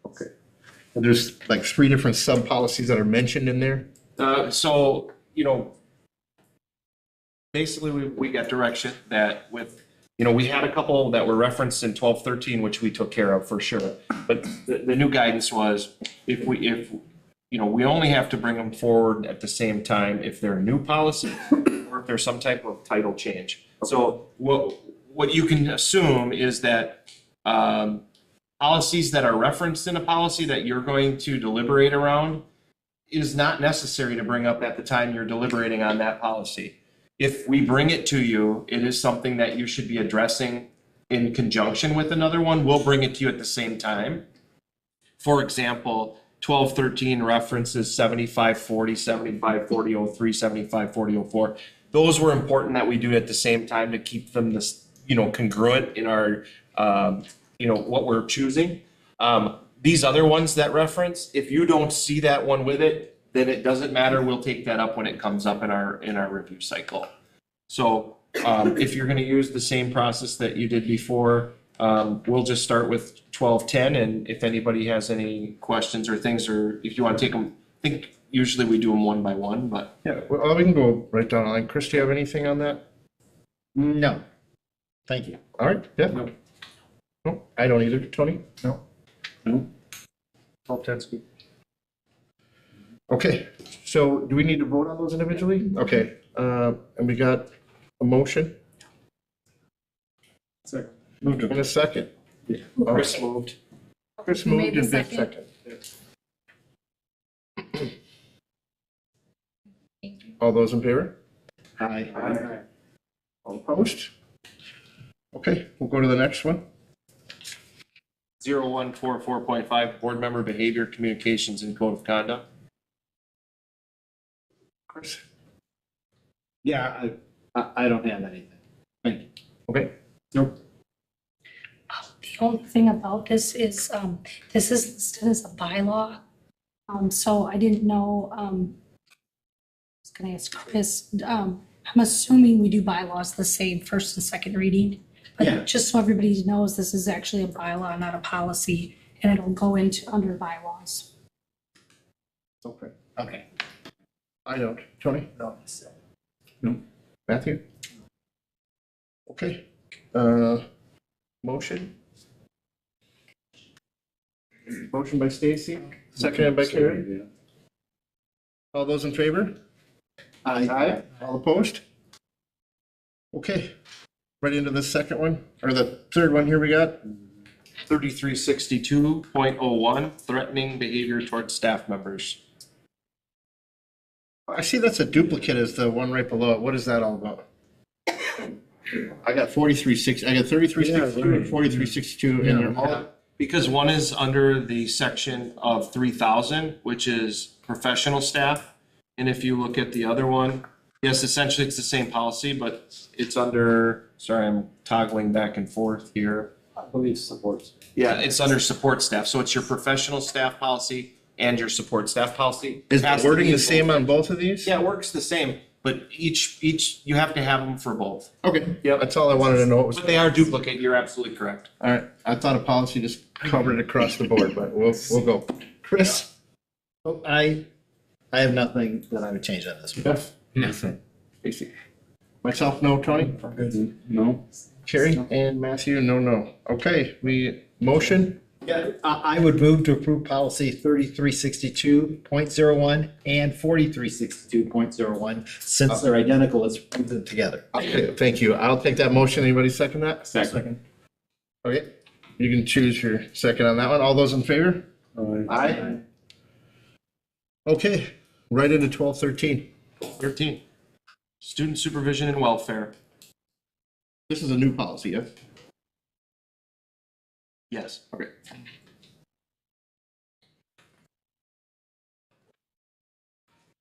Okay. And there's like 3 different sub-policies that are mentioned in there? So, basically we got direction that with, we had a couple that were referenced in 1213, which we took care of for sure. But the new guidance was if we only have to bring them forward at the same time if they're a new policy or if there's some type of title change. So what you can assume is that policies that are referenced in a policy that you're going to deliberate around is not necessary to bring up at the time you're deliberating on that policy. If we bring it to you, it is something that you should be addressing in conjunction with another one. We'll bring it to you at the same time. For example, 1213 references 7540, 754003, 754004. Those were important that we do at the same time to keep them congruent in our what we're choosing. These other ones that reference, if you don't see that one with it, then it doesn't matter. We'll take that up when it comes up in our review cycle. So if you're going to use the same process that you did before, we'll just start with 1210. And if anybody has any questions or things, or if you want to take them, I think usually we do them one by one, but. Yeah, well, we can go right down the line. Chris, do you have anything on that? No. Thank you. All right, yeah. No, I don't either. Tony? No. 1210's good. Okay, so do we need to vote on those individually? Okay, and we got a motion? Second. Moved in a second. Chris moved. Chris Who made moved the and Vic second? All those in favor? Aye. All opposed? Okay, we'll go to the next one. 0144.5, board member behavior, communications, and code of conduct. Chris? Yeah, I don't have anything. Thank you. Okay. Nope. The only thing about this is, this is listed as a bylaw. So I didn't know, I was gonna ask Chris, I'm assuming we do bylaws the same first and second reading. Yeah. But just so everybody knows, this is actually a bylaw, not a policy, and it'll go into under bylaws. Okay. Okay. I don't. Tony? No. No. Matthew? Okay. Motion? Motion by Stacy, seconded by Carrie. All those in favor? Aye. All opposed? Okay. Right into the second one, or the third one here we got. 3362.01, threatening behavior towards staff members. I see that's a duplicate as the one right below it. What is that all about? I got 4360, I got 3362 and 4362 and they're all. Because one is under the section of 3000, which is professional staff. And if you look at the other one, yes, essentially it's the same policy, but it's under, sorry, I'm toggling back and forth here. I believe supports. Yeah, it's under support staff. So it's your professional staff policy and your support staff policy. Is Has the to wording be the in same both. on both of these? Yeah, it works the same, but each, you have to have them for both. Okay, yeah, that's all I wanted to know. What was. But they are duplicate, you're absolutely correct. All right, I thought a policy just covered it across the board, but we'll go. Chris? Oh, I have nothing that I would change on this one. Jeff? Nothing. Stacy? Myself, no. Tony? No. Carrie? And Matthew, no. Okay, motion? Yeah, I would move to approve policy 3362.01 and 4362.01, since they're identical, let's move them together. Okay, thank you. I'll take that motion. Anybody second that? Second. Okay, you can choose your second on that one. All those in favor? Aye. Okay, right into 1213. 13, student supervision and welfare. This is a new policy, yes? Yes. Okay.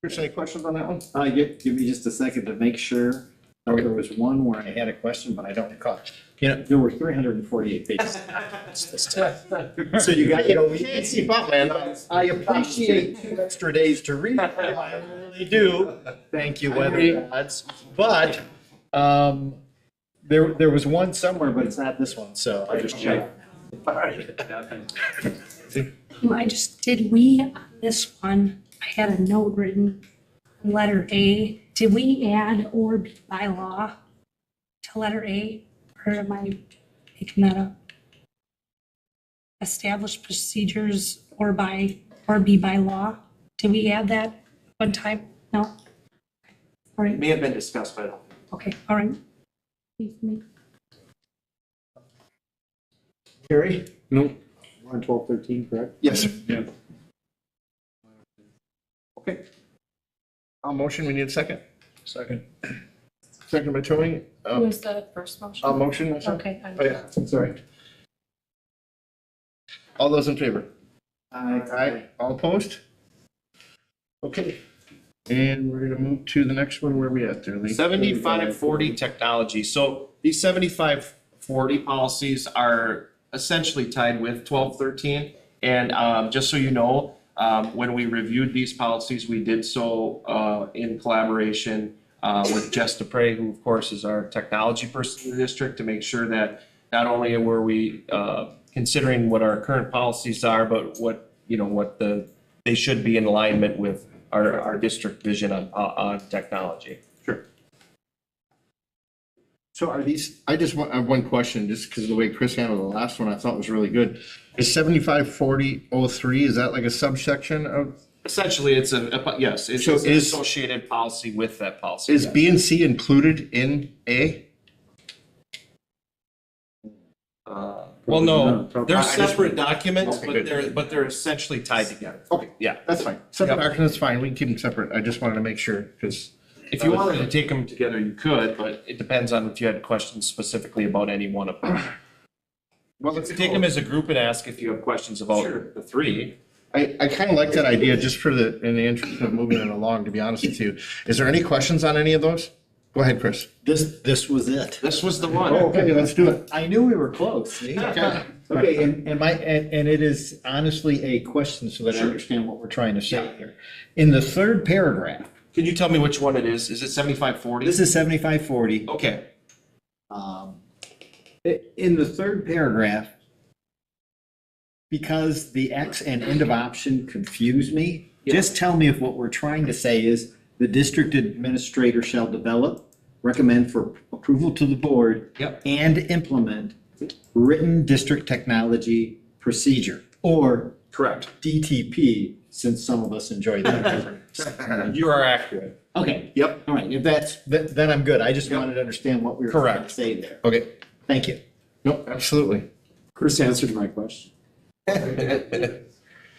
Chris, any questions on that one? Give me just a second to make sure. There was one where I had a question, but I don't recall. There were 348 pages. So you got, can't keep up, man. I appreciate 2 extra days to read. I really do. Thank you, weather gods. But there was one somewhere, but it's not this one, so I just checked. Did we, on this one, I had a note written, letter A, did we add or be by law to letter A? Or am I making that up? Established procedures or be by law? Did we add that one time? No? All right, It may have been discussed, but I don't. okay, all right. Leave me. Carrie? No. We're on 1213, correct? Yes, sir. Yeah. Okay. I'll motion, we need a second. Second. Second by Tony. Who was the first motion? I'll motion, that's right. Okay. Oh, yeah, sorry. All those in favor? Aye. All opposed? Okay. And we're gonna move to the next one. Where are we at there, Lee? 7540 technology. So these 7540 policies are essentially tied with 1213. And just so you know, when we reviewed these policies, we did so in collaboration with Jess DePrey, who of course is our technology person in the district, to make sure that not only were we considering what our current policies are, but what they should be in alignment with our district vision on technology. Sure. So are these, I have one question, just because of the way Chris handled the last one, I thought was really good. Is 754003, is that like a subsection of? Essentially, it's yes, it's So an associated policy with that policy. Is yes. B and C included in A? Well, no, Probably they're not. separate documents, Okay, good. but they're essentially tied together. Okay, Yeah. that's fine. Separate Yep. documents, fine, we can keep them separate. I just wanted to make sure, because. If you wanted to take them together, you could, but it depends on if you had questions specifically about any one of them. Well, Let's take them as a group and ask if you have questions about the three. I kind of like that idea, just in the interest of moving it along, to be honest with you. Is there any questions on any of those? Go ahead, Chris. This was it. This was the one. Oh, okay, let's do it. I knew we were close, see? Okay, and it is honestly a question so that I understand what we're trying to say here. In the third paragraph, Can you tell me which one it is? Is it 7540? This is 7540. Okay. In the third paragraph, because the X and end of option confuse me, just tell me if what we're trying to say is the district administrator shall develop, recommend for approval to the board, and implement written district technology procedure, or correct DTP, since some of us enjoy that. You are accurate. Okay. Yep. All right. If that's, then I'm good. I just wanted to understand what we were trying to say there. Okay. Thank you. Nope, absolutely. Chris answered my question.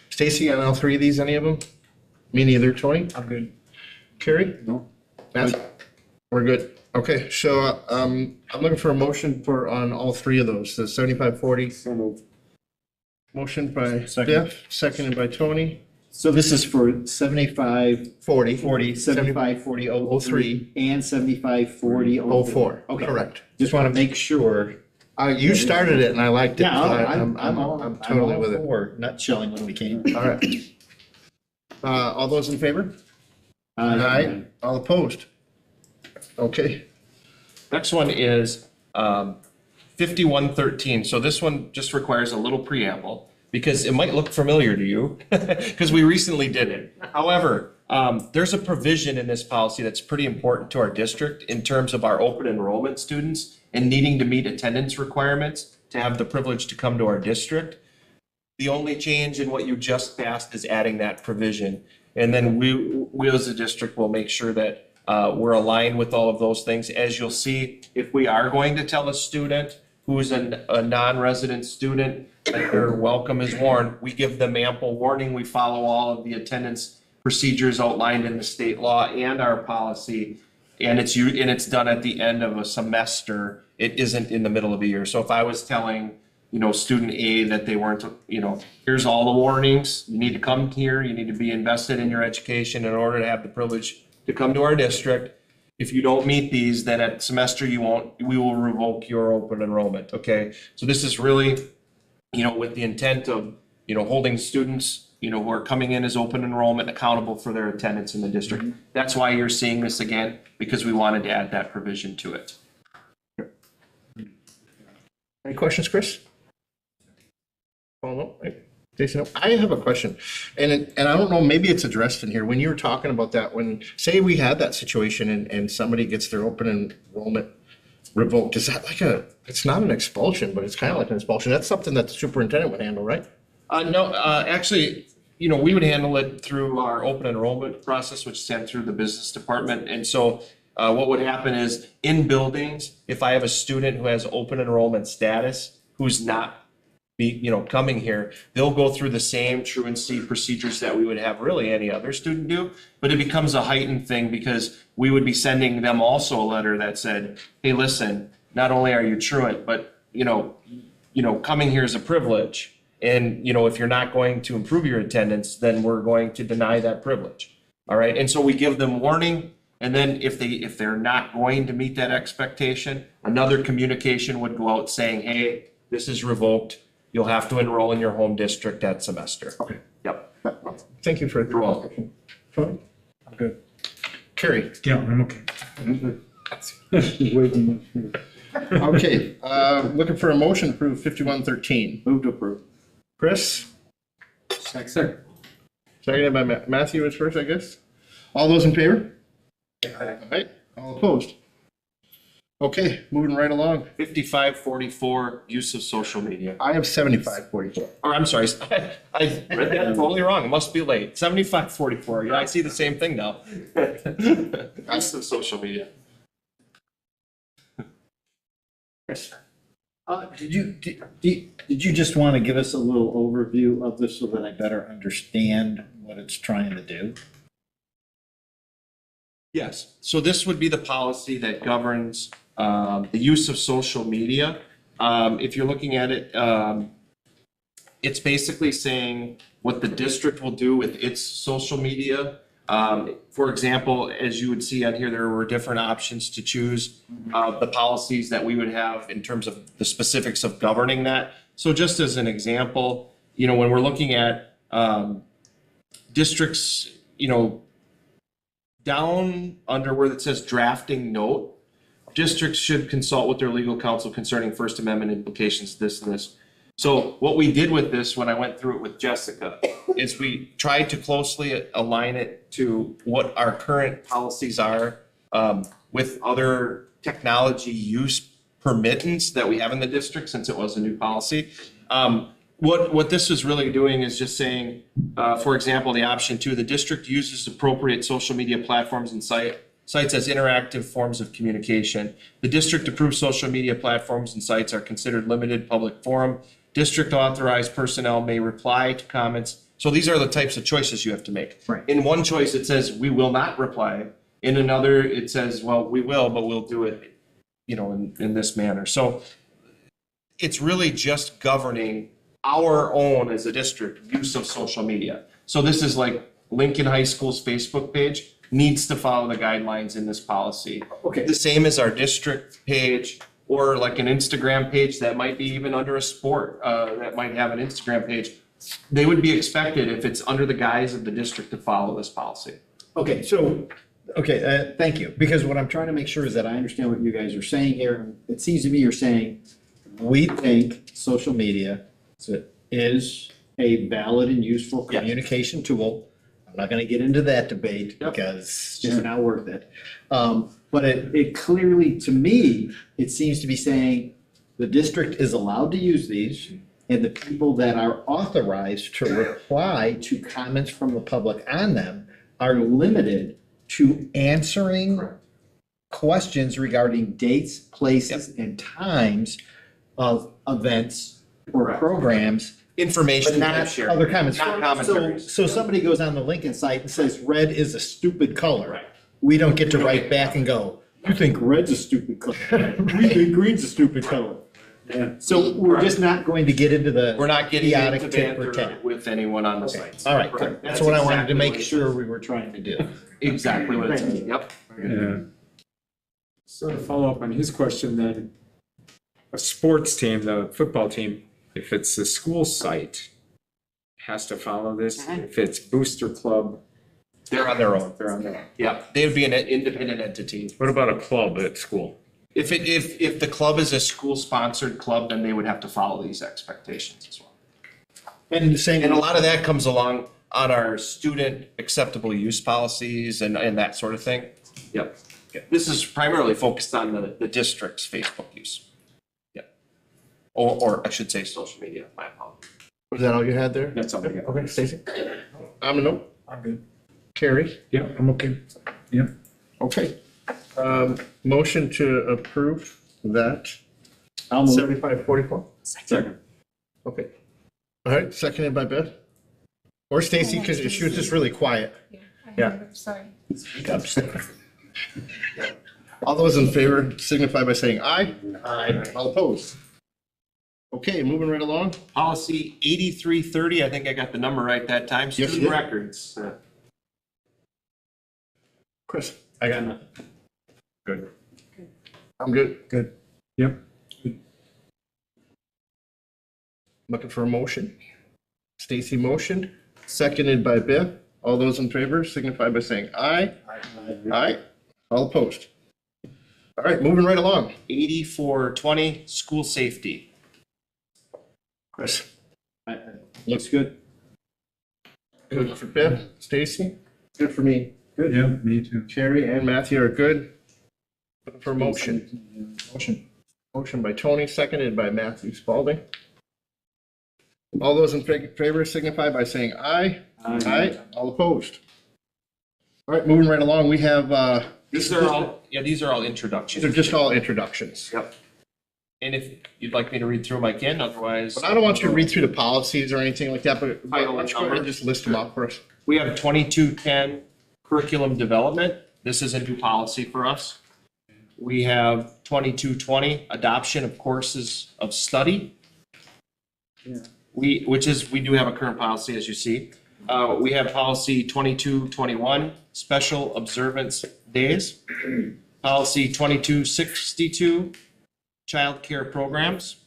Stacy, on all three of these, any of them? Me neither, Tony? I'm good. Carrie? No. Matt? We're good. Okay, so I'm looking for a motion on all three of those, the 7540. So moved. Motion by Second. Jeff, seconded by Tony. So this is for 7540, 40. 7540 03, and 7540 04. Okay. Correct. Just want to make sure. You started it and I liked it. Yeah, so I'm totally with it. for nutshelling when we can. All right. All those in favor? Aye. All opposed? Okay. Next one is 5113. So this one just requires a little preamble because it might look familiar to you because we recently did it. However, there's a provision in this policy that's pretty important to our district in terms of our open enrollment students and needing to meet attendance requirements to have the privilege to come to our district. The only change in what you just passed is adding that provision. And then we as a district will make sure that we're aligned with all of those things. As you'll see, if we are going to tell a student who's a non-resident student that their welcome is warned, we give them ample warning. We follow all of the attendance procedures outlined in the state law and our policy. And it's done at the end of a semester. It isn't in the middle of the year. So if I was telling, student A that they weren't, here's all the warnings. You need to come here. You need to be invested in your education in order to have the privilege to come to our district. If you don't meet these, then at semester we will revoke your open enrollment. Okay. So this is really, with the intent of, holding students, who are coming in as open enrollment accountable for their attendance in the district. That's why you're seeing this again, because we wanted to add that provision to it. Any questions, Chris? Oh, no. Jason, no. I have a question, and I don't know, maybe it's addressed in here. When you were talking about that, say we had that situation and somebody gets their open enrollment revoked, is that it's not an expulsion, but it's kind of like an expulsion. That's something that the superintendent would handle, right? No, actually, we would handle it through our open enrollment process, which is sent through the business department. And so what would happen is in buildings, if I have a student who has open enrollment status, who's not coming here, they'll go through the same truancy procedures that we would have really any other student do, but it becomes a heightened thing because we would be sending them also a letter that said, hey, listen, not only are you truant, but, coming here is a privilege. And, if you're not going to improve your attendance, then we're going to deny that privilege. All right. And so we give them warning. And then if they're not going to meet that expectation, another communication would go out saying, hey, this is revoked. You'll have to enroll in your home district that semester. Okay. Yep. Thank you for You're welcome. I'm good. Carrie? Yeah, I'm okay. Okay, looking for a motion to approve 5113. Move to approve. Chris? Second. Seconded by Matthew is first, I guess. All those in favor? All right, all opposed? Okay, moving right along. 5544, use of social media. I have 7544. Or I'm sorry, I read that totally wrong. It must be late. 7544. Yeah, I see the same thing now. Use of social media. Did you just want to give us a little overview of this so that I better understand what it's trying to do? Yes. So this would be the policy that governs the use of social media. If you're looking at it, it's basically saying what the district will do with its social media. For example, as you would see on here, there were different options to choose the policies that we would have in terms of the specifics of governing that. So just as an example, when we're looking at districts, down under where it says drafting note, districts should consult with their legal counsel concerning First Amendment implications, this and this. So what we did with this, when I went through it with Jessica, is we tried to closely align it to what our current policies are with other technology use permittance that we have in the district, since it was a new policy. What this is really doing is just saying, for example, the option 2, the district uses appropriate social media platforms and sites as interactive forms of communication. The district approved social media platforms and sites are considered limited public forum. District authorized personnel may reply to comments. So these are the types of choices you have to make. Right. In one choice, it says we will not reply. In another, it says, well, we will, but we'll do it, in this manner. So it's really just governing our own, as a district, use of social media. So this is like Lincoln High School's Facebook page needs to follow the guidelines in this policy. Okay. The same as our district page, or like an Instagram page that might be even under a sport that might have an Instagram page. They would be expected, if it's under the guise of the district, to follow this policy. Okay, so, thank you, because what I'm trying to make sure is that I understand what you guys are saying here. It seems to me you're saying, we think social media is a valid and useful communication tool. I'm not gonna get into that debate because it's just not worth it. But it clearly, to me, it seems to be saying the district is allowed to use these, and the people that are authorized to reply to comments from the public on them are limited to answering questions regarding dates, places, and times of events or programs. Information But not type sharing, other comments. not commentaries. So somebody goes on the Lincoln site and says red is a stupid color. We don't get to write back and go, you think red's a stupid color. We think green's a stupid color. So we're just not going to get into the We're not getting chaotic into tit for banter tat. with anyone on the site. All right, good. That's what I wanted to make sure we were trying to do. Exactly what it's, yep. Yeah. So to follow up on his question then, a sports team, the football team, if it's a school site, has to follow this. If it's Booster Club, They're on their own. they're on their own. Yeah, they would be an independent entity. What about a club at school? If the club is a school-sponsored club, then they would have to follow these expectations as well. And the same. And a lot of that comes along on our student acceptable use policies and that sort of thing. Yep. This is primarily focused on the district's Facebook use. Yep. Or I should say social media, my apologies. Was that all you had there? That's all I got. Okay, Stacy? I'm a no. I'm good. Carrie? Yeah, I'm okay. Yeah. Okay. Motion to approve that. I'll move. 7544? Second. Okay. All right, seconded by Beth. Or Stacy, because she was just really quiet. Yeah. Sorry. All those in favor signify by saying aye. Aye. All opposed? Okay, moving right along. Policy 8330, I think I got the number right that time, Yes, you student did. records. Chris? I got nothing. Good. I'm good. Good. Yep. Looking for a motion. Stacy motioned, seconded by Beth. All those in favor signify by saying aye. Aye. All opposed? All right, moving right along. 8420, school safety. Chris? Looks good. Good for Beth. Stacy? Good for me. Good. Yeah, me too. Carrie and Matthew are good. Looking for a motion. Motion by Tony, seconded by Matthew Spalding. All those in favor signify by saying aye. Aye. All opposed? All right, moving right along, we have, These are all introductions. they're just all introductions. Yep. And if you'd like me to read through them, I can, otherwise. But I don't want you to read through the policies or anything like that, but why Title don't and you go ahead and number. just list them off for us? We have 2210 curriculum development. This is a new policy for us. We have 2220 adoption of courses of study. Yeah. We do have a current policy, as you see. We have policy 2221, special observance days. Policy 2262, childcare programs.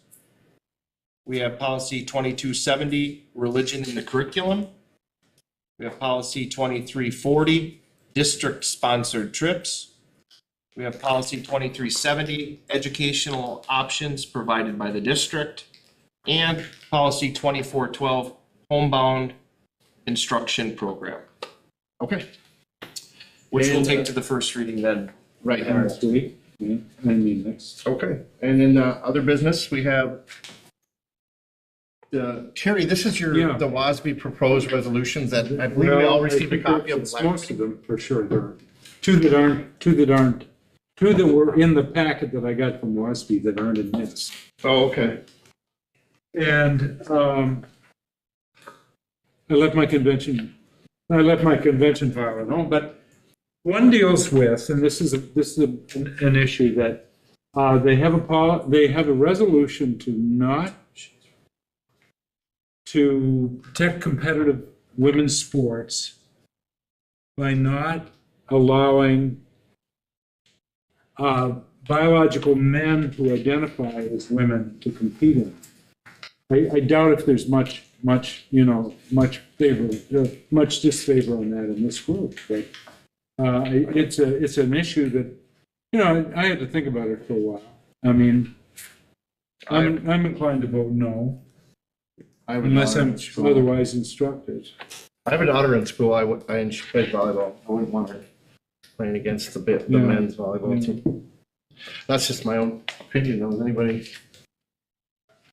We have policy 2270, religion in the curriculum. We have policy 2340, district-sponsored trips. We have policy 2370, educational options provided by the district, and policy 2412, homebound instruction program. Okay. Which we'll take to the first reading then. Right. Next week, yeah, I mean, next. Okay, and then other business, we have Terry, this is Yeah. the WASB proposed resolutions that I believe we Well, all I received a think copy of. it's most of them, for sure. There are two that were in the packet that I got from WASB that aren't in this. Oh, okay. And I left my convention file at home, but one deals with, and this is an issue that they have a resolution to protect competitive women's sports by not allowing biological men who identify as women to compete in. I doubt if there's much disfavor on that in this group, but it's an issue that, I had to think about it for a while. I mean, I'm inclined to vote no, unless I'm otherwise instructed. I have a daughter in school, and she plays volleyball. I wouldn't want her playing against the men's volleyball team. That's just my own opinion, though. Is anybody?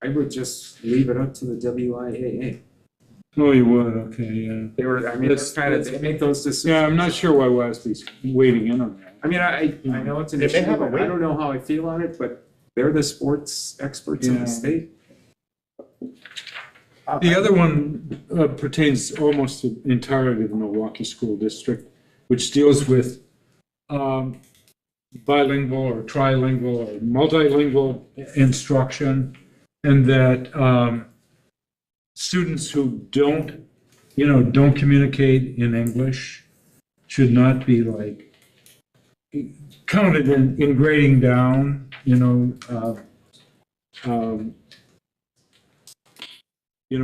I would just leave it up to the WIAA. Oh, you would, okay, yeah. They were, I mean, they make those decisions. Yeah, I'm not sure why WASB's wading in on that. I mean, I know it's an They may issue, have a but way. I don't know how I feel on it, but they're the sports experts in Yeah. the state. The other one pertains almost entirely to the Milwaukee School District, which deals with bilingual or trilingual or multilingual instruction, and that students who don't communicate in English should not be counted in grading down, you know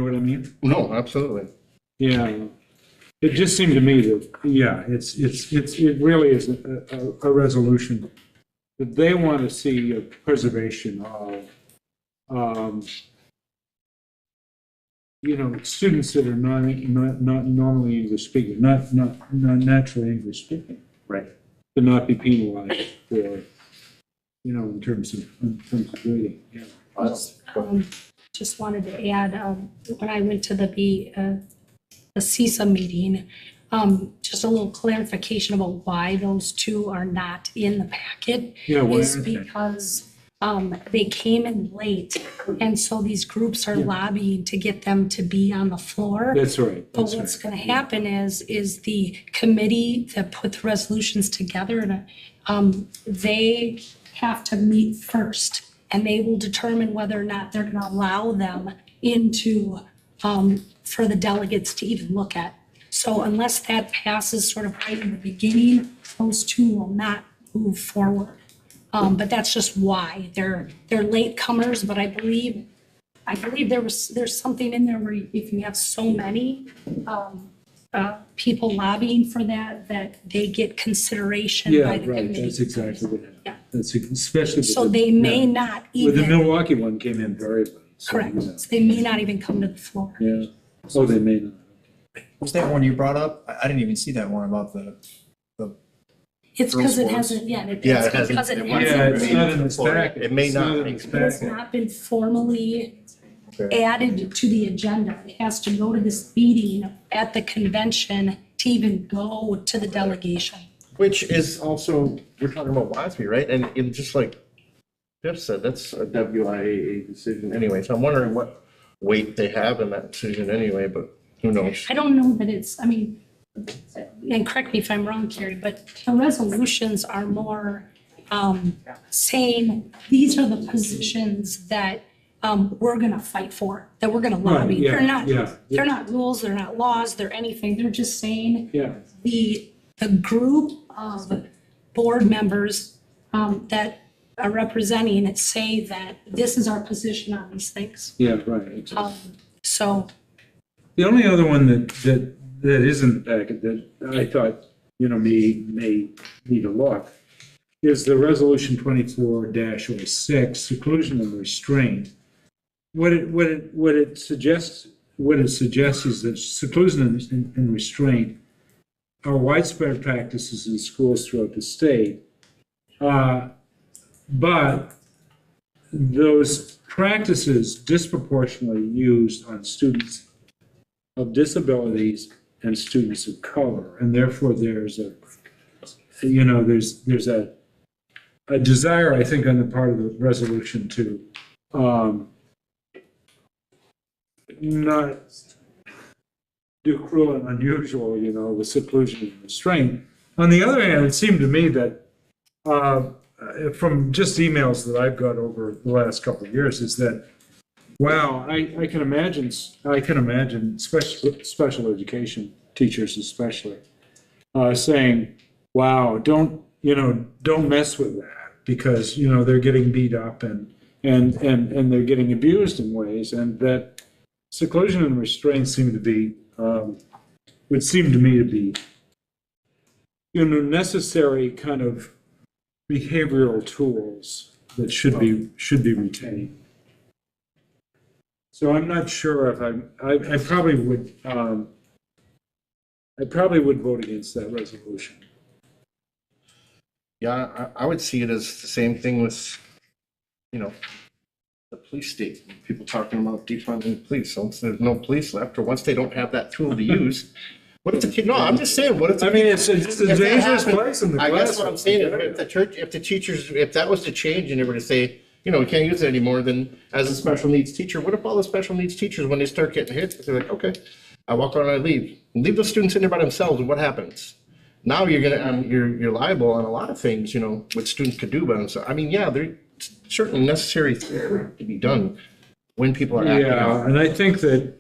what I mean? No, absolutely. Yeah. It just seemed to me that, it really is a resolution that they want to see a preservation of, students that are not normally English speaking, not naturally English speaking. Right. To not be penalized for, in terms of grading. Yeah. Just wanted to add, when I went to the CISA meeting, just a little clarification about why those two are not in the packet. Yeah, why is aren't they? because they came in late, and so these groups are lobbying to get them to be on the floor. That's right. But what's going to happen is the committee that put the resolutions together, they have to meet first, and they will determine whether or not they're going to allow them into, for the delegates to even look at. So unless that passes sort of right in the beginning, those two will not move forward. But that's just why they're late comers. But I believe there's something in there where if you have so many people lobbying for that they get consideration by Yeah, the right, committee. that's exactly what happened. That's especially. So they may not Well, the even, Milwaukee one came in very late. So, correct, so they may not even come to the floor. Yeah. Oh, they may not. Was that one you brought up? I didn't even see that one about the It's girls' because it sports. hasn't, Yeah, it's it hasn't- because it it hasn't. Yeah, it's not in this packet. It may It's not in be. this It has packet. not been formally added to the agenda. It has to go to this meeting at the convention to even go to the delegation. Which is also, we're talking about WASB, right? And just like Jeff said, that's a WIAA decision anyway. So I'm wondering what weight they have in that decision anyway, but who knows? I don't know that it's, and correct me if I'm wrong, Carrie, but the resolutions are more saying, these are the positions that we're gonna fight for, that we're gonna Right, lobby. yeah, They're not rules, they're not laws, they're anything. They're just saying Yeah. the group of board members that are representing it say that this is our position on these things. Yeah, right. So The only other one that is in the packet that I thought may need a look, is the Resolution 24-06, seclusion and restraint. What it suggests is that seclusion and restraint are widespread practices in schools throughout the state. But those practices disproportionately used on students of disabilities and students of color, and therefore there's a desire, I think, on the part of the resolution to not do cruel and unusual, with seclusion and restraint. On the other hand, it seemed to me that from just emails that I've got over the last couple of years is that, wow, I can imagine special education teachers especially saying, wow, don't mess with that, because, they're getting beat up and they're getting abused in ways, and that seclusion and restraint would seem to me to be, necessary kind of behavioral tools that should be retained. So I'm not sure if I probably would vote against that resolution. Yeah, I would see it as the same thing with, the police state. People talking about defunding the police. So once there's no police left, or once they don't have that tool to use, what if the kid? No, I'm just saying. What if? It's a dangerous place in the classroom. I guess what I'm saying is, if that was to change and they were to say, we can't use it anymore, then as a special needs teacher, what if all the special needs teachers, when they start getting hit, they're like, okay, I walk out and I leave those students in there by themselves, and what happens? Now you're liable on a lot of things, what students could do by themselves. There's certainly necessary to be done when people are acting out. And I think that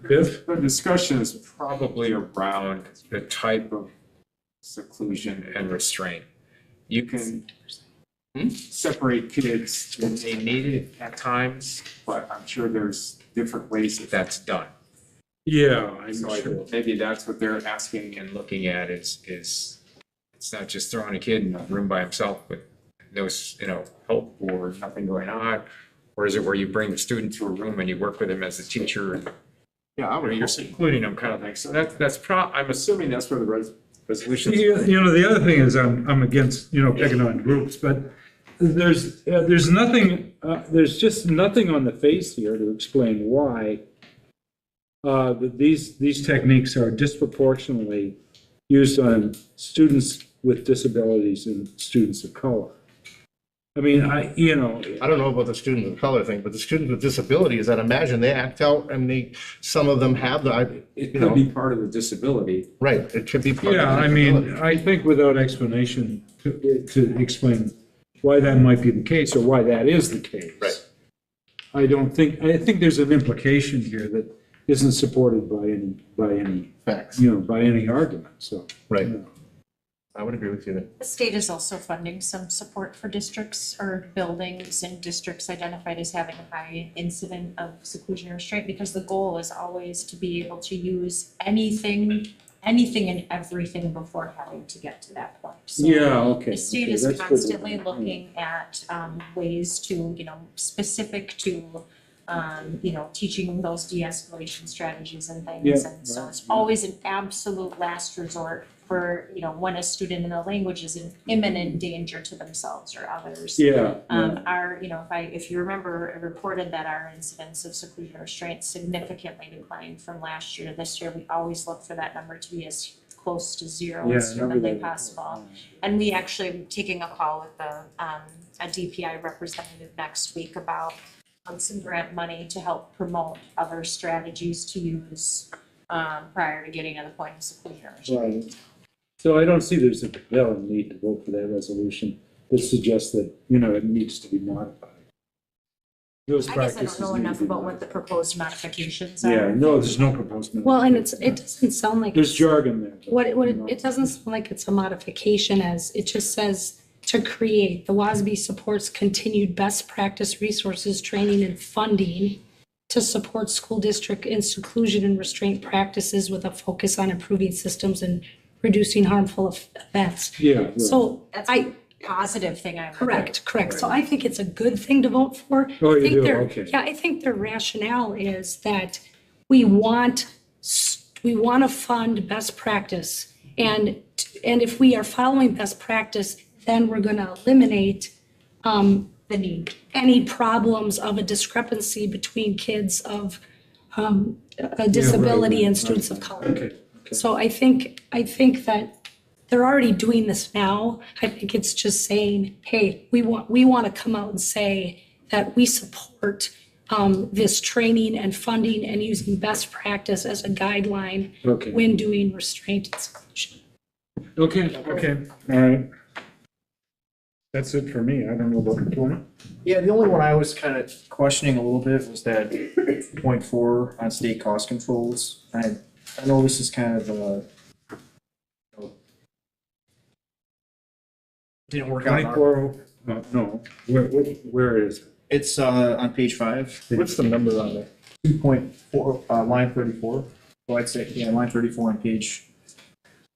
if the discussion is probably around the type of seclusion and restraint. You can separate kids when they need it at times, but I'm sure there's different ways that that's done. Yeah, So I think maybe that's what they're asking and looking at is it's not just throwing a kid in a room by himself with no, help or nothing going on, or is it where you bring the student to a room and you work with him as a teacher and you're secluding them, kind of thing. So I'm assuming that's where the resolution. The other thing is I'm against picking on groups, but there's nothing there's just nothing on the face here to explain why that these techniques are disproportionately used on students with disabilities and students of color. I don't know about the students of color thing, but the students with disabilities, I'd imagine they act out, and some of them have it could be part of the disability. Right, it could be part of the disability. I think without explanation to explain why that might be the case or why that is the case. Right. I think there's an implication here that isn't supported by any facts, by any argument. So right. I would agree with you there. The state is also funding some support for districts or buildings in districts identified as having a high incident of seclusion or restraint, because the goal is always to be able to use anything and everything before having to get to that point. So the state is constantly looking at ways to, specific to teaching those de-escalation strategies and things. And so it's always an absolute last resort for, when a student in a language is in imminent danger to themselves or others. If you remember, it reported that our incidence of seclusion or restraint significantly declined from last year to this year. We always look for that number to be as close to zero as humanly possible. And we actually are taking a call with a DPI representative next week about some grant money to help promote other strategies to use prior to getting to the point of seclusion or restraint. Right. So I don't see there's a compelling need to vote for that resolution that suggests that, it needs to be modified. Those I guess I practices don't know need enough to be about what modified. the proposed modifications are. Yeah, no, there's no proposed. Well, and it doesn't sound like. There's jargon there. It doesn't sound like it's a modification, as it just says to create. The WASB supports continued best practice resources, training, and funding to support school district in seclusion and restraint practices with a focus on improving systems and reducing harmful effects. Yeah. right. So That's I, a positive thing I. correct. So I think it's a good thing to vote for. Oh, I you think do? their- Okay. Yeah, I think their rationale is that we want to fund best practice. And if we are following best practice, then we're going to eliminate The need. any problems of a discrepancy between kids of a disability right, and students of color. Okay. So I think that they're already doing this now. I think it's just saying, hey, we want to come out and say that we support this training and funding and using best practice as a guideline Okay. when doing restraint and seclusion. Okay, all right. That's it for me. I don't know about the point. Yeah, the only one I was kind of questioning a little bit was that 2.4 on state cost controls. I know this is kind of didn't work out. 24, no, where is it? It's on page 5. What's the number on there? 2.4, line 34. So I'd say, yeah, line 34 on page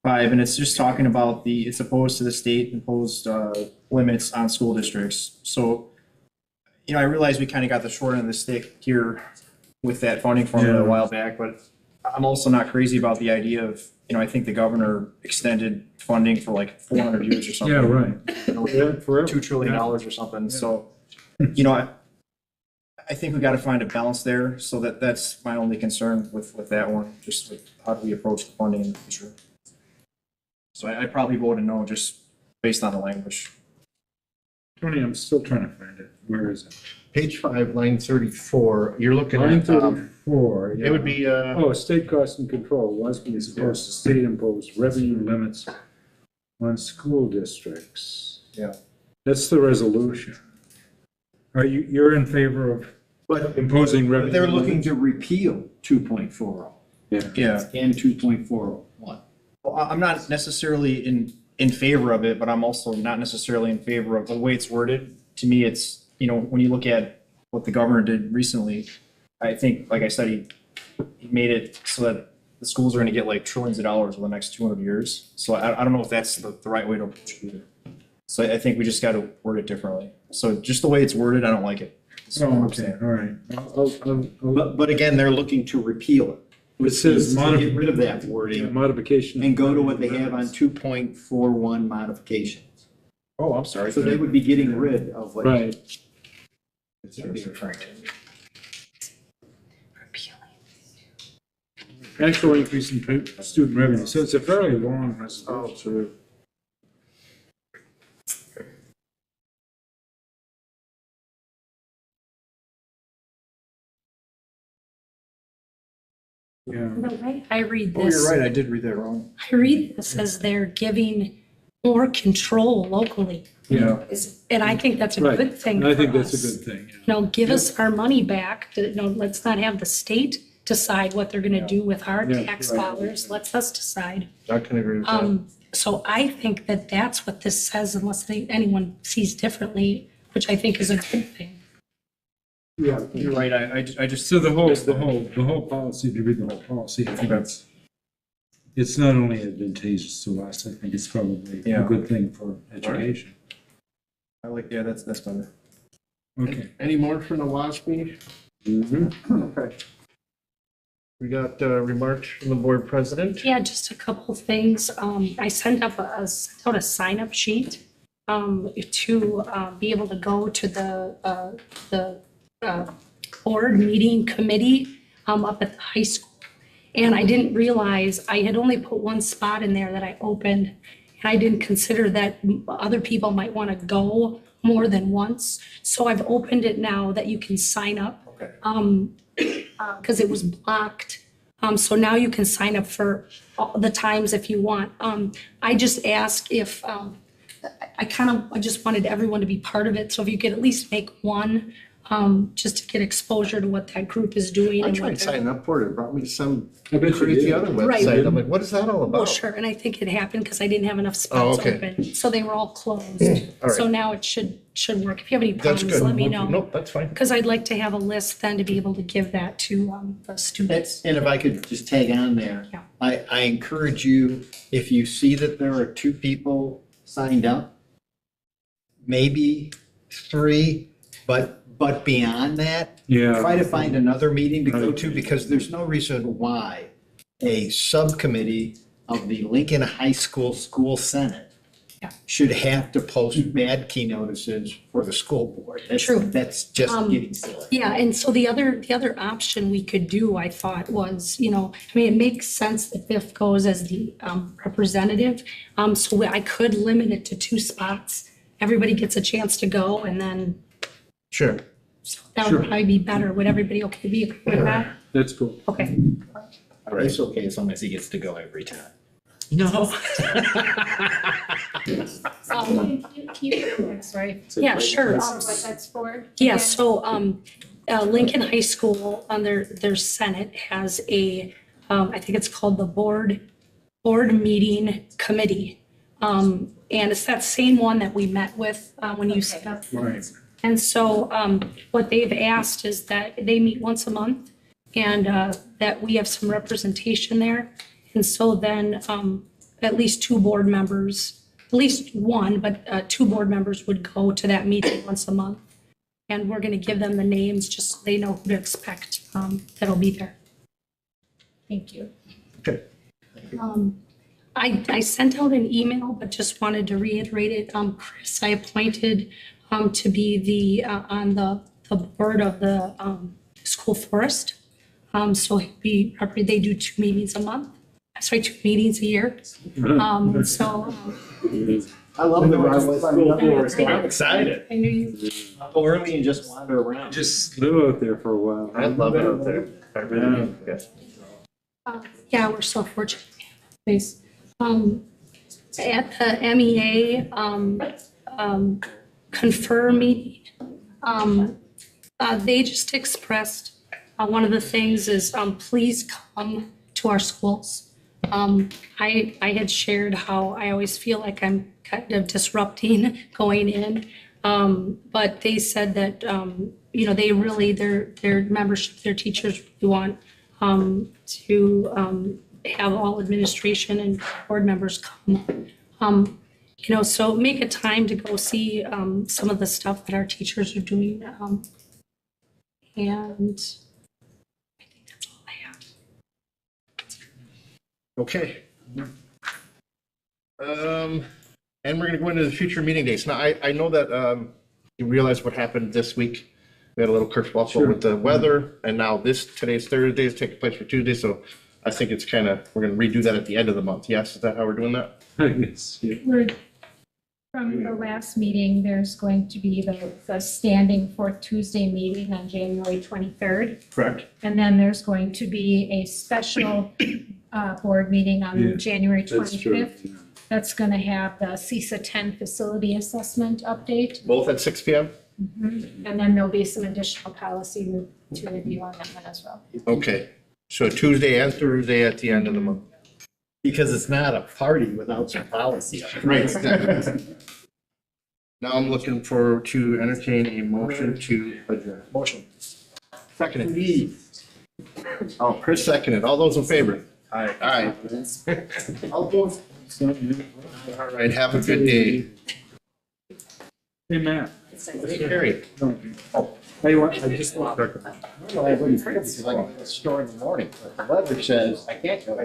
5, and it's just talking about it's opposed to the state imposed limits on school districts. So, I realize we kind of got the short end of the stick here with that funding formula a while back, but I'm also not crazy about the idea of, I think the governor extended funding for like 400 years or something. Yeah, right. Yeah, forever. $2 trillion or something. So, I think we got to find a balance there. So that's my only concern with that one, just with how do we approach the funding in the future. So I probably voted no, just based on the language. Tony, I'm still trying to find it. Where is it? Page 5, line 34, you're looking Line at, 34, it would be, Oh, state cost and control, WASB is opposed to state imposed revenue limits on school districts. Yeah. That's the resolution. You're in favor of imposing revenue? They're looking limits? to repeal 2.40. Yeah. And 2.401. Well, I'm not necessarily in favor of it, but I'm also not necessarily in favor of the way it's worded. To me, it's, when you look at what the governor did recently, I think, like I said, he made it so that the schools are gonna get like trillions of dollars over the next 200 years. So I don't know if that's the right way to approach it either. So I think we just gotta word it differently. So just the way it's worded, I don't like it. That's what Oh, I'm okay, saying. all right. But again, they're looking to repeal it. It says To get rid of that wording modification. and go to what they have on 2.41 modifications. Oh, I'm sorry. So they would be getting rid of what. Right. Should be referring to. Actual increase in student revenue, so it's a fairly long resolution. Yeah. The way I read Oh, this. you're right. I did read that wrong. I read this as they're giving more control locally. Yeah. And I think that's a Right. good thing I think for that's a us. good thing. Give us our money back. Let's not have the state decide what they're gonna do with our Yeah, tax right. dollars. Let's us decide. I can agree with that. So I think that that's what this says unless anyone sees differently, which I think is a good thing. Yeah. You're right. I just. So the whole policy, to read the whole policy, I think it's not only advantageous to us, I think it's probably a Yeah. good thing for education. I like, yeah, that's better. Okay. Any more from the WASB? Okay. We got remarks from the board president. Yeah, just a couple of things. I sent out a sign-up sheet to be able to go to the board meeting committee up at the high school. And I didn't realize, I had only put one spot in there that I opened, and I didn't consider that other people might want to go more than once. So I've opened it now that you can sign up. Because it was blocked. So now you can sign up for all the times if you want. I just asked if, I just wanted everyone to be part of it. So if you could at least make one just to get exposure to what that group is doing. I and tried what they're- signing up for it. It brought me to some I bet you crazy did. other Right. website. I'm like, what is that all about? Well, sure, and I think it happened because I didn't have enough spots okay. open, so they were all closed. All So right. now it should work. If you have any That's problems, good. let me know. Nope, that's fine. Because I'd like to have a list then to be able to give that to the students. And if I could just tag on there, Yeah. I encourage you, if you see that there are 2 people signed up, maybe 3, but beyond that, Yeah. try to find another meeting to go to, because there's no reason why a subcommittee of the Lincoln High School School Senate should have to post bad key notices for the school board. True. That's just Um, getting silly. Yeah, and so the other option we could do, I thought, was, I mean, it makes sense that Biff goes as the representative. So I could limit it to 2 spots. Everybody gets a chance to go, and then Sure. that Sure. would probably be better. Would everybody be okay with that? That's cool. Okay. All right. It's okay as long as he gets to go every time. No. Sorry. Yeah, sure. What that's for? Yeah, so Lincoln High School on their Senate has a, I think it's called the board meeting committee. And it's that same one that we met with when you set up. Right. And so what they've asked is that they meet once a month and that we have some representation there. And so then at least 2 board members, at least 1, but 2 board members would go to that meeting once a month. And we're going to give them the names just so they know who to expect that'll be there. Thank you. Okay. I sent out an email, but just wanted to reiterate it. Chris, I appointed to be the on the board of the school forest. So he'll be, they do 2 meetings a month. Sorry, 2 meetings a year. So I love the I'm excited. I knew you. Go early and just wander around. Just live out there for a while. I love it out there. I really do. Yes. Yeah, we're so fortunate. Please. At the MEA confer meeting, they just expressed, one of the things is, please come to our schools. I had shared how I always feel like I'm kind of disrupting going in. But they said that, they really, their membership, their teachers really want to have all administration and board members come. So make a time to go see some of the stuff that our teachers are doing. And I think that's all I have. Okay. And we're gonna go into the future meeting dates. Now, I know that you realize what happened this week. We had a little kerfuffle with the weather, and now today's Thursday is taking place for Tuesday, so I think it's we're gonna redo that at the end of the month. Yes, is that how we're doing that? Yes, yeah. From the last meeting, there's going to be the standing fourth Tuesday meeting on January 23rd. Correct. And then there's going to be a special board meeting Yeah, on January That's true. 25th. Yeah. That's going to have the CISA 10 facility assessment update. Both at 6 p.m.? And then there'll be some additional policy to review on that one as well. Okay, so Tuesday and Thursday at the end of the month. Because it's not a party without some policy. Right. Now I'm looking to entertain a motion to adjourn. Motion. Seconded. Oh, Chris seconded. All those in favor? Aye. Aye. All right, have a good day. Hey, Matt. Hey, Carrie. Hey, what, I just want to. I wouldn't, because I can store in the morning, but the weather says I can't go.